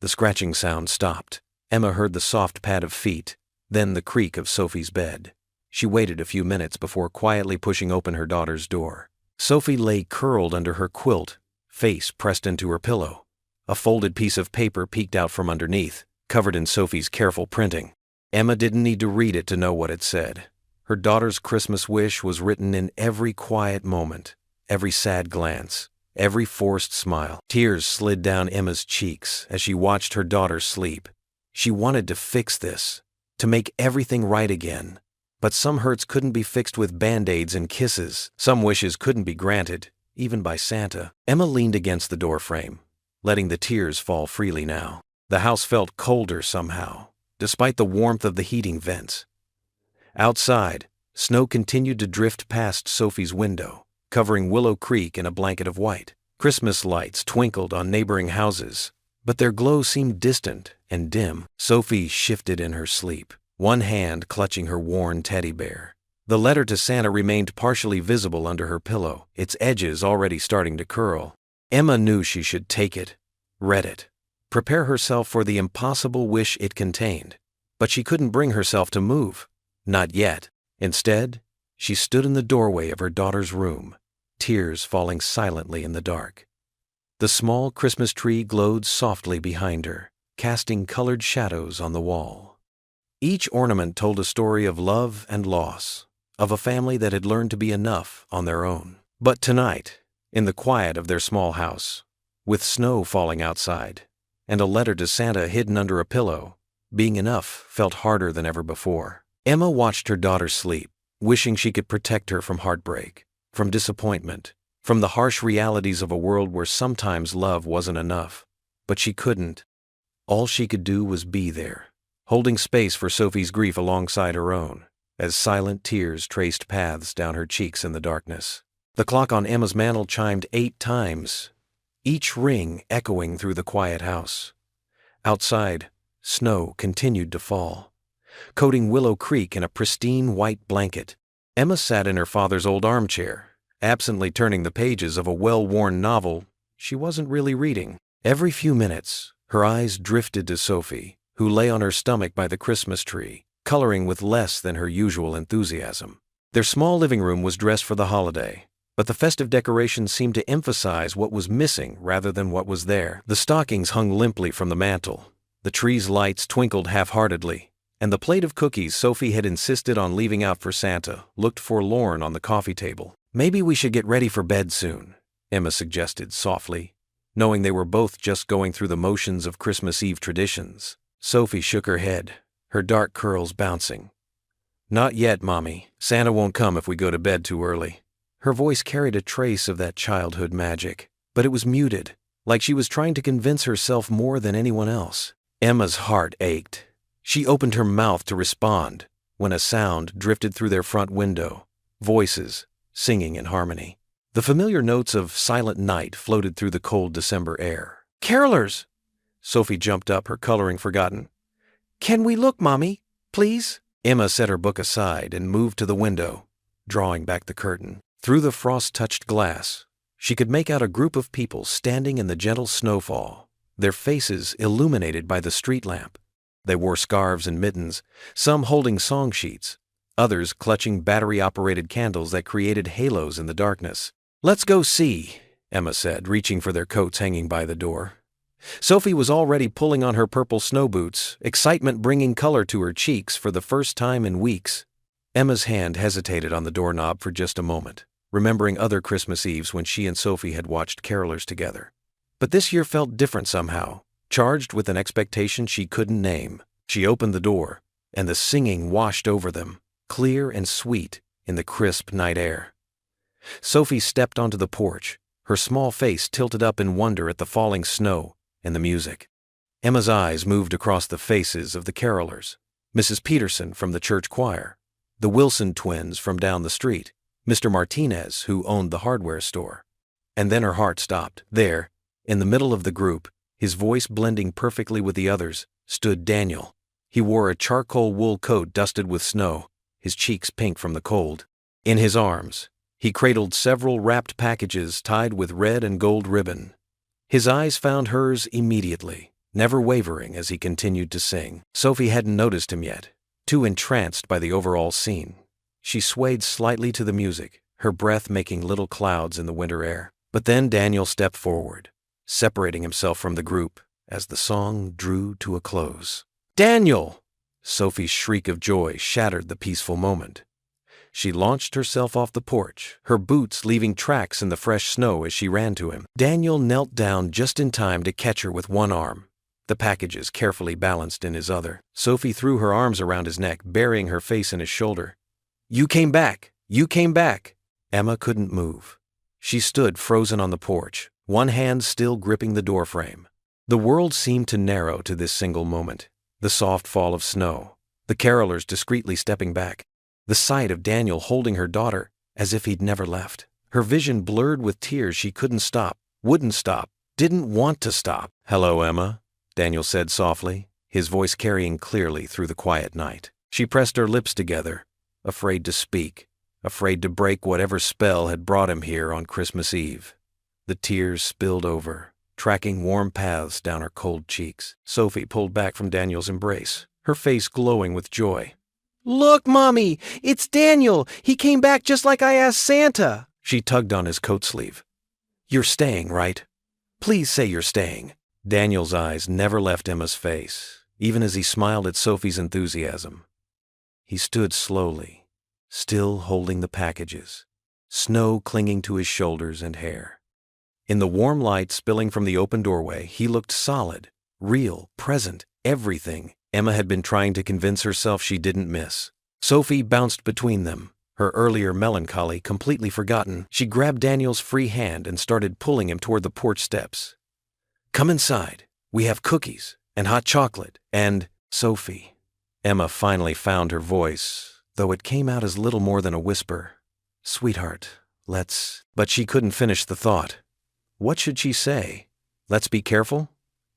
The scratching sound stopped. Emma heard the soft pad of feet, then the creak of Sophie's bed. She waited a few minutes before quietly pushing open her daughter's door. Sophie lay curled under her quilt, face pressed into her pillow. A folded piece of paper peeked out from underneath, covered in Sophie's careful printing. Emma didn't need to read it to know what it said. Her daughter's Christmas wish was written in every quiet moment, every sad glance, every forced smile. Tears slid down Emma's cheeks as she watched her daughter sleep. She wanted to fix this, to make everything right again. But some hurts couldn't be fixed with band-aids and kisses. Some wishes couldn't be granted, even by Santa. Emma leaned against the doorframe, letting the tears fall freely now. The house felt colder somehow, despite the warmth of the heating vents. Outside, snow continued to drift past Sophie's window, covering Willow Creek in a blanket of white. Christmas lights twinkled on neighboring houses, but their glow seemed distant and dim. Sophie shifted in her sleep, one hand clutching her worn teddy bear. The letter to Santa remained partially visible under her pillow, its edges already starting to curl. Emma knew she should take it, read it, prepare herself for the impossible wish it contained. But she couldn't bring herself to move. Not yet. Instead, she stood in the doorway of her daughter's room, tears falling silently in the dark. The small Christmas tree glowed softly behind her, casting colored shadows on the wall. Each ornament told a story of love and loss, of a family that had learned to be enough on their own. But tonight, in the quiet of their small house, with snow falling outside, and a letter to Santa hidden under a pillow, being enough felt harder than ever before. Emma watched her daughter sleep, wishing she could protect her from heartbreak, from disappointment, from the harsh realities of a world where sometimes love wasn't enough. But she couldn't. All she could do was be there, holding space for Sophie's grief alongside her own, as silent tears traced paths down her cheeks in the darkness. The clock on Emma's mantel chimed 8 times, each ring echoing through the quiet house. Outside, snow continued to fall, coating Willow Creek in a pristine white blanket. Emma sat in her father's old armchair, absently turning the pages of a well-worn novel she wasn't really reading. Every few minutes, her eyes drifted to Sophie, who lay on her stomach by the Christmas tree, coloring with less than her usual enthusiasm. Their small living room was dressed for the holiday, but the festive decorations seemed to emphasize what was missing rather than what was there. The stockings hung limply from the mantel, the tree's lights twinkled half-heartedly, and the plate of cookies Sophie had insisted on leaving out for Santa looked forlorn on the coffee table. "Maybe we should get ready for bed soon," Emma suggested softly, knowing they were both just going through the motions of Christmas Eve traditions. Sophie shook her head, her dark curls bouncing. "Not yet, Mommy. Santa won't come if we go to bed too early." Her voice carried a trace of that childhood magic, but it was muted, like she was trying to convince herself more than anyone else. Emma's heart ached. She opened her mouth to respond when a sound drifted through their front window, voices singing in harmony. The familiar notes of Silent Night floated through the cold December air. "Carolers!" Sophie jumped up, her coloring forgotten. "Can we look, Mommy? Please?" Emma set her book aside and moved to the window, drawing back the curtain. Through the frost-touched glass, she could make out a group of people standing in the gentle snowfall, their faces illuminated by the street lamp. They wore scarves and mittens, some holding song sheets, others clutching battery-operated candles that created halos in the darkness. "Let's go see," Emma said, reaching for their coats hanging by the door. Sophie was already pulling on her purple snow boots, excitement bringing color to her cheeks for the first time in weeks. Emma's hand hesitated on the doorknob for just a moment, remembering other Christmas Eves when she and Sophie had watched carolers together. But this year felt different somehow, charged with an expectation she couldn't name. She opened the door, and the singing washed over them, clear and sweet in the crisp night air. Sophie stepped onto the porch, her small face tilted up in wonder at the falling snow and the music. Emma's eyes moved across the faces of the carolers, Mrs. Peterson from the church choir, the Wilson twins from down the street, Mr. Martinez, who owned the hardware store. And then her heart stopped. There, in the middle of the group, his voice blending perfectly with the others, stood Daniel. He wore a charcoal wool coat dusted with snow, his cheeks pink from the cold. In his arms, he cradled several wrapped packages tied with red and gold ribbon. His eyes found hers immediately, never wavering as he continued to sing. Sophie hadn't noticed him yet, too entranced by the overall scene. She swayed slightly to the music, her breath making little clouds in the winter air. But then Daniel stepped forward, separating himself from the group as the song drew to a close. "Daniel!" Sophie's shriek of joy shattered the peaceful moment. She launched herself off the porch, her boots leaving tracks in the fresh snow as she ran to him. Daniel knelt down just in time to catch her with one arm, the packages carefully balanced in his other. Sophie threw her arms around his neck, burying her face in his shoulder. "You came back! You came back!" Emma couldn't move. She stood frozen on the porch, one hand still gripping the doorframe. The world seemed to narrow to this single moment. The soft fall of snow, the carolers discreetly stepping back, the sight of Daniel holding her daughter as if he'd never left. Her vision blurred with tears she couldn't stop, wouldn't stop, didn't want to stop. "Hello, Emma," Daniel said softly, his voice carrying clearly through the quiet night. She pressed her lips together, afraid to speak, afraid to break whatever spell had brought him here on Christmas Eve. The tears spilled over, tracking warm paths down her cold cheeks. Sophie pulled back from Daniel's embrace, her face glowing with joy. "Look, Mommy! It's Daniel! He came back just like I asked Santa!" She tugged on his coat sleeve. "You're staying, right? Please say you're staying." Daniel's eyes never left Emma's face, even as he smiled at Sophie's enthusiasm. He stood slowly, still holding the packages, snow clinging to his shoulders and hair. In the warm light spilling from the open doorway, he looked solid, real, present, everything Emma had been trying to convince herself she didn't miss. Sophie bounced between them, her earlier melancholy completely forgotten. She grabbed Daniel's free hand and started pulling him toward the porch steps. "Come inside. We have cookies and hot chocolate and—" "Sophie." Emma finally found her voice, though it came out as little more than a whisper. "Sweetheart, let's—" But she couldn't finish the thought. What should she say? Let's be careful?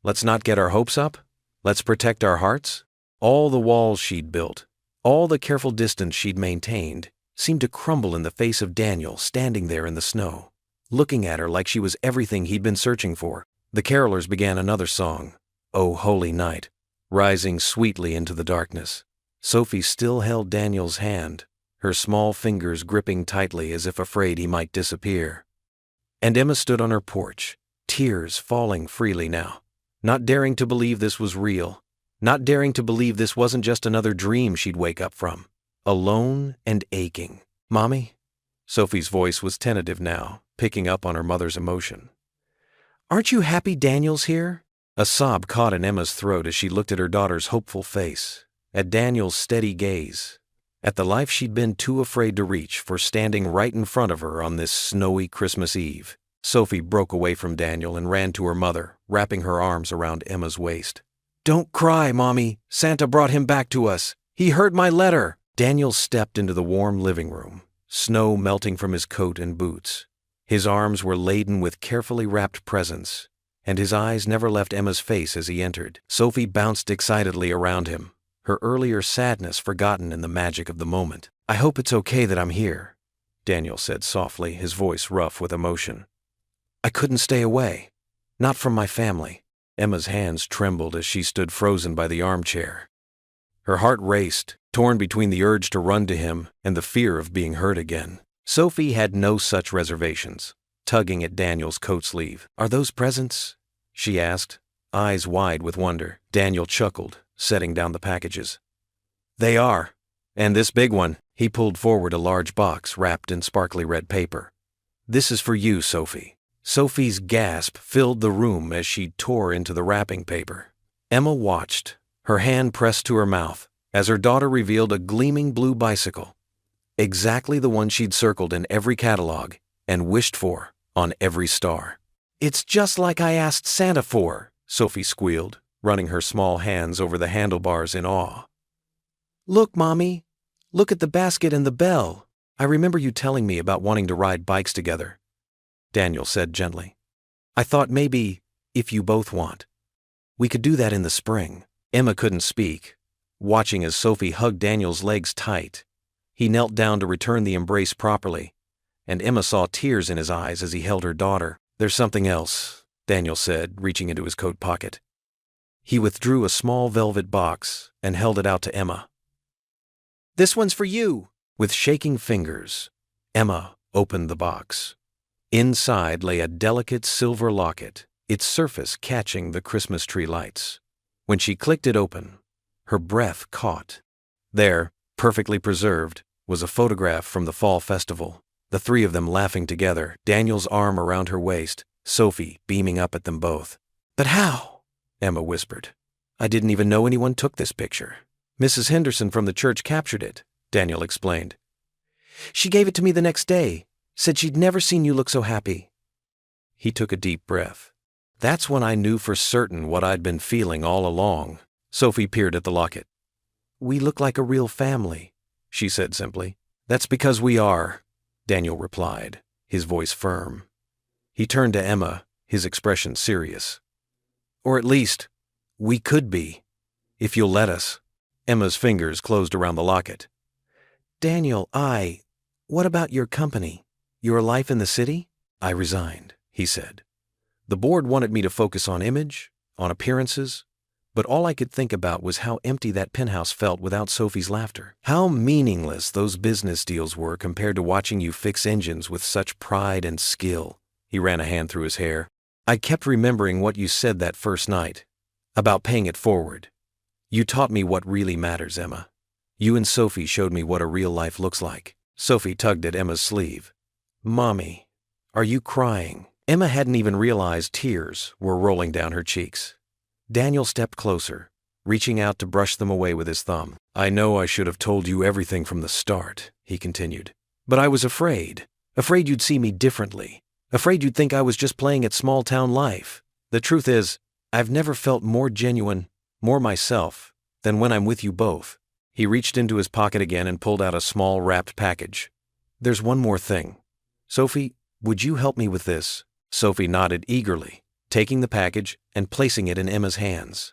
Let's not get our hopes up? Let's protect our hearts? All the walls she'd built, all the careful distance she'd maintained, seemed to crumble in the face of Daniel standing there in the snow, looking at her like she was everything he'd been searching for. The carolers began another song, "O Holy Night," rising sweetly into the darkness. Sophie still held Daniel's hand, her small fingers gripping tightly as if afraid he might disappear. And Emma stood on her porch, tears falling freely now, not daring to believe this was real, not daring to believe this wasn't just another dream she'd wake up from, alone and aching. "Mommy?" Sophie's voice was tentative now, picking up on her mother's emotion. "Aren't you happy Daniel's here?" A sob caught in Emma's throat as she looked at her daughter's hopeful face, at Daniel's steady gaze, at the life she'd been too afraid to reach for standing right in front of her on this snowy Christmas Eve. Sophie broke away from Daniel and ran to her mother, wrapping her arms around Emma's waist. "Don't cry, Mommy. Santa brought him back to us. He heard my letter." Daniel stepped into the warm living room, snow melting from his coat and boots. His arms were laden with carefully wrapped presents, and his eyes never left Emma's face as he entered. Sophie bounced excitedly around him, her earlier sadness forgotten in the magic of the moment. "I hope it's okay that I'm here," Daniel said softly, his voice rough with emotion. "I couldn't stay away. Not from my family." Emma's hands trembled as she stood frozen by the armchair. Her heart raced, torn between the urge to run to him and the fear of being hurt again. Sophie had no such reservations, tugging at Daniel's coat sleeve. "Are those presents?" she asked, eyes wide with wonder. Daniel chuckled, setting down the packages. "They are. And this big one." He pulled forward a large box wrapped in sparkly red paper. "This is for you, Sophie." Sophie's gasp filled the room as she tore into the wrapping paper. Emma watched, her hand pressed to her mouth, as her daughter revealed a gleaming blue bicycle. Exactly the one she'd circled in every catalog and wished for on every star. "It's just like I asked Santa for," Sophie squealed, running her small hands over the handlebars in awe. "Look, Mommy. Look at the basket and the bell. I remember you telling me about wanting to ride bikes together," Daniel said gently. "I thought maybe, if you both want, we could do that in the spring." Emma couldn't speak, watching as Sophie hugged Daniel's legs tight. He knelt down to return the embrace properly, and Emma saw tears in his eyes as he held her daughter. "There's something else," Daniel said, reaching into his coat pocket. He withdrew a small velvet box and held it out to Emma. "This one's for you." With shaking fingers, Emma opened the box. Inside lay a delicate silver locket, its surface catching the Christmas tree lights. When she clicked it open, her breath caught. There, perfectly preserved, was a photograph from the fall festival, the three of them laughing together, Daniel's arm around her waist, Sophie beaming up at them both. "But how?" Emma whispered. "I didn't even know anyone took this picture. Mrs. Henderson from the church captured it," Daniel explained. "She gave it to me the next day, said she'd never seen you look so happy." He took a deep breath. "That's when I knew for certain what I'd been feeling all along." Sophie peered at the locket. "We look like a real family," she said simply. "That's because we are," Daniel replied, his voice firm. He turned to Emma, his expression serious. "Or at least, we could be, if you'll let us." Emma's fingers closed around the locket. "Daniel, what about your company? Your life in the city?" "I resigned," he said. "The board wanted me to focus on image, on appearances, but all I could think about was how empty that penthouse felt without Sophie's laughter. How meaningless those business deals were compared to watching you fix engines with such pride and skill." He ran a hand through his hair. "I kept remembering what you said that first night, about paying it forward. You taught me what really matters, Emma. You and Sophie showed me what a real life looks like." Sophie tugged at Emma's sleeve. "Mommy, are you crying?" Emma hadn't even realized tears were rolling down her cheeks. Daniel stepped closer, reaching out to brush them away with his thumb. "I know I should have told you everything from the start," he continued. "But I was afraid you'd see me differently, afraid you'd think I was just playing at small-town life. The truth is, I've never felt more genuine, more myself, than when I'm with you both." He reached into his pocket again and pulled out a small wrapped package. "There's one more thing. Sophie, would you help me with this?" Sophie nodded eagerly, taking the package and placing it in Emma's hands.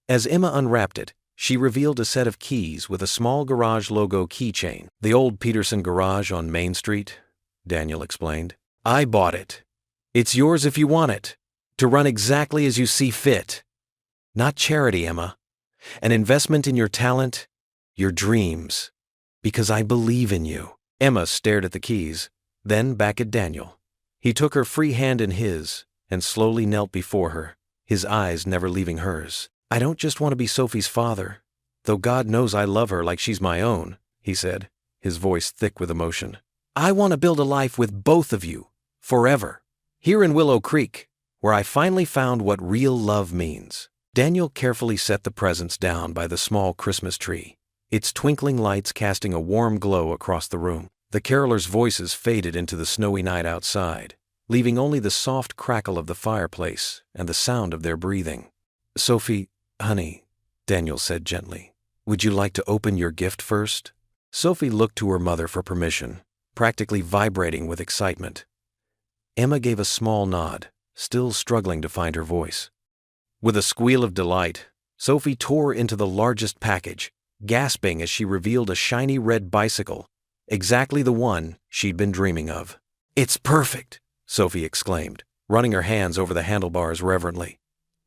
As Emma unwrapped it, She revealed a set of keys with a small garage logo keychain. "The old Peterson garage on Main Street," Daniel explained. "I bought it. It's yours if you want it, to run exactly as you see fit. Not charity, Emma. An investment in your talent, your dreams. Because I believe in you." Emma stared at the keys, then back at Daniel. He took her free hand in his and slowly knelt before her, his eyes never leaving hers. "I don't just want to be Sophie's father, though God knows I love her like she's my own," he said, his voice thick with emotion. "I want to build a life with both of you, forever, here in Willow Creek, where I finally found what real love means." Daniel carefully set the presents down by the small Christmas tree, its twinkling lights casting a warm glow across the room. The carolers' voices faded into the snowy night outside, leaving only the soft crackle of the fireplace and the sound of their breathing. "Sophie, honey," Daniel said gently, "would you like to open your gift first?" Sophie looked to her mother for permission, practically vibrating with excitement. Emma gave a small nod, still struggling to find her voice. With a squeal of delight, Sophie tore into the largest package, gasping as she revealed a shiny red bicycle, exactly the one she'd been dreaming of. "It's perfect," Sophie exclaimed, running her hands over the handlebars reverently.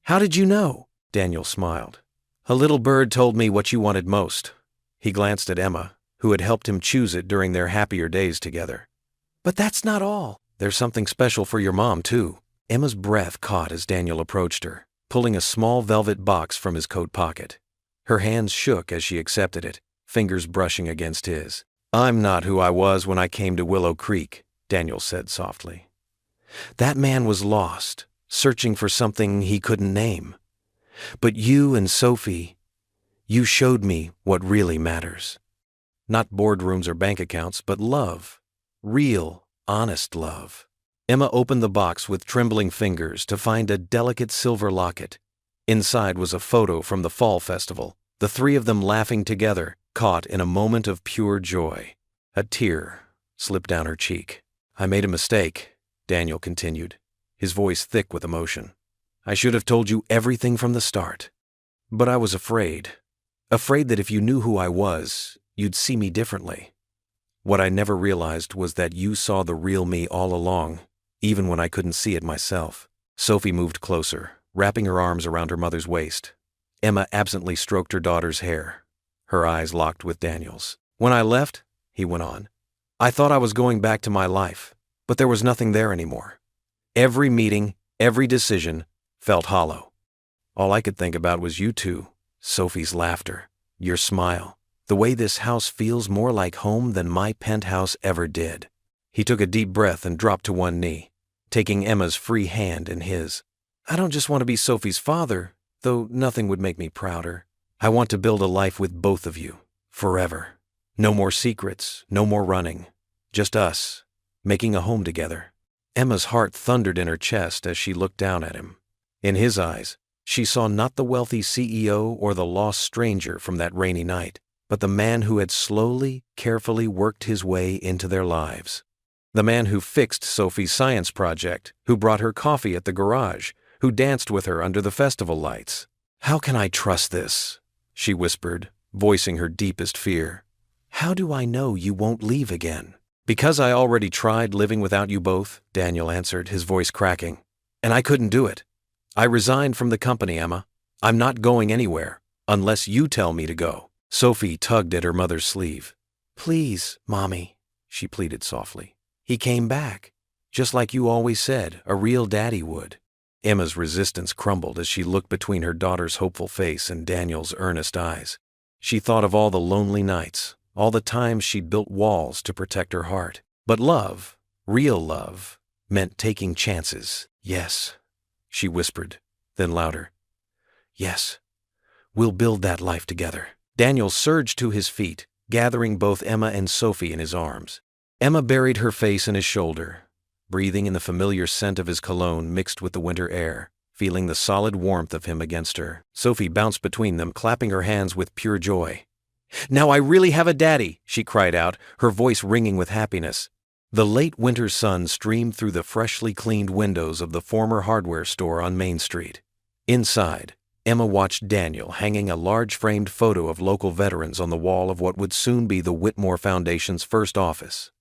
"How did you know?" Daniel smiled. "A little bird told me what you wanted most." He glanced at Emma, who had helped him choose it during their happier days together. "But that's not all. There's something special for your mom, too." Emma's breath caught as Daniel approached her, pulling a small velvet box from his coat pocket. Her hands shook as she accepted it, fingers brushing against his. "I'm not who I was when I came to Willow Creek," Daniel said softly. "That man was lost, searching for something he couldn't name. But you and Sophie, you showed me what really matters. Not boardrooms or bank accounts, but love. Real, honest love." Emma opened the box with trembling fingers to find a delicate silver locket. Inside was a photo from the fall festival, the three of them laughing together, caught in a moment of pure joy. A tear slipped down her cheek. "I made a mistake," Daniel continued, his voice thick with emotion. "I should have told you everything from the start. But I was afraid that if you knew who I was, you'd see me differently. What I never realized was that you saw the real me all along, even when I couldn't see it myself." Sophie moved closer, wrapping her arms around her mother's waist. Emma absently stroked her daughter's hair, her eyes locked with Daniel's. "When I left," he went on, "I thought I was going back to my life, but there was nothing there anymore. Every meeting, every decision felt hollow. All I could think about was you two, Sophie's laughter, your smile, the way this house feels more like home than my penthouse ever did." He took a deep breath and dropped to one knee, taking Emma's free hand in his. "I don't just want to be Sophie's father, though nothing would make me prouder. I want to build a life with both of you, forever. No more secrets, no more running. Just us, making a home together." Emma's heart thundered in her chest as she looked down at him. In his eyes, she saw not the wealthy CEO or the lost stranger from that rainy night, but the man who had slowly, carefully worked his way into their lives. The man who fixed Sophie's science project, who brought her coffee at the garage, who danced with her under the festival lights. "How can I trust this?" she whispered, voicing her deepest fear. "How do I know you won't leave again?" "Because I already tried living without you both," Daniel answered, his voice cracking. "And I couldn't do it. I resigned from the company, Emma. I'm not going anywhere, unless you tell me to go." Sophie tugged at her mother's sleeve. "Please, Mommy," she pleaded softly. "He came back, just like you always said a real daddy would." Emma's resistance crumbled as she looked between her daughter's hopeful face and Daniel's earnest eyes. She thought of all the lonely nights, all the times she'd built walls to protect her heart. But love, real love, meant taking chances. "Yes," she whispered, then louder. "Yes, we'll build that life together." Daniel surged to his feet, gathering both Emma and Sophie in his arms. Emma buried her face in his shoulder, breathing in the familiar scent of his cologne mixed with the winter air, feeling the solid warmth of him against her. Sophie bounced between them, clapping her hands with pure joy. "Now I really have a daddy," she cried out, her voice ringing with happiness. The late winter sun streamed through the freshly cleaned windows of the former hardware store on Main Street. Inside, Emma watched Daniel hanging a large framed photo of local veterans on the wall of what would soon be the Whitmore Foundation's first office.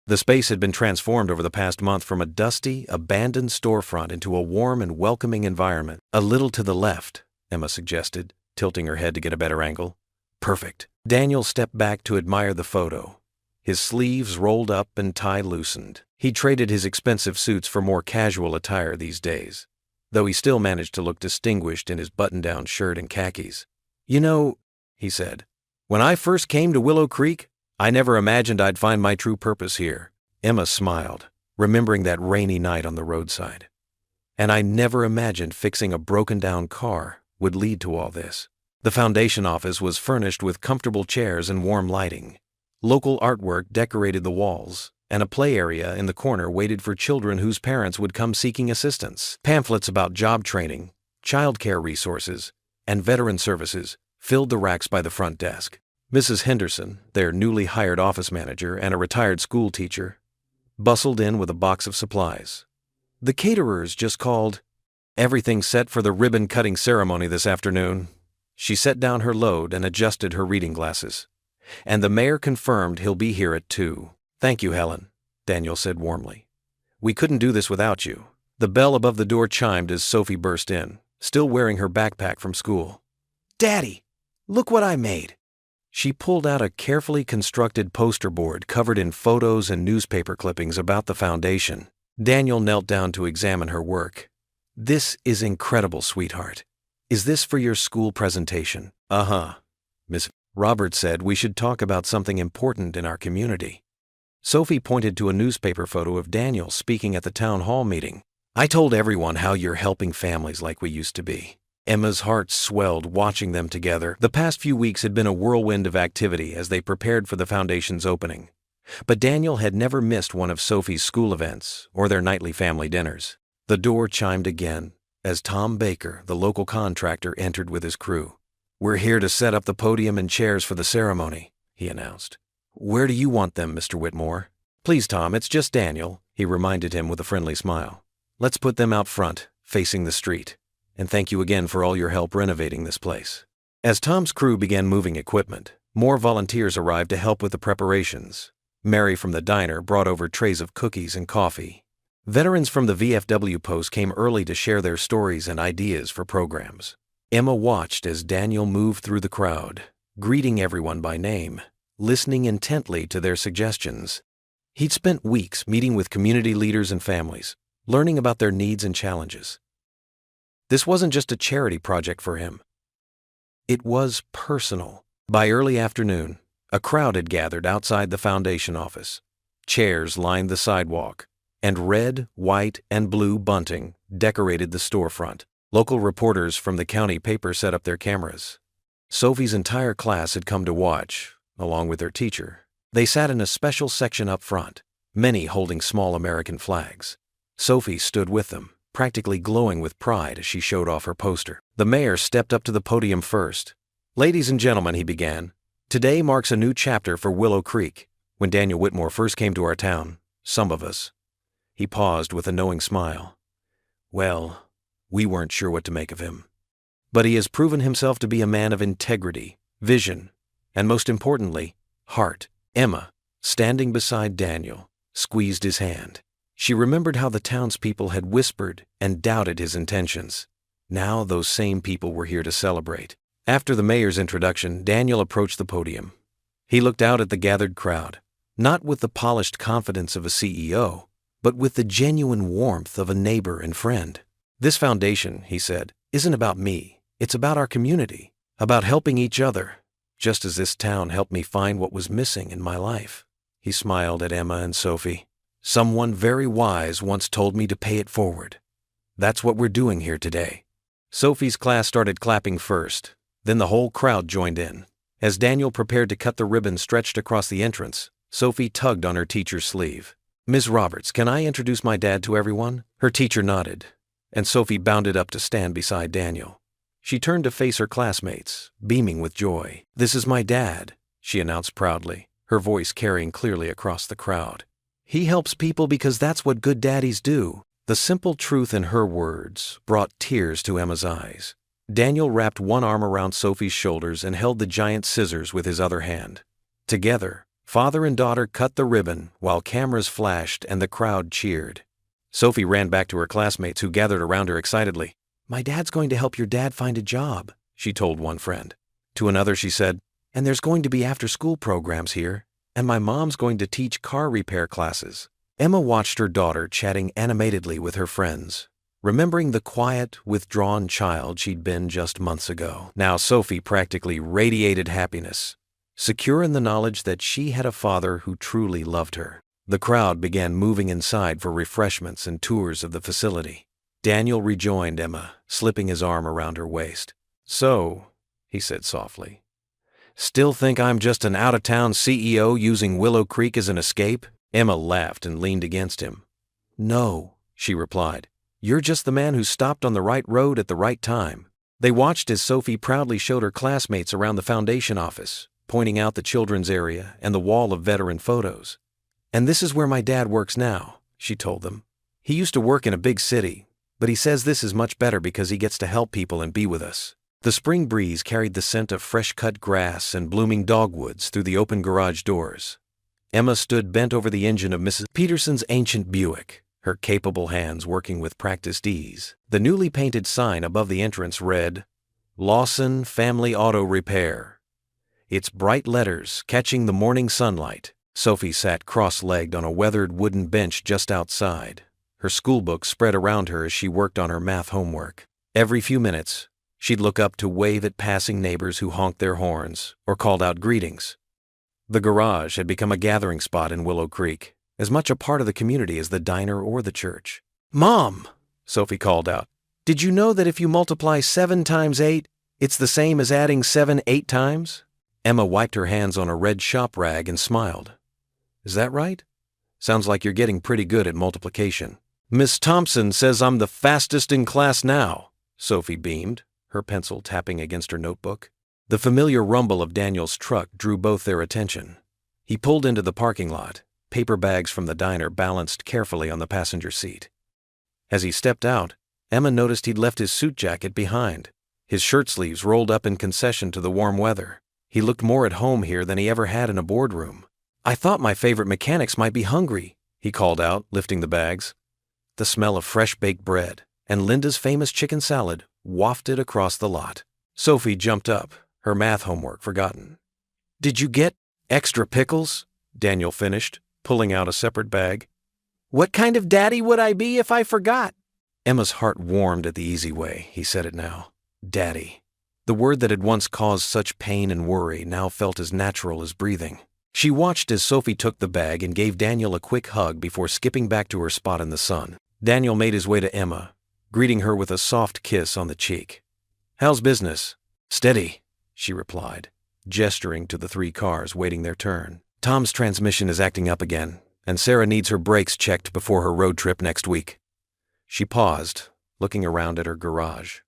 The space had been transformed over the past month from a dusty, abandoned storefront into a warm and welcoming environment. "A little to the left," Emma suggested, tilting her head to get a better angle. "Perfect." Daniel stepped back to admire the photo. His sleeves rolled up and tie loosened. He traded his expensive suits for more casual attire these days, though he still managed to look distinguished in his button-down shirt and khakis. "You know," he said, "when I first came to Willow Creek, I never imagined I'd find my true purpose here." Emma smiled, remembering that rainy night on the roadside. "And I never imagined fixing a broken-down car would lead to all this." The foundation office was furnished with comfortable chairs and warm lighting. Local artwork decorated the walls, and a play area in the corner waited for children whose parents would come seeking assistance. Pamphlets about job training, childcare resources, and veteran services filled the racks by the front desk. Mrs. Henderson, their newly hired office manager and a retired school teacher, bustled in with a box of supplies. "The caterers just called. Everything's set for the ribbon-cutting ceremony this afternoon." She set down her load and adjusted her reading glasses. "And the mayor confirmed he'll be here at 2. "Thank you, Helen," Daniel said warmly. "We couldn't do this without you." The bell above the door chimed as Sophie burst in, still wearing her backpack from school. "Daddy, look what I made." She pulled out a carefully constructed poster board covered in photos and newspaper clippings about the foundation. Daniel knelt down to examine her work. "This is incredible, sweetheart. Is this for your school presentation?" "Uh-huh." Miss Roberts said we should talk about something important in our community. Sophie pointed to a newspaper photo of Daniel speaking at the town hall meeting. "I told everyone how you're helping families like we used to be." Emma's heart swelled watching them together. The past few weeks had been a whirlwind of activity as they prepared for the foundation's opening. But Daniel had never missed one of Sophie's school events or their nightly family dinners. The door chimed again as Tom Baker, the local contractor, entered with his crew. "We're here to set up the podium and chairs for the ceremony," he announced. "Where do you want them, Mr. Whitmore?" "Please, Tom, it's just Daniel," he reminded him with a friendly smile. "Let's put them out front, facing the street. And thank you again for all your help renovating this place." As Tom's crew began moving equipment, more volunteers arrived to help with the preparations. Mary from the diner brought over trays of cookies and coffee. Veterans from the VFW post came early to share their stories and ideas for programs. Emma watched as Daniel moved through the crowd, greeting everyone by name, listening intently to their suggestions. He'd spent weeks meeting with community leaders and families, learning about their needs and challenges. This wasn't just a charity project for him. It was personal. By early afternoon, a crowd had gathered outside the foundation office. Chairs lined the sidewalk, and red, white, and blue bunting decorated the storefront. Local reporters from the county paper set up their cameras. Sophie's entire class had come to watch, along with their teacher. They sat in a special section up front, many holding small American flags. Sophie stood with them, practically glowing with pride as she showed off her poster. The mayor stepped up to the podium first. "Ladies and gentlemen," he began, "today marks a new chapter for Willow Creek. When Daniel Whitmore first came to our town, some of us..." He paused with a knowing smile. "Well, we weren't sure what to make of him. But he has proven himself to be a man of integrity, vision, and most importantly, heart." Emma, standing beside Daniel, squeezed his hand. She remembered how the townspeople had whispered and doubted his intentions. Now those same people were here to celebrate. After the mayor's introduction, Daniel approached the podium. He looked out at the gathered crowd, not with the polished confidence of a CEO, but with the genuine warmth of a neighbor and friend. "This foundation," he said, "isn't about me. It's about our community, about helping each other, just as this town helped me find what was missing in my life." He smiled at Emma and Sophie. "Someone very wise once told me to pay it forward. That's what we're doing here today." Sophie's class started clapping first, then the whole crowd joined in. As Daniel prepared to cut the ribbon stretched across the entrance, Sophie tugged on her teacher's sleeve. "Ms. Roberts, can I introduce my dad to everyone?" Her teacher nodded, and Sophie bounded up to stand beside Daniel. She turned to face her classmates, beaming with joy. "This is my dad," she announced proudly, her voice carrying clearly across the crowd. "He helps people because that's what good daddies do." The simple truth in her words brought tears to Emma's eyes. Daniel wrapped one arm around Sophie's shoulders and held the giant scissors with his other hand. Together, father and daughter cut the ribbon while cameras flashed and the crowd cheered. Sophie ran back to her classmates who gathered around her excitedly. "My dad's going to help your dad find a job," she told one friend. To another she said, "And there's going to be after-school programs here, and my mom's going to teach car repair classes." Emma watched her daughter chatting animatedly with her friends, remembering the quiet, withdrawn child she'd been just months ago. Now Sophie practically radiated happiness, secure in the knowledge that she had a father who truly loved her. The crowd began moving inside for refreshments and tours of the facility. Daniel rejoined Emma, slipping his arm around her waist. "So," he said softly, "still think I'm just an out-of-town CEO using Willow Creek as an escape?" Emma laughed and leaned against him. "No," she replied. "You're just the man who stopped on the right road at the right time." They watched as Sophie proudly showed her classmates around the foundation office, pointing out the children's area and the wall of veteran photos. "And this is where my dad works now," she told them. "He used to work in a big city, but he says this is much better because he gets to help people and be with us." The spring breeze carried the scent of fresh-cut grass and blooming dogwoods through the open garage doors. Emma stood bent over the engine of Mrs. Peterson's ancient Buick, her capable hands working with practiced ease. The newly painted sign above the entrance read, "Lawson Family Auto Repair." Its bright letters catching the morning sunlight. Sophie sat cross-legged on a weathered wooden bench just outside, her schoolbook spread around her as she worked on her math homework. Every few minutes, she'd look up to wave at passing neighbors who honked their horns or called out greetings. The garage had become a gathering spot in Willow Creek, as much a part of the community as the diner or the church. "Mom," Sophie called out, "did you know that if you multiply 7 times 8, it's the same as adding 7 8 times? Emma wiped her hands on a red shop rag and smiled. "Is that right? Sounds like you're getting pretty good at multiplication." "Miss Thompson says I'm the fastest in class now," Sophie beamed, her pencil tapping against her notebook. The familiar rumble of Daniel's truck drew both their attention. He pulled into the parking lot, paper bags from the diner balanced carefully on the passenger seat. As he stepped out, Emma noticed he'd left his suit jacket behind, his shirt sleeves rolled up in concession to the warm weather. He looked more at home here than he ever had in a boardroom. "I thought my favorite mechanics might be hungry," he called out, lifting the bags. The smell of fresh baked bread and Linda's famous chicken salad wafted across the lot. Sophie jumped up, her math homework forgotten. "Did you get extra pickles?" Daniel finished, pulling out a separate bag. "What kind of daddy would I be if I forgot?" Emma's heart warmed at the easy way he said it now. Daddy. The word that had once caused such pain and worry now felt as natural as breathing. She watched as Sophie took the bag and gave Daniel a quick hug before skipping back to her spot in the sun. Daniel made his way to Emma, greeting her with a soft kiss on the cheek. "How's business?" "Steady," she replied, gesturing to the 3 cars waiting their turn. "Tom's transmission is acting up again, and Sarah needs her brakes checked before her road trip next week." She paused, looking around at her garage.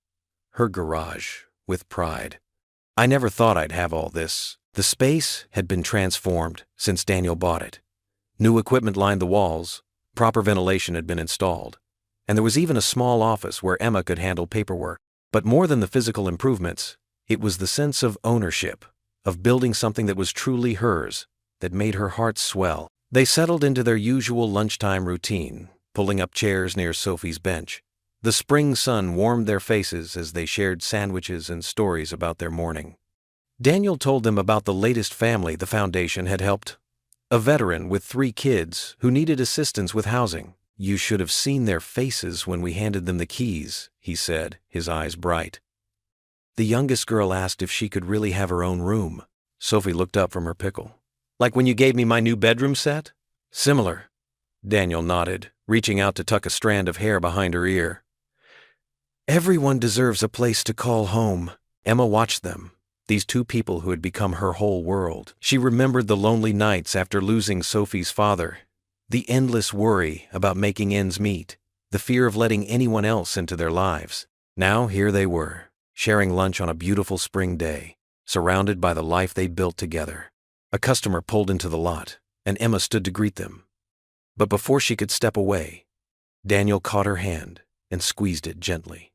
Her garage, with pride. "I never thought I'd have all this." The space had been transformed since Daniel bought it. New equipment lined the walls, proper ventilation had been installed, and there was even a small office where Emma could handle paperwork. But more than the physical improvements, it was the sense of ownership, of building something that was truly hers, that made her heart swell. They settled into their usual lunchtime routine, pulling up chairs near Sophie's bench. The spring sun warmed their faces as they shared sandwiches and stories about their morning. Daniel told them about the latest family the foundation had helped. A veteran with 3 kids who needed assistance with housing. "You should have seen their faces when we handed them the keys," he said, his eyes bright. The youngest girl asked if she could really have her own room. Sophie looked up from her pickle. "Like when you gave me my new bedroom set?" "Similar." Daniel nodded, reaching out to tuck a strand of hair behind her ear. "Everyone deserves a place to call home." Emma watched them, these 2 people who had become her whole world. She remembered the lonely nights after losing Sophie's father, the endless worry about making ends meet, the fear of letting anyone else into their lives. Now here they were, sharing lunch on a beautiful spring day, surrounded by the life they'd built together. A customer pulled into the lot, and Emma stood to greet them. But before she could step away, Daniel caught her hand and squeezed it gently.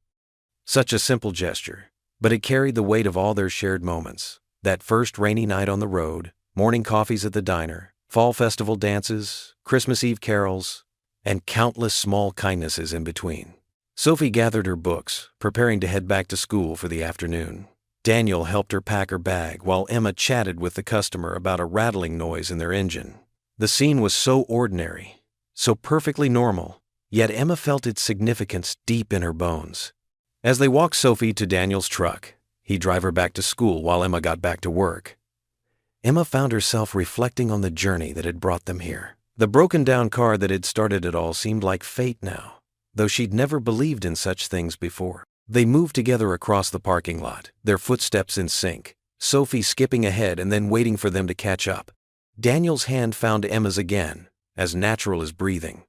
Such a simple gesture, but it carried the weight of all their shared moments. That first rainy night on the road, morning coffees at the diner, fall festival dances, Christmas Eve carols, and countless small kindnesses in between. Sophie gathered her books, preparing to head back to school for the afternoon. Daniel helped her pack her bag while Emma chatted with the customer about a rattling noise in their engine. The scene was so ordinary, so perfectly normal, yet Emma felt its significance deep in her bones. As they walked Sophie to Daniel's truck, he'd drive her back to school while Emma got back to work. Emma found herself reflecting on the journey that had brought them here. The broken-down car that had started it all seemed like fate now, though she'd never believed in such things before. They moved together across the parking lot, their footsteps in sync, Sophie skipping ahead and then waiting for them to catch up. Daniel's hand found Emma's again, as natural as breathing.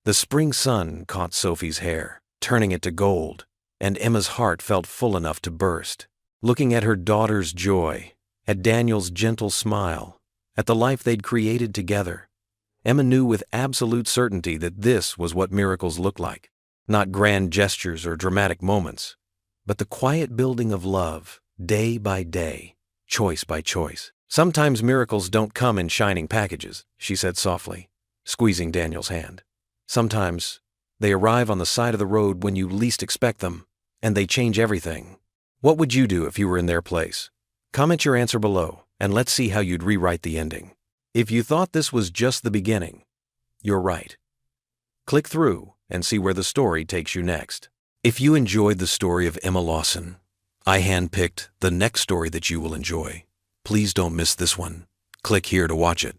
The spring sun caught Sophie's hair, turning it to gold, and Emma's heart felt full enough to burst. Looking at her daughter's joy, at Daniel's gentle smile, at the life they'd created together, Emma knew with absolute certainty that this was what miracles look like. Not grand gestures or dramatic moments, but the quiet building of love, day by day, choice by choice. Sometimes miracles don't come in shining packages, she said softly, squeezing Daniel's hand. Sometimes they arrive on the side of the road when you least expect them, and they change everything. What would you do if you were in their place? Comment your answer below, and let's see how you'd rewrite the ending. If you thought this was just the beginning, you're right. Click through and see where the story takes you next. If you enjoyed the story of Emma Lawson, I handpicked the next story that you will enjoy. Please don't miss this one. Click here to watch it.